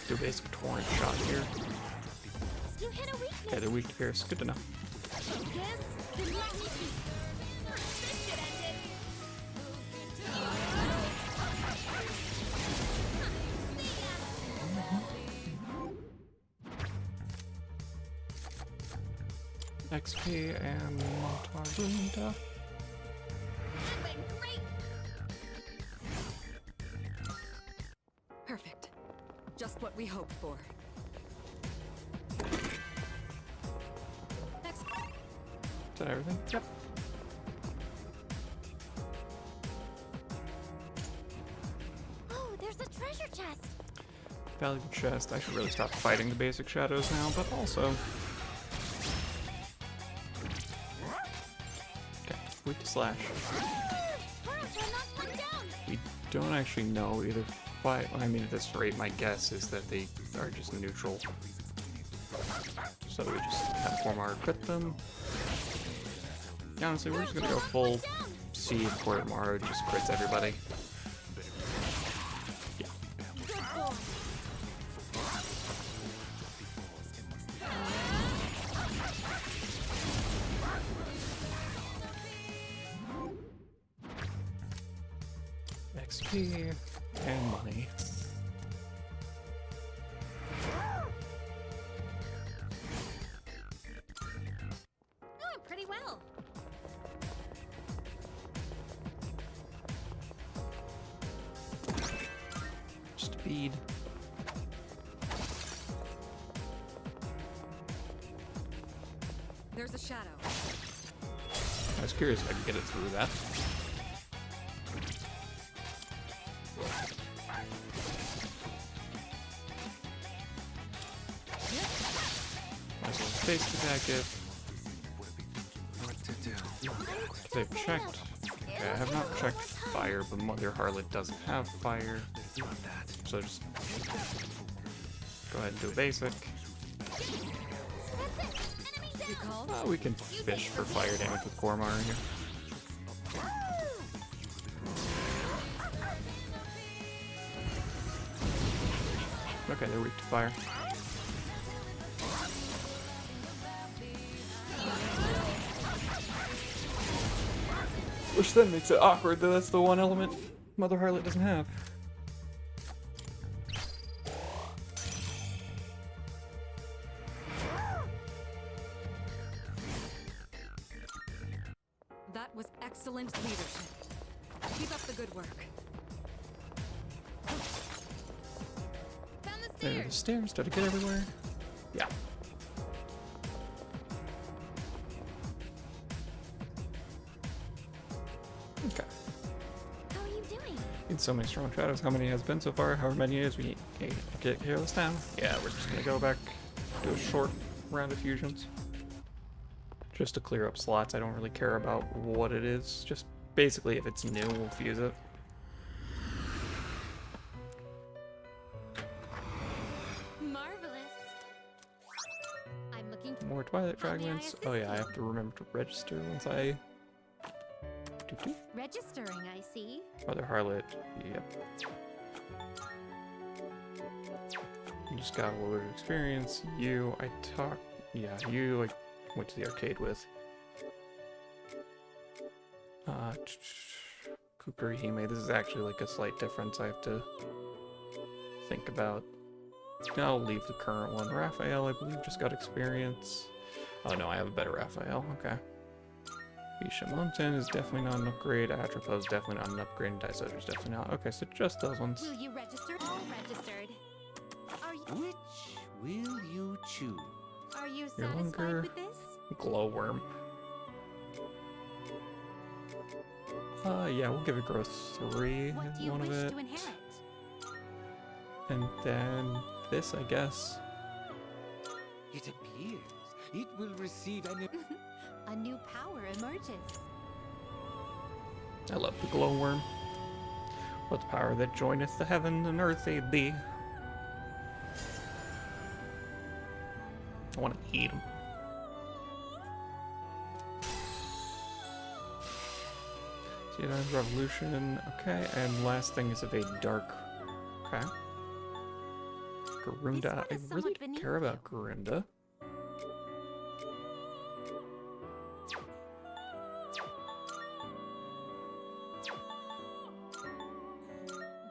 do a basic torrent shot here. You hit a weakness. Yeah, they're weak to pierce. Good to know. Yes, the magnificent. This should end it. XP and Montarunda. That went great. Perfect. Just what we hoped for. Next. Is that everything? Yep. Oh, there's a treasure chest. Valuable chest. I should really stop fighting the basic shadows now, but also weak to slash. We don't actually know either fight. I mean, at this rate, my guess is that they are just neutral. So we just have Kormar crit them. Honestly, we're just gonna go full Seed Kormar, just crits everybody. Yeah. XP and money. Oh, pretty well. Speed. There's a shadow. I was curious if I could get it through that. Might as well face attack it. What to do? They've checked. Okay, I have not checked fire, but Mother Harlot doesn't have fire. So just go ahead and do a basic. We can fish for fire damage with Kormar here. Okay, they're weak to fire. Which then makes it awkward that that's the one element Mother Harlot doesn't have. That was excellent leadership. Keep up the good work. Found the There are the stairs. Did I get everywhere? Yeah. Okay. How are you doing? In so many strong shadows. How many has been so far? However many it is, we need to get careless down. Yeah, we're just gonna go back, do a short round of fusions. Just to clear up slots. I don't really care about what it is. Just basically, if it's new, we'll fuse it. Marvelous. I'm looking for More Twilight Fragments. Oh yeah, I have to remember to register once I... Doo-doo. registering, I see. Mother Harlot. Yep. You just got a little bit of experience. You, I talked... Yeah, you, I went to the arcade with. Kukurihime. This is actually like a slight difference I have to think about. I'll leave the current one. Raphael, I believe, just got experience. Oh no, I have a better Raphael. Okay. Bisha Mountain is definitely not an upgrade. Atropos is definitely not an upgrade. And Daisoja is definitely not. Okay, so just those ones. Will you register? All registered. Are you? Which will you choose? Are you Your satisfied longer with this? glowworm. Yeah, we'll give it growth 3 What do as you one of wish it. to inherit? And then this, I guess. It appears it will receive an... A new power emerges. I love the glowworm. What power that joineth the heaven and earth aid thee. I want to eat him. Theoden's Revolution. Okay, and last thing is evade dark. Okay. Garunda. I really don't care about Garunda.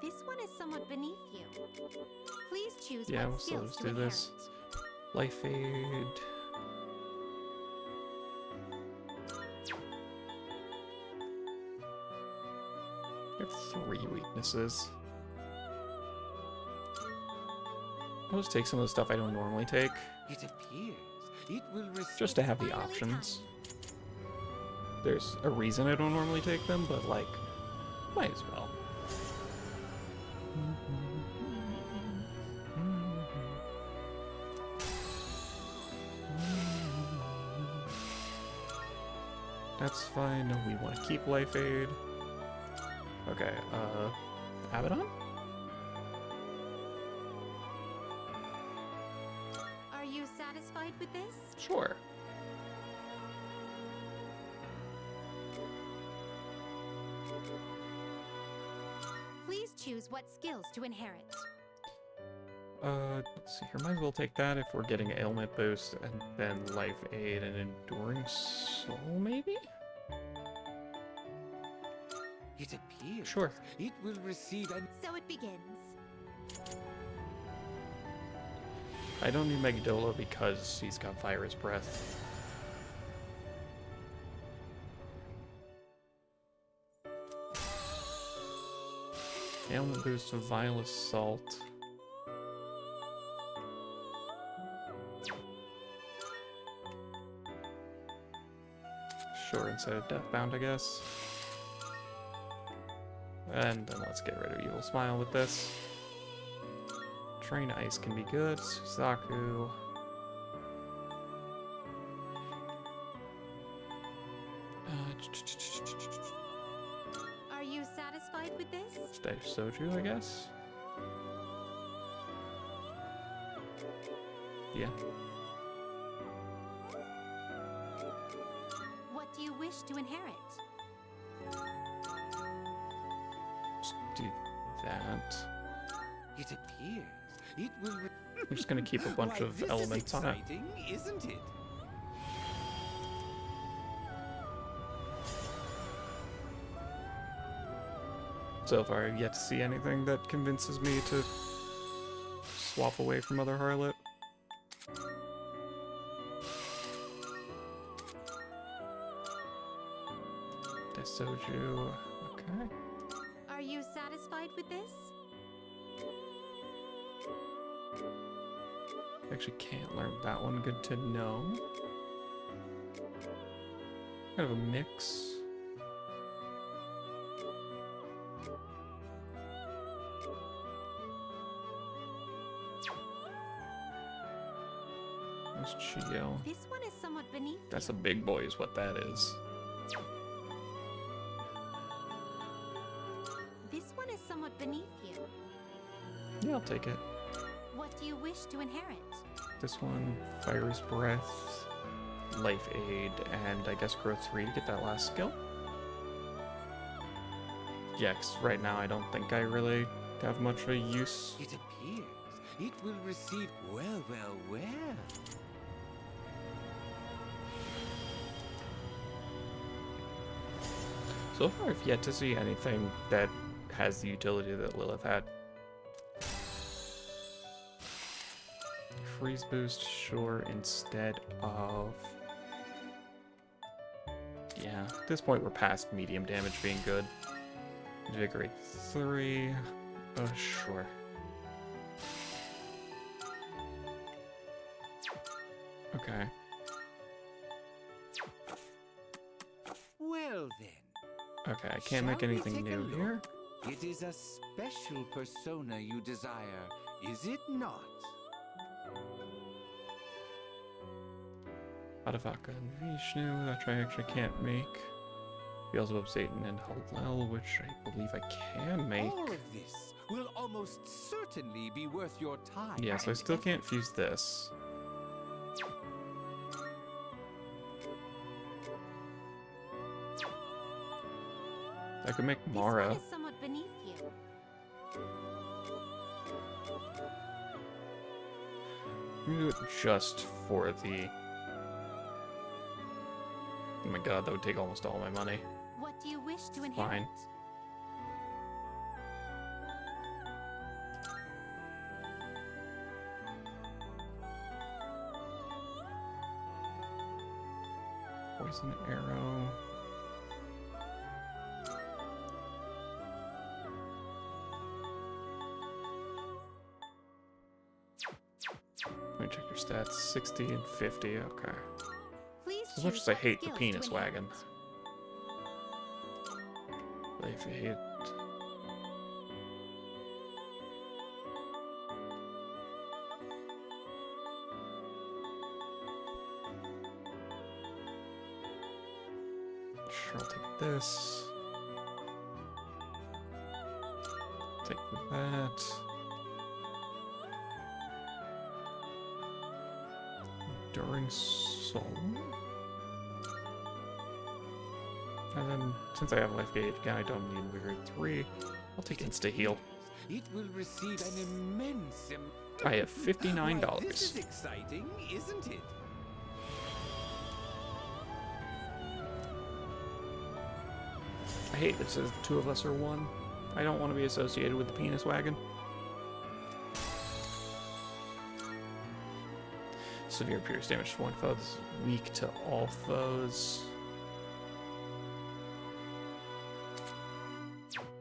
This one is somewhat beneath you. Please choose Yeah, what we'll still skills just to do this. Life aid. I have 3 weaknesses. I'll just take some of the stuff I don't normally take, It appears it will receive... just to have the options. There's a reason I don't normally take them, but like, might as well. That's That's fine. We want to keep Life Aid. Okay, Abaddon? Are you satisfied with this? Sure. Please choose what skills to inherit. Let's see here. Might as well take that if we're getting ailment boost and then Life Aid and Enduring Soul, maybe? It appears Sure. it will receive an... So it begins. I don't need Megidolo because he's got Virus Breath. Ailment boost to Vile Assault. Sure, instead of Deathbound, I guess. And then let's get rid of Evil Smile with this. Train Ice can be good. Suzaku. Are you satisfied with this? Stay Soju, I guess. Yeah. What do you wish to inherit? Just do that. It appears it will... We're just gonna keep a bunch of elements on it. Exciting, isn't it? So far, I've yet to see anything that convinces me to swap away from Mother Harlot. Desoju, okay. Are you satisfied with this? Actually can't learn that one, good to know. Kind of a mix. That's Chio. This one is somewhat beneath. That's a big boy is what that is. This one is somewhat beneath you. Yeah, I'll take it. What do you wish to inherit? This one, Fire's Breath, Life Aid, and I guess Growth 3 to get that last skill. Yeah, 'cause right now I don't think I really have much of a use. It appears it will receive... Well, well, well. So far I've yet to see anything that has the utility that Lilith had. Freeze boost, sure, instead of... Yeah, at this point we're past medium damage being good. Invigorate 3, sure. Okay. Well then. Okay, I can't make Shall we anything take a new look? here. It is a special persona you desire, is it not? Adavaka and Vishnu, that I actually can't make. Beelzebub, Satan, and Hallel, which I believe I can make. All of this will almost certainly be worth your time. Yeah, so I still can't fuse this. I could make Mara. This one is somewhat beneath you. Let me do it just for the... Oh my god, that would take almost all my money. What do you wish to inherit? Fine. Poison arrow. Let me check your stats. 60 and 50, okay. Please As much choose as I what hate the skills penis to wagon. inherit. Life hate. Sure, I'll take this. Take that. Enduring Soul. And then, since I have life gauge again, I don't need Invigorate 3. I'll take Insta Heal. It will receive an immense. I have $59. Why, this is exciting, isn't it? I hate this as the two of us are one. I don't want to be associated with the penis wagon. Severe pierce damage to one foe. This is weak to all foes.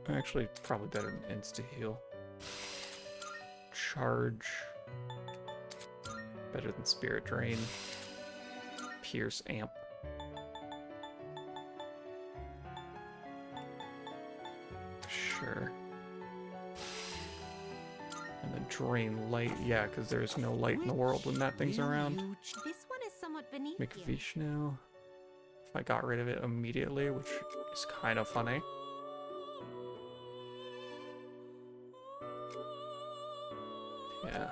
Actually, probably better than Insta Heal. Charge. Better than Spirit Drain. Pierce Amp. Sure. And then Drain Light. Yeah, because there's no light in the world when that thing's around. This one is somewhat beneath Make you. Vishnu. If I got rid of it immediately, which is kind of funny. Yeah.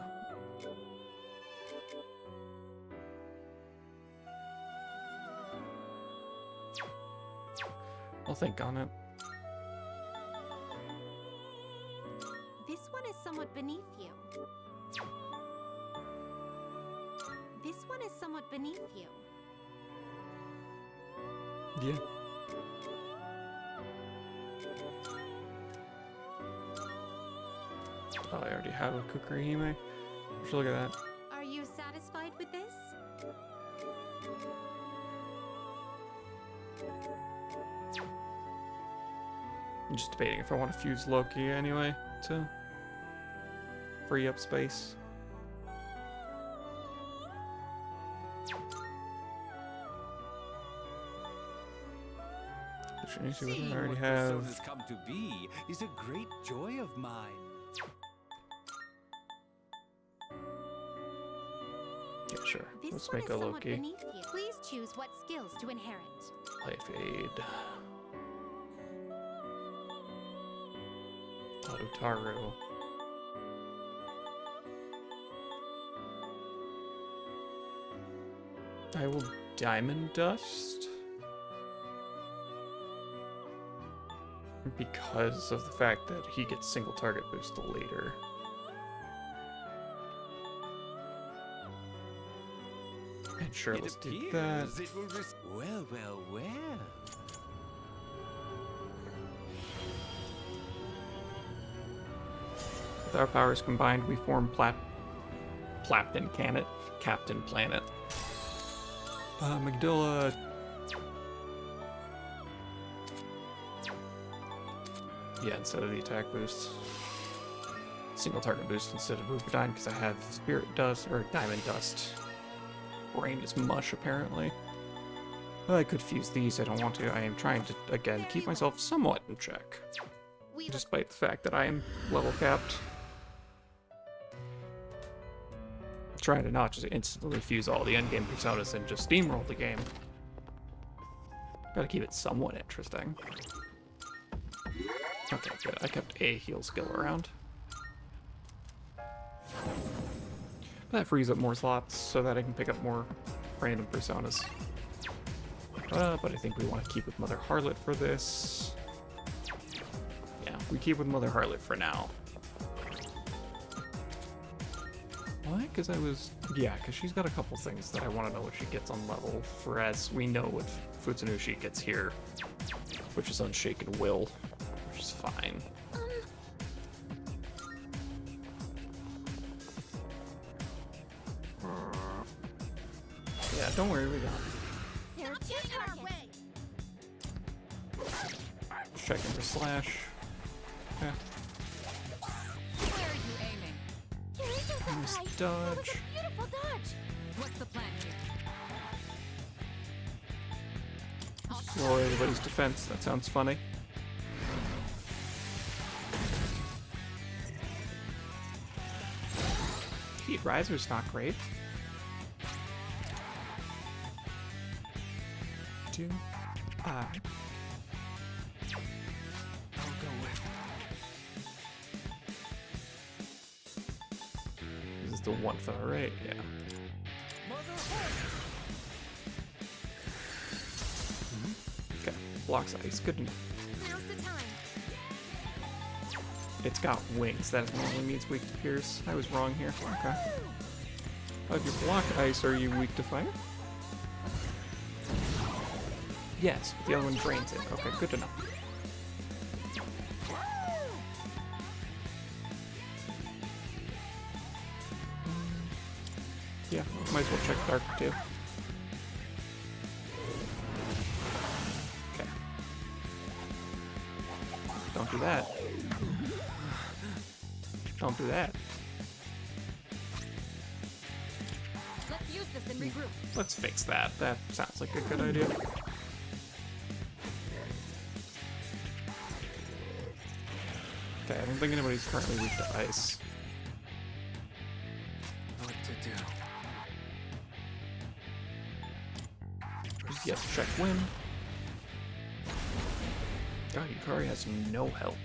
I'll think on it. This one is somewhat beneath you. This one is somewhat beneath you. Yeah. Oh, I already have a Kukurihime. Just look at that. Are you satisfied with this? I'm just debating if I want to fuse Loki anyway to free up space. Which Seeing I already what have. personas come to be is a great joy of mine. Yeah, sure. This Let's one make is a somewhat Loki. beneath you. Please choose what skills to inherit. Life Aid. Otaru. I will Diamond Dust. Because of the fact that he gets single target boost later. And sure, let's do that. It will well, well, well. With our powers combined, we form Captain Planet. Magdilla. Yeah, instead of the attack boost. Single target boost instead of Bupadine because I have Spirit Dust or Diamond Dust. Brain is mush apparently. Well, I could fuse these, I don't want to. I am trying to, again, keep myself somewhat in check. Despite the fact that I am level capped. Trying to not just instantly fuse all the endgame personas and just steamroll the game. Gotta keep it somewhat interesting. Okay, good. I kept a heal skill around. That frees up more slots so that I can pick up more random personas. But I think we want to keep with Mother Harlot for this. Yeah, we keep with Mother Harlot for now. Why? Because yeah, because she's got a couple things that I want to know what she gets on level, whereas we know what Futsunushi gets here, which is Unshaken Will, which is fine. Yeah, don't worry, we got it. There are two targets. Checking for Slash. Yeah. Where are you aiming? There isn't that Nice right. dodge. That was a beautiful dodge. What's the plan here? Lower everybody's defense. That sounds funny. Heat Riser's not great. Do I the one fell, right? Yeah. Okay, blocks ice. Good enough. Now's the time. It's got wings. That normally means weak to pierce. I was wrong here. Okay. Oh, if you block ice, are you weak to fire? Yes, but the other one drains it. Okay, good to know. Yeah, might as well check dark too. Okay. Don't do that. Don't do that. Let's use this and regroup. Let's fix that. That sounds like a good idea. Okay, I don't think anybody's currently weak to ice. What to do? Just yet to check wind. God, Yukari has no help.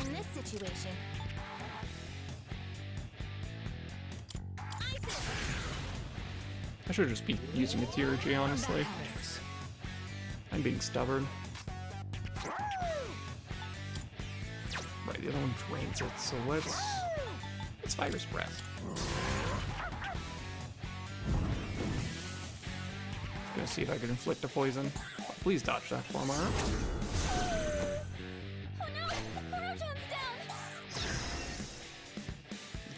In this situation, I should just be using a TRG, honestly. I'm being stubborn. Right, the other one drains it, so let's Fire's Breath. Gonna see if I can inflict a poison. Oh, please dodge that for Mara. oh no, Morojan's down.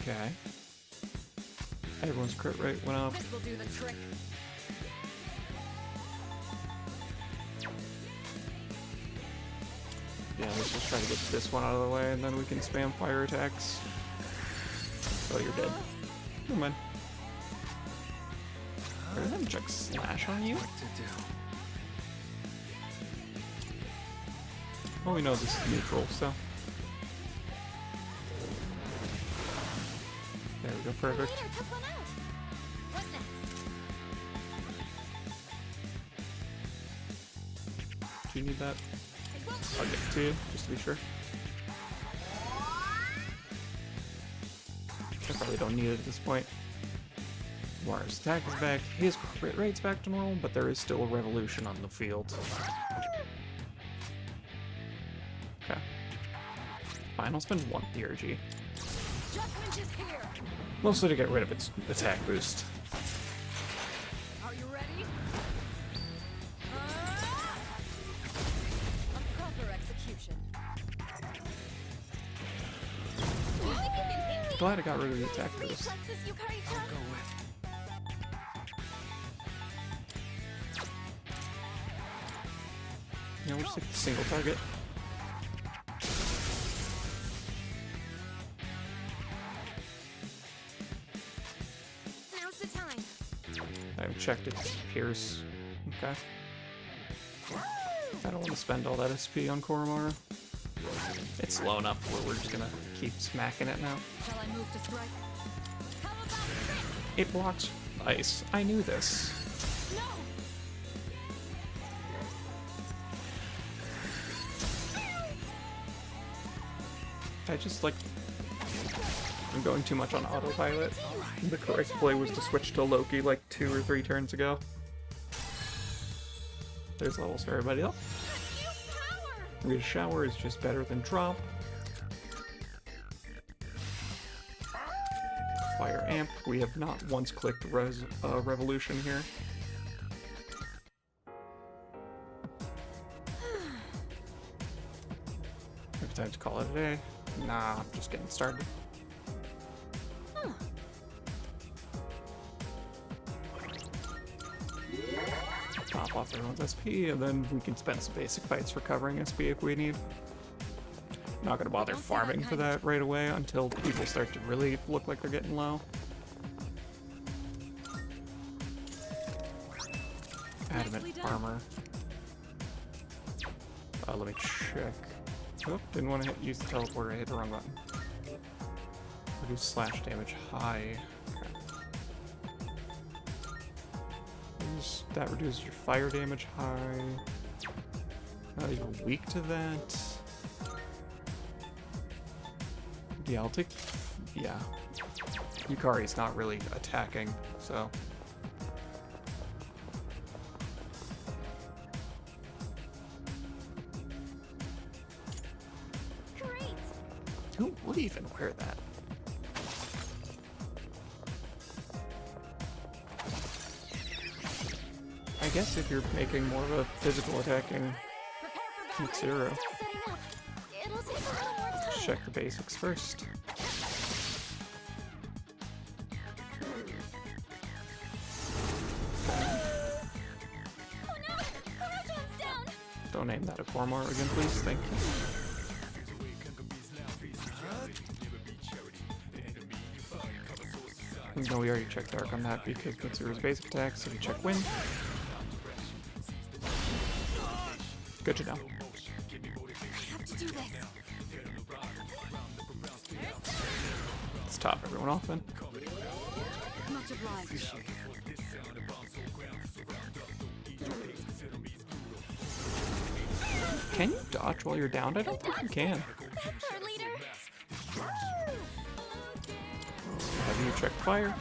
Okay. Everyone's crit rate went up. This will do the trick. Yeah, let's just try to get this one out of the way, and then we can spam fire attacks. Oh, you're dead. Never mind. Or does that check slash on you? What to do? Well, we know this is neutral, so. There we go, perfect. The leader took one out. What next? Do you need that? I'll get it to you, just to be sure. I probably don't need it at this point. Mara's attack is back, his crit rate's back to normal, but there is still a revolution on the field. Okay. Fine, I'll spend one TRG. Judgment is here. Mostly to get rid of its attack boost. Are you ready? A proper execution. Glad I got rid of the attack boost. I'll go with. Yeah, we'll just take the single target. Now's the time. I haven't checked its Pierce. Okay. I don't want to spend all that SP on Koromara. It's low enough where we're just gonna keep smacking it now. Shall I move to strike? It blocks ice. I knew this. No! I just like... I'm going too much on autopilot. The correct play was to switch to Loki like 2 or 3 turns ago. There's levels for everybody else. Read Shower is just better than Drop. Fire Amp. We have not once clicked Revolution here. Maybe time to call it a day. Nah, I'm just getting started. Top off everyone's SP, and then we can spend some basic fights recovering SP if we need. Not gonna bother farming for that right away until people start to really look like they're getting low. Adamant armor. Let me check. Oh, didn't want to use the teleporter. I hit the wrong button. Reduce slash damage high. Okay. That reduces your fire damage high. You're weak to that. Yeah, I'll take... Yeah. Yukari's not really attacking, so... Great. Who would even wear that? I guess if you're making more of a physical attacking P3R, Setting up. It'll take a little more time. check the basics first. Oh no! Kuro-chan's down! Don't aim that at Cormor again, please. Thank you. No, we already checked Dark on that because P3R's basic attack, so we check Wind. Good to know. I have to do this. Let's top everyone off then. Much obliged. Can you dodge while you're downed? I don't think you can. That's our leader. Have you checked fire?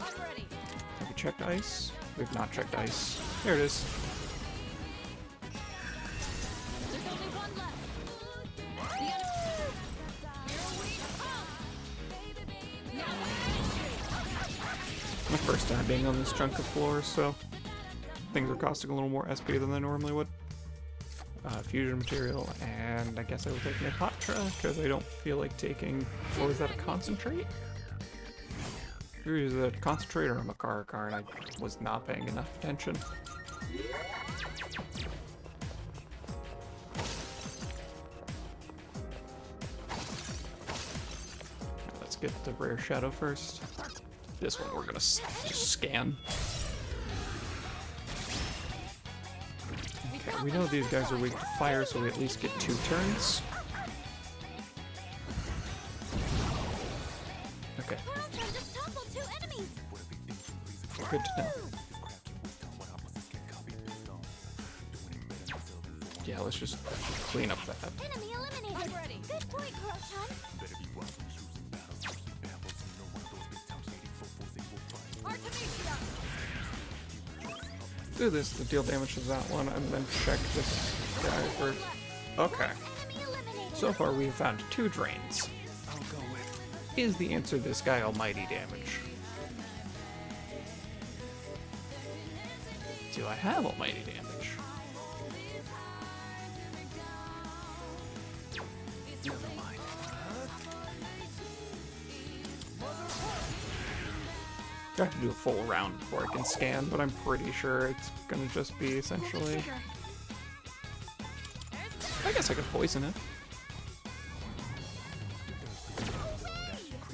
I'm ready. Have you checked ice? We've not checked ice. There it is. There's only one left. My first time being on this chunk of floor, so things are costing a little more SP than they normally would. Fusion material, and I guess I will take Nepatra because I don't feel like taking. Or was that a concentrate? Either a concentrate or a Makara card. I was not paying enough attention. Let's get the rare shadow first. This one we're gonna just scan. Okay, we know these guys are weak to fire, so we at least get 2 turns. Okay. Kuro-chan just toppled 2 enemies. Good to know. Yeah, let's just clean up that. Enemy eliminated. I'm ready. Good point, Kuro-chan. Artemisia. Do this to deal damage to that one, and then check this guy for... Okay. So far we've found 2 drains. Is the answer this guy almighty damage? Do I have almighty damage? Never mind. I have to do a full round before I can scan, but I'm pretty sure it's gonna just be essentially... I guess I could poison it.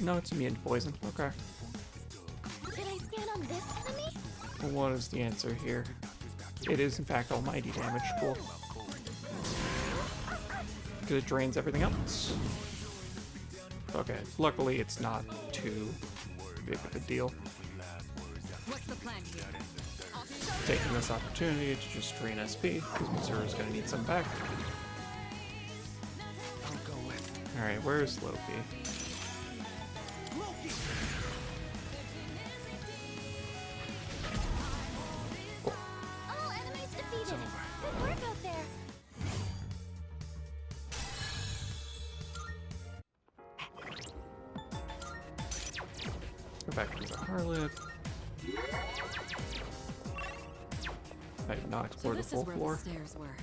No, it's immune to poison. Okay. Should I scan on this enemy? Well, what is the answer here? It is in fact almighty damage. Cool. Because it drains everything else. Okay, luckily it's not too big of a deal. What's the plan here? Taking this opportunity to just drain SP, because Missouri's gonna need some back. Alright, where's Loki? Cool. All enemies defeated. Good work out there. Go back to the Harlot. I did not explore the this full is where floor. the stairs were.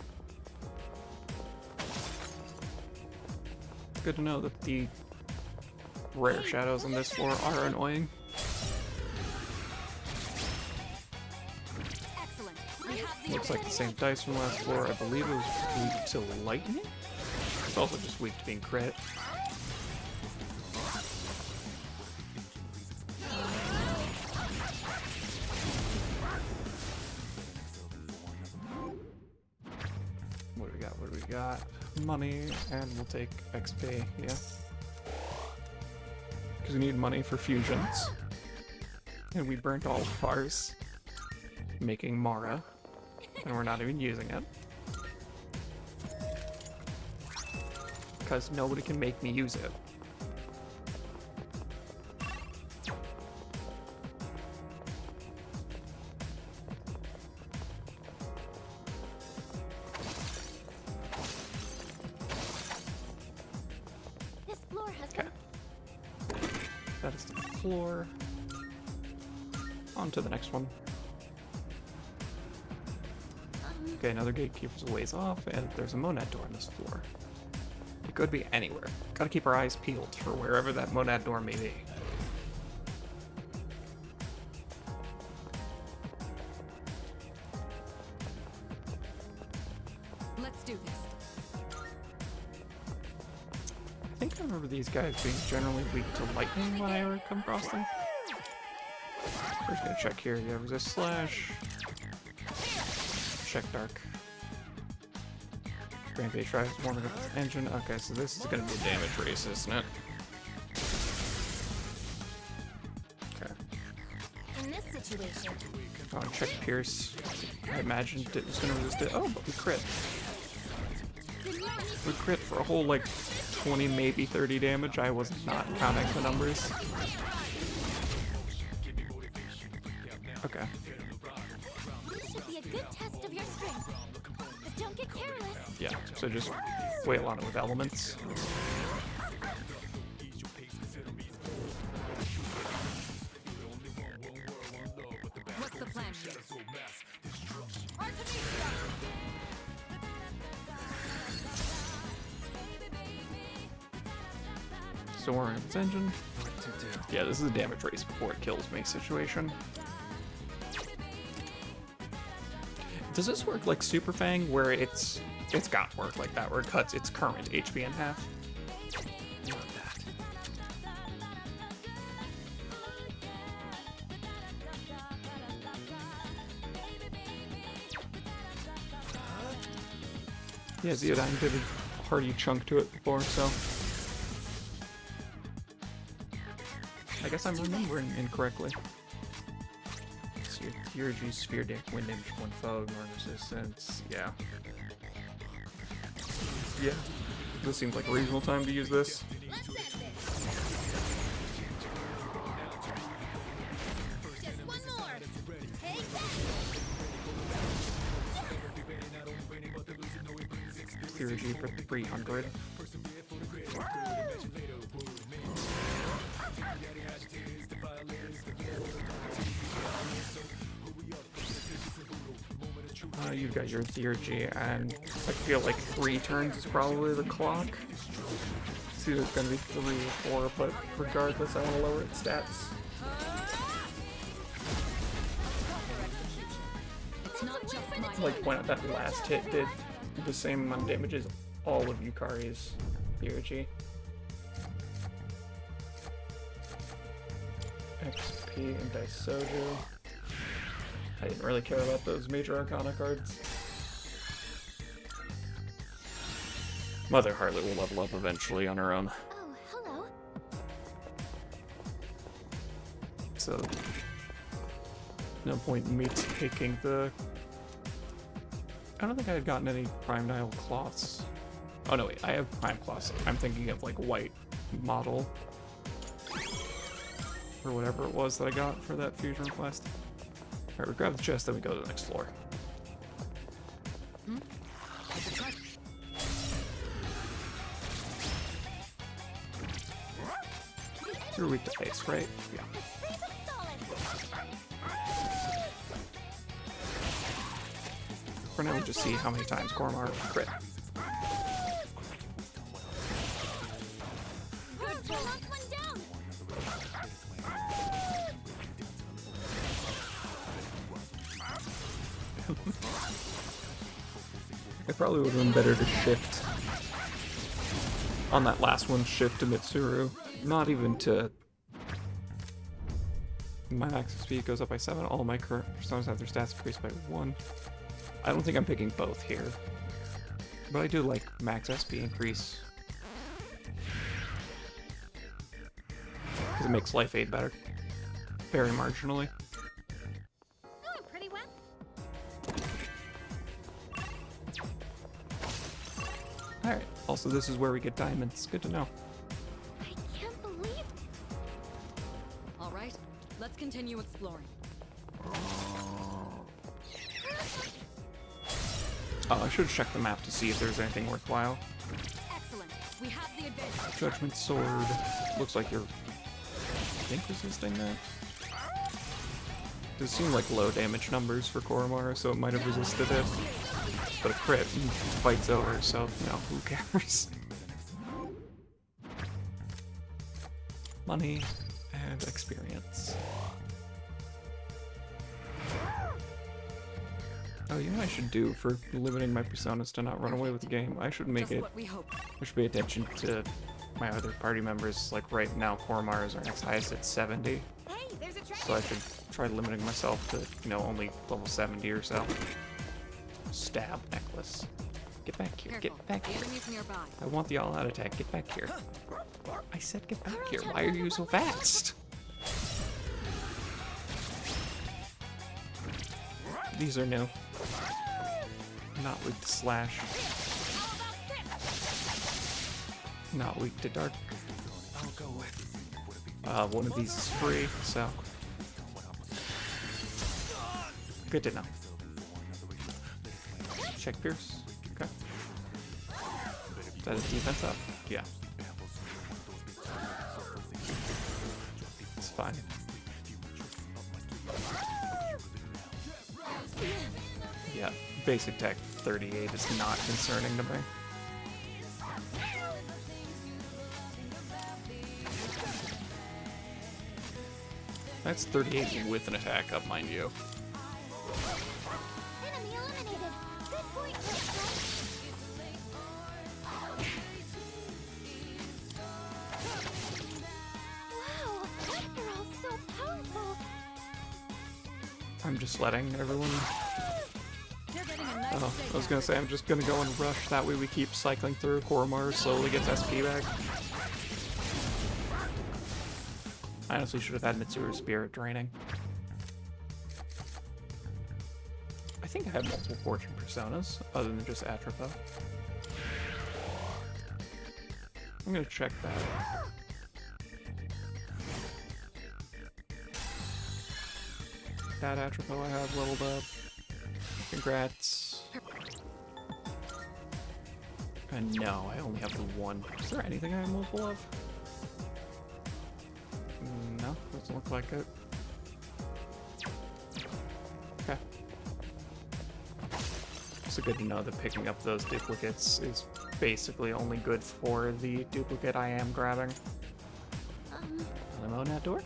It's good to know that the rare shadows on this floor are annoying. Excellent. We have the Looks like the same dice from last floor. I believe it was weak to lightning. It's also just weak to being crit. What do we got? What do we got? Money, and we'll take XP, yeah. Because we need money for fusions. And we burnt all of ours, making Mara, and we're not even using it. because nobody can make me use it. This floor has Okay. That is the floor. On to the next one. Okay, another gatekeeper's a ways off, and there's a monad door on this floor. It could be anywhere. Gotta keep our eyes peeled for wherever that monad door may be. Let's do this. I think I remember these guys being generally weak to lightning when I ever come across them. We're just gonna check here. Yeah, resist slash. Check dark. Rampage tries warming up the engine. Okay, so this is gonna be a damage race, isn't it? Okay. in this situation. Oh, check Pierce. I imagined it was gonna resist it. Oh, but we crit. We crit for a whole like 20, maybe 30 damage. I was not counting the numbers. Okay. This should be a good test of your strength. But don't get careless. Yeah, so just wail on it with elements. What's the plan here? So warming up its engine. What to do? Yeah, this is a damage race before it kills me situation. Does this work like Super Fang, where it's got to work like that, where it cuts its current HP in half? Not that. Yeah, Zeodine did a hearty chunk to it before, so I guess I'm remembering incorrectly. So your G sphere deck, wind damage, one foe, more resistance. Yeah. Yeah. This seems like a reasonable time to use this. Theurgy for 300. You've got your Theurgy, and I feel like 3 turns is probably the clock. It's either gonna be 3 or 4, but regardless, I want to lower its stats. Like point out that last hit did the same amount of damage as all of Yukari's Theurgy. XP and Daisoju. I didn't really care about those major Arcana cards. Mother Harlot will level up eventually on her own. Oh, hello. So, no point in me taking the... I don't think I had gotten any Prime Dial cloths. Oh no, wait, I have Prime cloths. I'm thinking of like white model. Or whatever it was that I got for that fusion request. Alright, we grab the chest, then we go to the next floor. You're weak to face, right? Yeah. For now, we'll just see how many times Cormar crit. It probably would have been better to shift on that last one, shift to Mitsuru. Not even to... My max speed goes up by 7, all my current personas have their stats increased by 1. I don't think I'm picking both here. But I do like max SP increase. Because it makes life aid better. Very marginally. Doing pretty well. Alright, also this is where we get diamonds. Good to know. I can't believe. All right, let's continue exploring. Oh, I should check the map to see if there's anything worthwhile. Excellent. We have the advantage. Judgment Sword. Looks like you're, I think, resisting that. Those seem like low damage numbers for Koromaru, so it might have resisted it. But a crit and fight's over, so, you know, who cares? Money and experience. Oh, you know what I should do for limiting my personas to not run away with the game? I should make it... I should pay attention to my other party members. Like right now, Koromaru is our next highest at 70. So I should try limiting myself to, you know, only level 70 or so. Stab necklace. Get back here. Get back here. I want the all-out attack. Get back here. I said get back here. Why are you so fast? These are new. Not weak to slash. Not weak to dark. I'll go with. One of these is free, so good to know. Check Pierce. Okay. Is that his defense up? Yeah. It's fine. Yeah, basic tech 38 is not concerning to me. That's 38 with an attack up, mind you. Enemy eliminated. Good point, wow, that girl's so powerful. I'm just letting everyone... Oh, I was gonna say I'm just gonna go and rush, that way we keep cycling through. Koromaru slowly gets SP back. I honestly should have had Mitsuru's Spirit draining. I think I have multiple Fortune Personas, other than just Atropo. I'm gonna check that. That Atropo I have leveled up. Congrats. And no, I only have the one. Is there anything I have multiple of? No, doesn't look like it. Okay. So good to know that picking up those duplicates is basically only good for the duplicate I am grabbing. Limo in that door?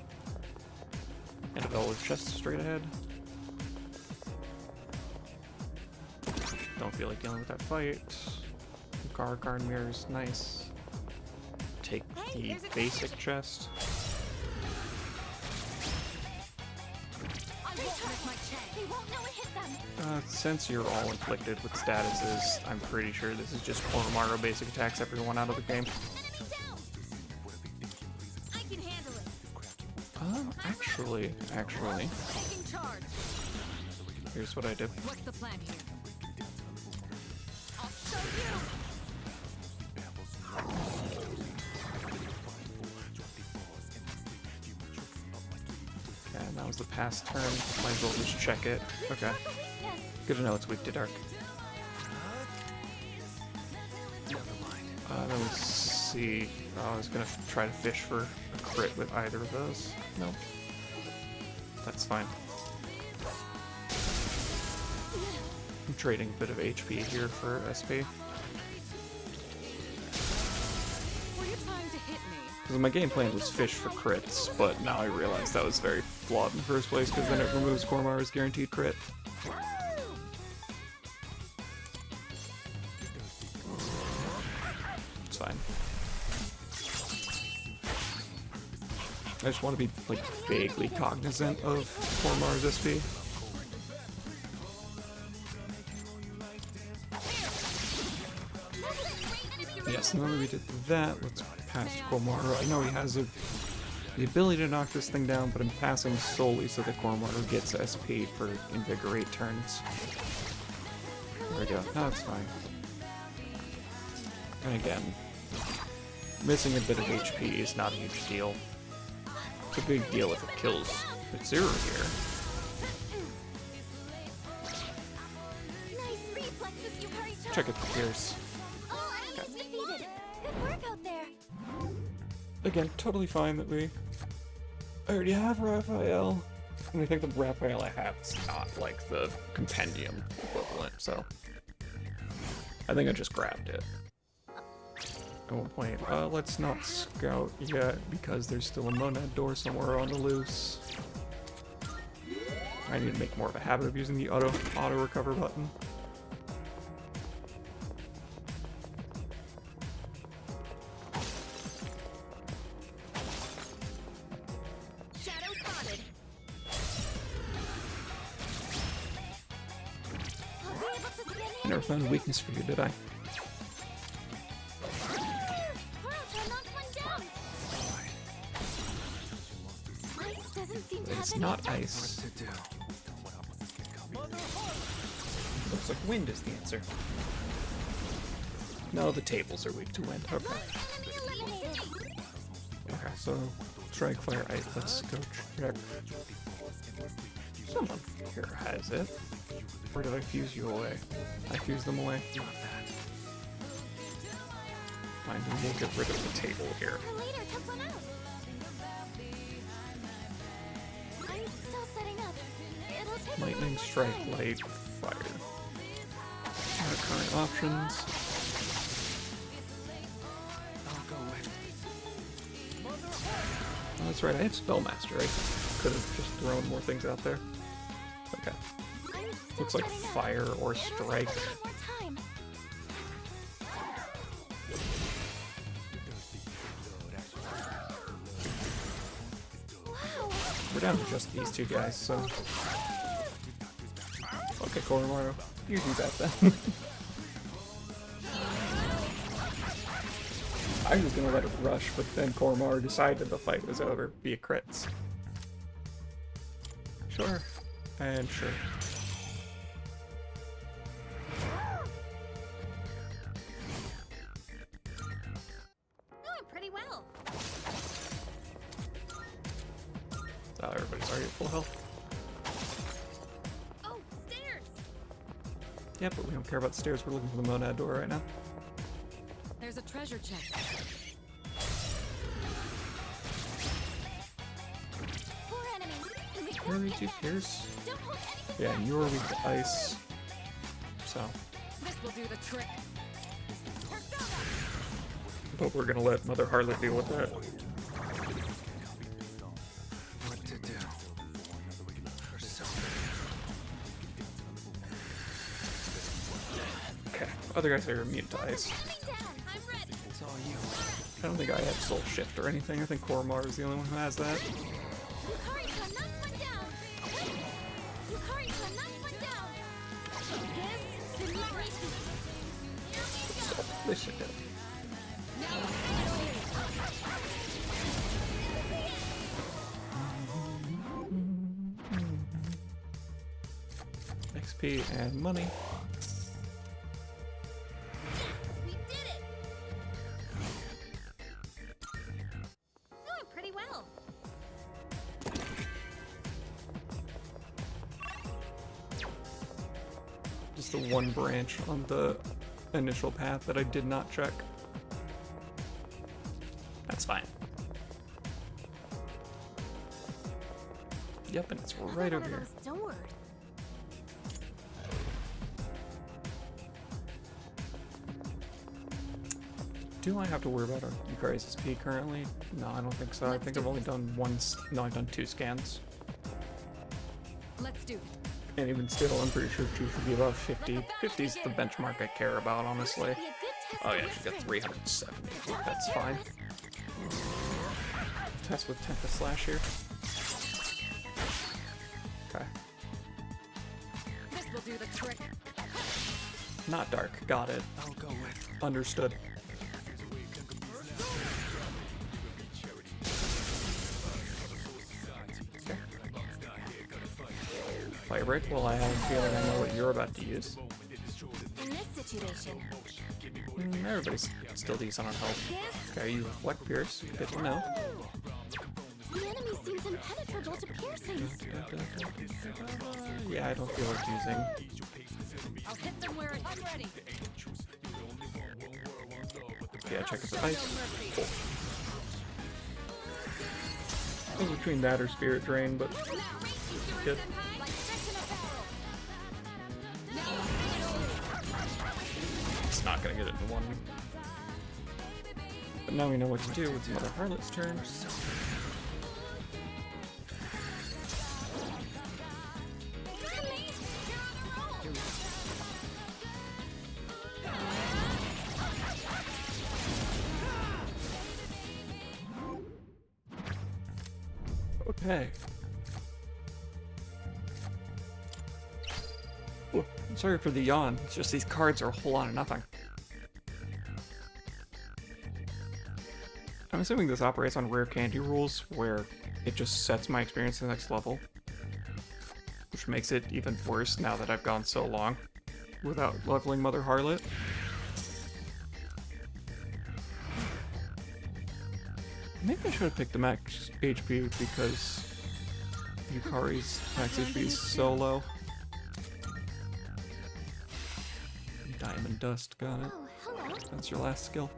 And a gold chest straight ahead. Don't feel like dealing with that fight. Gargarn mirrors, nice. Take the basic chest. Since you're all inflicted with statuses, I'm pretty sure this is just Koromaru basic attacks everyone out of the game. Actually, here's what I do. What's the plan here? I'll show you. Okay, and that was the past turn. Might as well just check it. Okay. Good to know it's weak to dark. Let me see. Oh, I was gonna try to fish for a crit with either of those. Nope. That's fine. I'm trading a bit of HP here for SP. Were you trying to hit me? Because my game plan was fish for crits, but now I realize that was very flawed in the first place, because then it removes Koromaru's guaranteed crit. It's fine. I just want to be, like, vaguely cognizant of Koromaru's SP. Yes, now that we did that, let's pass Koromaru. I know he has the ability to knock this thing down, but I'm passing solely so that Koromaru gets SP for Invigorate turns. There we go. No, it's fine. And again, missing a bit of HP is not a huge deal. It's a big deal if it kills Mitsuru here. Check it, Pierce. Again, totally fine that we already have Raphael. And I think the Raphael I have is not like the compendium equivalent, so I think I just grabbed it. At one point, let's not scout yet because there's still a monad door somewhere on the loose. I need to make more of a habit of using the auto recover button. I never found a weakness for you, did I? It's not ice. Looks like wind is the answer. No, the tables are weak to wind. Okay. Okay, so strike, fire, ice. Let's go check. Someone here has it. Or did I fuse you away? I fused them away. Not that. Fine, then we'll get rid of the table here. Lightning, strike, light, fire. Our current options. Oh, that's right, I have Spellmaster. I could have just thrown more things out there. Okay. Looks like fire or strike. We're down to just these two guys, so... Okay, Koromaru, you do that then. I was gonna let it rush, but then Koromaru decided the fight was over via crits. Sure. And sure. Pretty well. Oh, everybody's already at full health. Oh, stairs! Yeah, but we don't care about the stairs. We're looking for the monad door right now. There's a treasure chest. Where are we to, Pierce? Yeah, you're weak to ice. So. This will do the trick. But we're gonna let Mother Harlot deal with that. What to do? Okay, other guys are immune to ice. It's all you. I don't think I have Soul Shift or anything. I think Koromaru is the only one who has that. This should do it. XP and money. We did it. Doing pretty well. Just the one branch on the initial path that I did not check. That's fine. Yep, and it's right over here. Doors. Do I have to worry about our Yukari's SP currently? No, I don't think so. I think I've only done one. No, I've done 2 scans. Let's do it. And even still, I'm pretty sure she should be above 50. 50 is the benchmark I care about, honestly. Oh yeah, she's got 370. That's fine. Test with Tempest Slash here. Okay. This will do the trick. Not dark. Got it. I'll go with. Understood. Okay. Fire break. Well, I have a feeling I know what you're about to use. in this situation? Everybody's still decent on health. Okay, you reflect pierce. Good to know. The enemy seems impenetrable to piercing. Yeah, I don't feel like using. I'll hit them where I'm ready. Yeah, check it for ice. Cool. I was between that or Spirit Drain, but good. It's not gonna get it in one. But now we know what to do with Mother Harlot's turn. Okay. Ooh, sorry for the yawn. It's just these cards are a whole lot of nothing. I'm assuming this operates on rare candy rules, where it just sets my experience to the next level. Which makes it even worse now that I've gone so long without leveling Mother Harlot. Maybe I should have picked the max HP because Yukari's max HP is so low. Diamond Dust, got it. That's your last skill.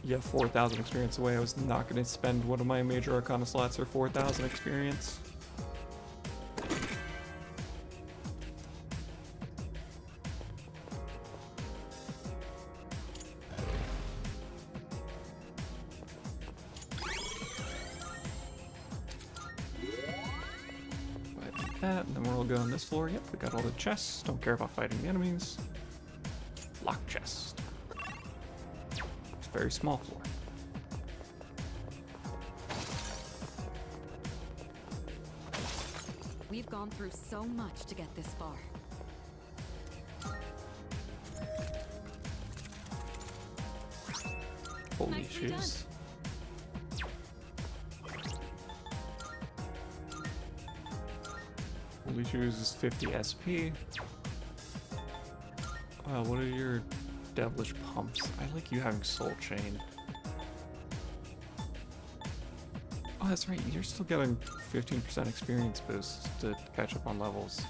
Yeah, 4,000 experience away. I was not going to spend one of my major Arcana slots for 4,000 experience. That, and then we're all going this floor. Yep, we got all the chests. Don't care about fighting the enemies. Lock chest. It's a very small floor. We've gone through so much to get this far. Holy shoes. Holy shoes is 50 SP. What are your devilish pumps? I like you having Soul Chain. Oh, that's right. You're still getting 15% experience boost to catch up on levels.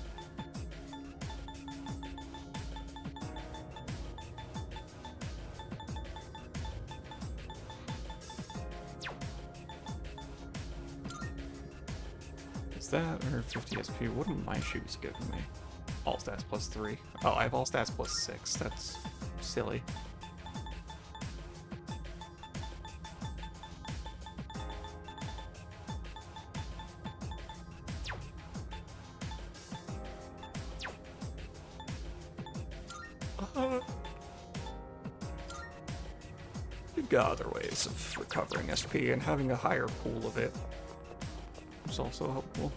Is that or 50 SP? What are my shoes giving me? All stats plus 3. Oh, I have all stats plus 6. That's silly. You've got other ways of recovering SP, and having a higher pool of it is also helpful.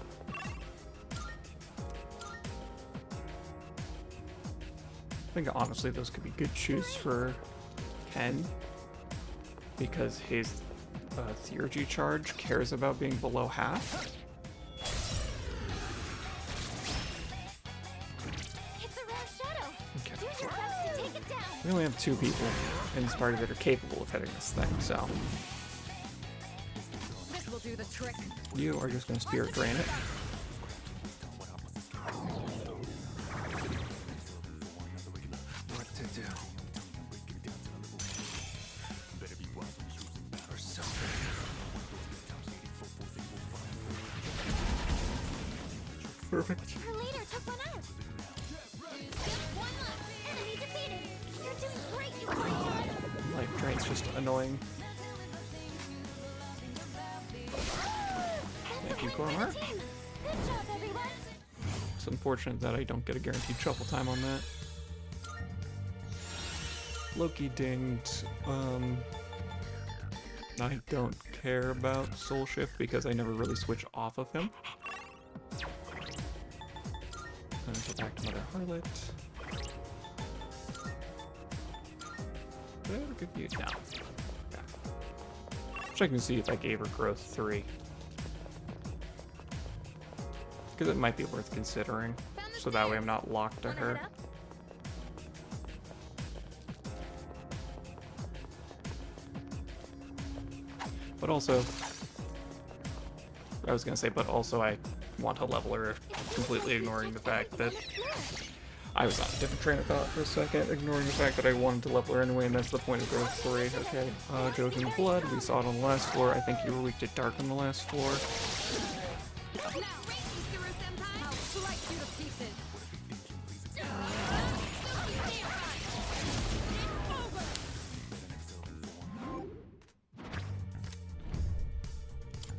I think honestly those could be good shoes for Ken, because his theurgy charge cares about being below half. It's a rare shadow. Okay. Do your best to take it down. We only have 2 people in this party that are capable of hitting this thing, so This will do the trick. you are just going to Spirit Drain it. What to do? Or something. Perfect. Her leader took one out. One left. Enemy defeated. You're doing great, Yukari. Life Drain's just annoying. Thank you, Cormor. Good job, everyone. It's unfortunate that I don't get a guaranteed shuffle time on that. Loki dinged. I don't care about Soul Shift because I never really switch off of him. And go back to Mother Harlot. Did I ever give you down? Yeah. Checking to see if I gave her growth 3. Because it might be worth considering. so that way I'm not locked to her. But also, I was gonna say, but also I want to level her, completely ignoring the fact that I was on a different train of thought for a second, ignoring the fact that I wanted to level her anyway, and that's the point of growth 3. Okay, Joking Blood, we saw it on the last floor. I think you were weak to Dark on the last floor.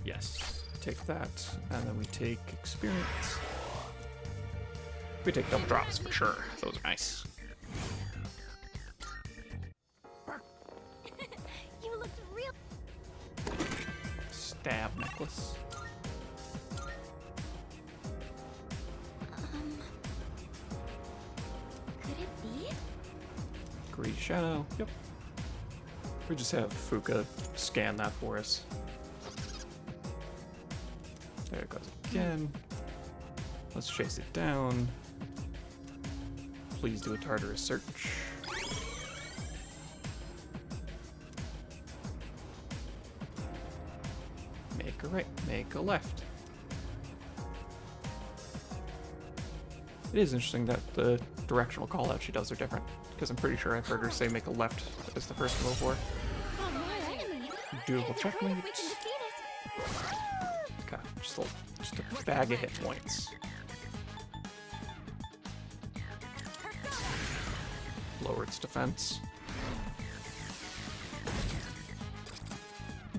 Yes, take that, and then we take experience. We take double drops for sure. Those are nice. You looked real. Stab necklace. Could it be? Greedy Shadow. Yep. We just have Fuka scan that for us. There it goes again. Let's chase it down. Please do a Tartarus search. Make a right, make a left. It is interesting that the directional callouts she does are different, because I'm pretty sure I've heard her say make a left as the first one before. Doable checkmate. Okay, just a bag of hit points. Lower its defense.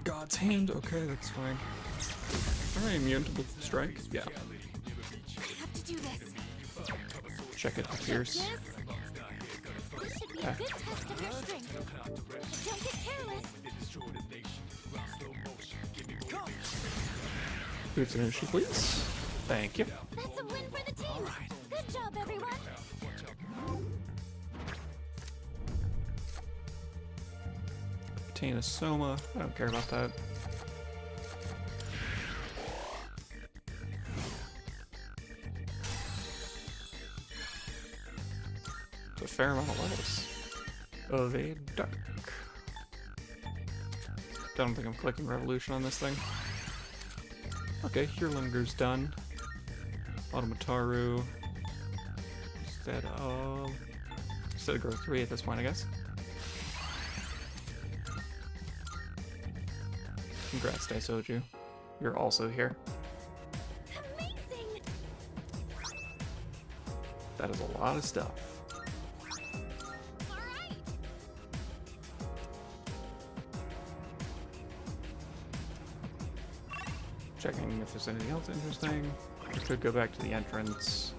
God's hand, okay, that's fine. Am I immune to the strike? Yeah. I have to do this. Check it, Pierce. This should be a good test of your strength. Don't get careless. Boots and initiative, please. Thank you. That's a win for the team. Good job, everyone. Obtain a Soma. I don't care about that. It's a fair amount of levels of a dark. Don't think I'm clicking Revolution on this thing. Okay, Hurlinger's done. Automataru. Instead of growth 3 at this point, I guess. Congrats, Daisoju. You're also here. Amazing. That is a lot of stuff. All right. Checking if there's anything else interesting. I could go back to the entrance.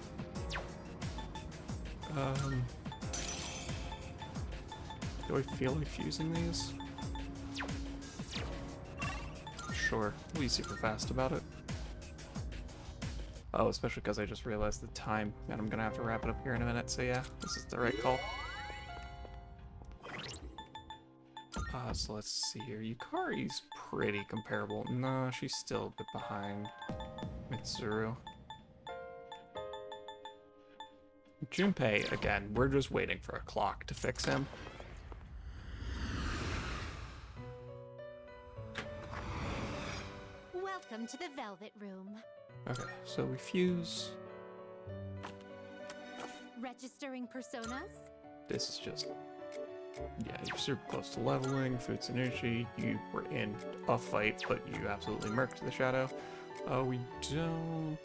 Do I feel like fusing these? Sure, we'll be super fast about it. Oh, especially because I just realized the time, and I'm gonna have to wrap it up here in a minute, so yeah, this is the right call. So let's see here. Yukari's pretty comparable. No, she's still a bit behind Mitsuru. Junpei, again, we're just waiting for a clock to fix him. Welcome to the Velvet Room. Okay, so we fuse. Registering personas? This is just... yeah, you're super close to leveling. Futsunushi, you were in a fight, but you absolutely murked the shadow. We don't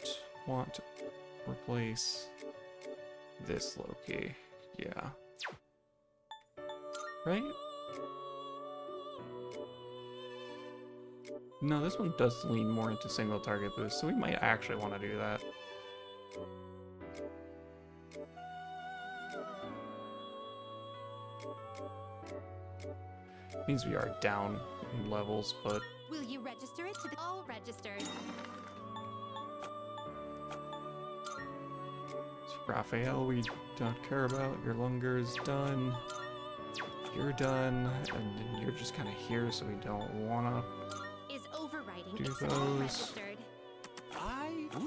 want to replace this Loki. Yeah. Right? No, this one does lean more into single target boost, so we might actually want to do that. Means we are down in levels, but... Will you register it to the... all registered. Raphael, we don't care about. Your Lunger is done. You're done, and then you're just kind of here, so we don't want to Is overriding do it's all those. registered.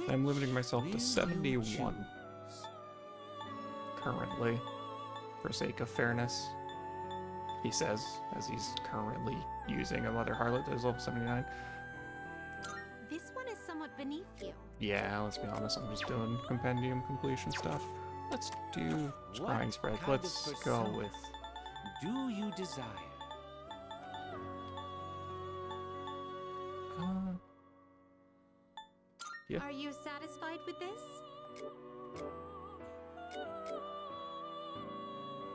I'm limiting myself to 71. currently, for sake of fairness. He says, as he's currently using a Mother Harlot that is level 79. This one is somewhat beneath you. Yeah, let's be honest, I'm just doing compendium completion stuff. Let's do scrying spread. Let's go with... Do you desire? Yeah. Are you satisfied with this?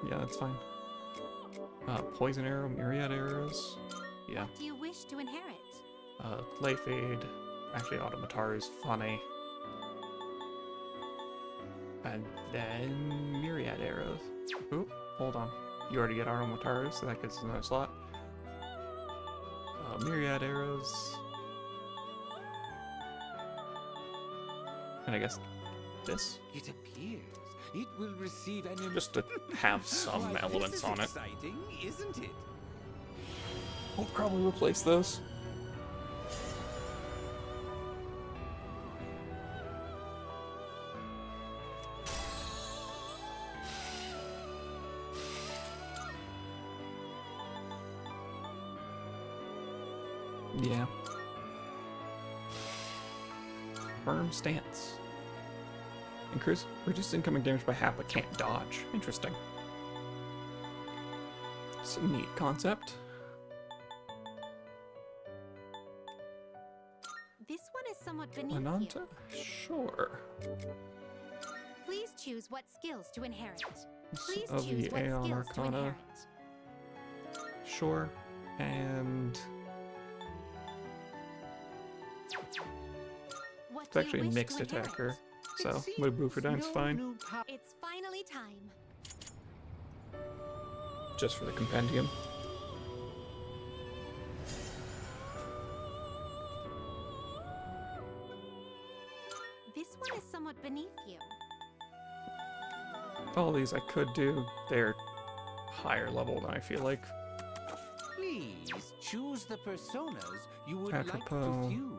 Yeah, that's fine. Poison arrow, myriad arrows. Yeah. What do you wish to inherit? Life aid. Actually, Automataru is funny. And then myriad arrows. Oop, hold on. You already get Automataru, so that gives us another slot. Myriad arrows. And I guess this? It appears it will receive an just to have some Why, elements this is on it. Exciting, isn't it? We'll probably replace those. Yeah. Firm stance. Increase reduce incoming damage by half but can't dodge. Interesting. It's a neat concept. This one is somewhat beneath Ananta? you. Sure. Please choose what skills to inherit. This Please of choose the what Aeon skills to Arcana. inherit. Sure. And What it's do you actually a wish mixed to inherit? attacker. So move Bufordine is fine. It's finally time. Just for the compendium. This one is somewhat beneath you. All these I could do. They're higher level than I feel like. Please choose the personas you would like Apropos. to fuse.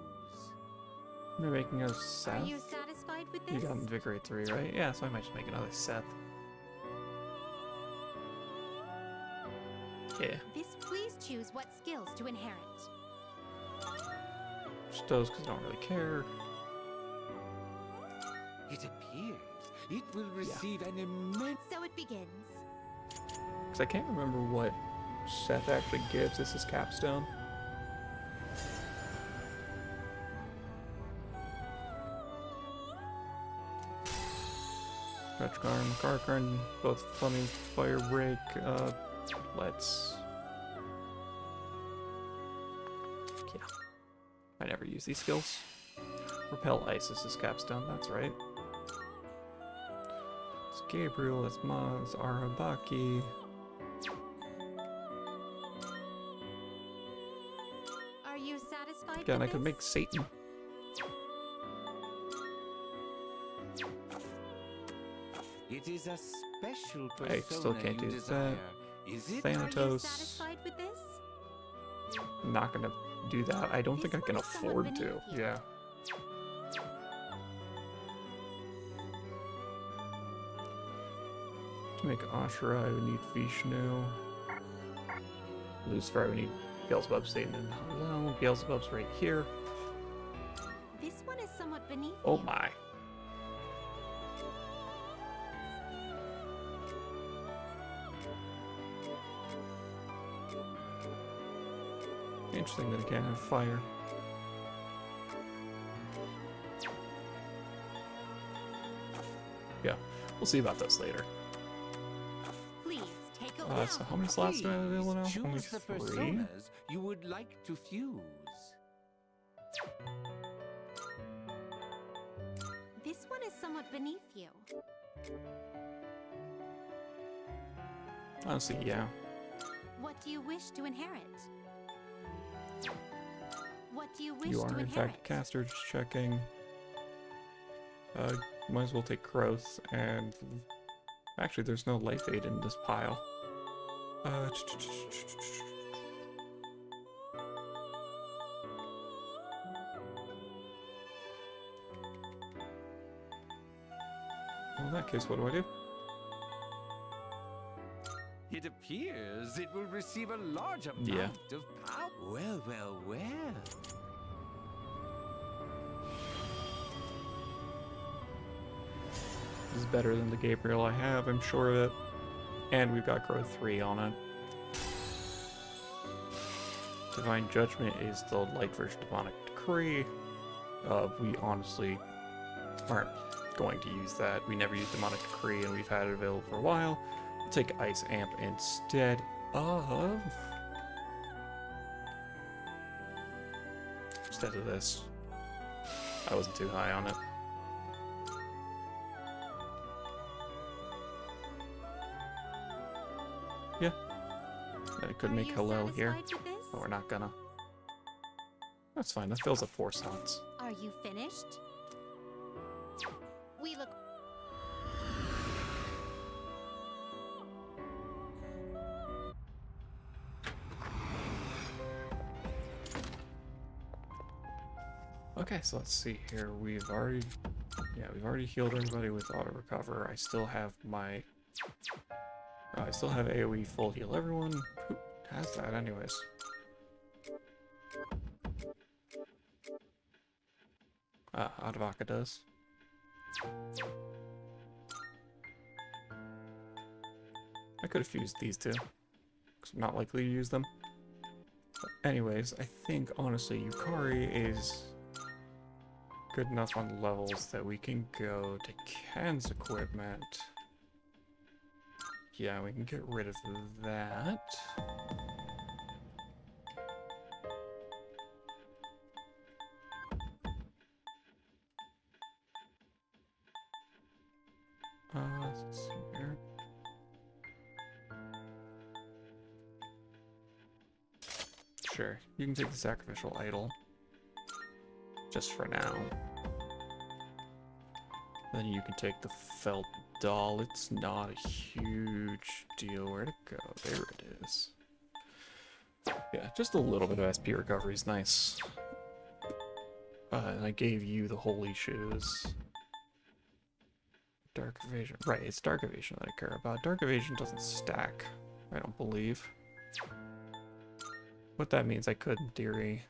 Am I making a Are Seth? you satisfied with You this? got Invigorate 3, right? Yeah, so I might just make another Seth. Yeah. This, please choose what skills to inherit. Just those because I don't really care. It appears it will receive an immense. So it begins. Because I can't remember what Seth actually gives. This is Capstone. Retchgarn, Karkarn, both Fleming Fire Break. Let's. Yeah. I never use these skills. Repel Ice, this is Capstone, that's right. It's Gabriel, it's Maz, Arabaki. Are you satisfied Again, I with could this? make Satan. It is a special persona I still can't you do desire. that. Is it? Are you Thanatos. satisfied with this? Not gonna do that. I don't This think I can one is somewhat afford to. beneath you. Yeah. To make Ashura, I would need Vishnu. Lucifer, I would need Beelzebub, Satan, and Hello. Beelzebub's right here. This one is somewhat beneath Oh you. my. Interesting that it can't have fire. Yeah, we'll see about this later. Please take a So how many slots do I have available now? Choose Only the 3. personas you would like to fuse. This one is somewhat beneath you. Honestly, yeah. What do you wish to inherit? What do you wish You to are in inherit? fact a caster, just checking. Might as well take growth and actually there's no life aid in this pile. Well, in that case, what do I do? It appears it will receive a large amount Yeah. of power. Well, well, well. This is better than the Gabriel I have, I'm sure of it. And we've got growth 3 on it. Divine Judgment is the light version of Demonic Decree. We honestly aren't going to use that. We never used Demonic Decree and we've had it available for a while. We'll take Ice Amp instead of this. I wasn't too high on it. Yeah. I could make Hillel here, but we're not gonna. That's fine, that fills up 4 slots. Are you finished? We look. Okay, so let's see here. We've already healed everybody with auto recover. I still have my AoE full heal everyone. Who has that anyways? Advaka does. I could have fused these two, because I'm not likely to use them. But anyways, I think honestly Yukari is good enough on levels that we can go to Ken's equipment. Yeah, we can get rid of that. Let's see here. Sure, you can take the sacrificial idol. Just for now. Then you can take the felt doll. It's not a huge deal. Where'd it go? There it is. Yeah, just a little bit of SP recovery is nice. And I gave you the holy shoes. Dark evasion. Right, it's dark evasion that I care about. Dark evasion doesn't stack, I don't believe. What that means I could in theory.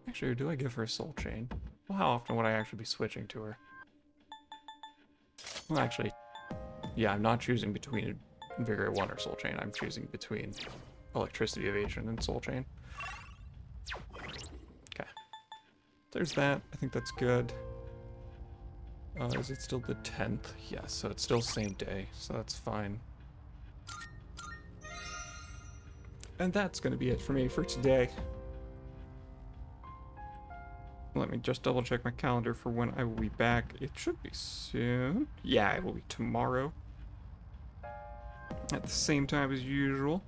Actually, do I give her a soul chain? Well, how often would I actually be switching to her? Well, actually, yeah, I'm not choosing between Invigorate 1 or soul chain. I'm choosing between electricity evasion and soul chain. Okay. There's that. I think that's good. Is it still the 10th? Yes, so it's still same day, so that's fine. And that's going to be it for me for today. Let me just double check my calendar for when I will be back. It should be soon. Yeah, it will be tomorrow. At the same time as usual.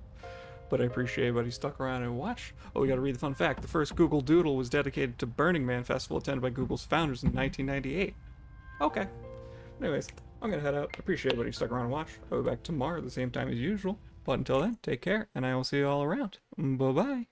But I appreciate everybody stuck around and watched. Oh, we gotta read the fun fact. The first Google Doodle was dedicated to Burning Man Festival attended by Google's founders in 1998. Okay. Anyways, I'm gonna head out. I appreciate everybody stuck around and watched. I'll be back tomorrow at the same time as usual. But until then, take care, and I will see you all around. Bye-bye.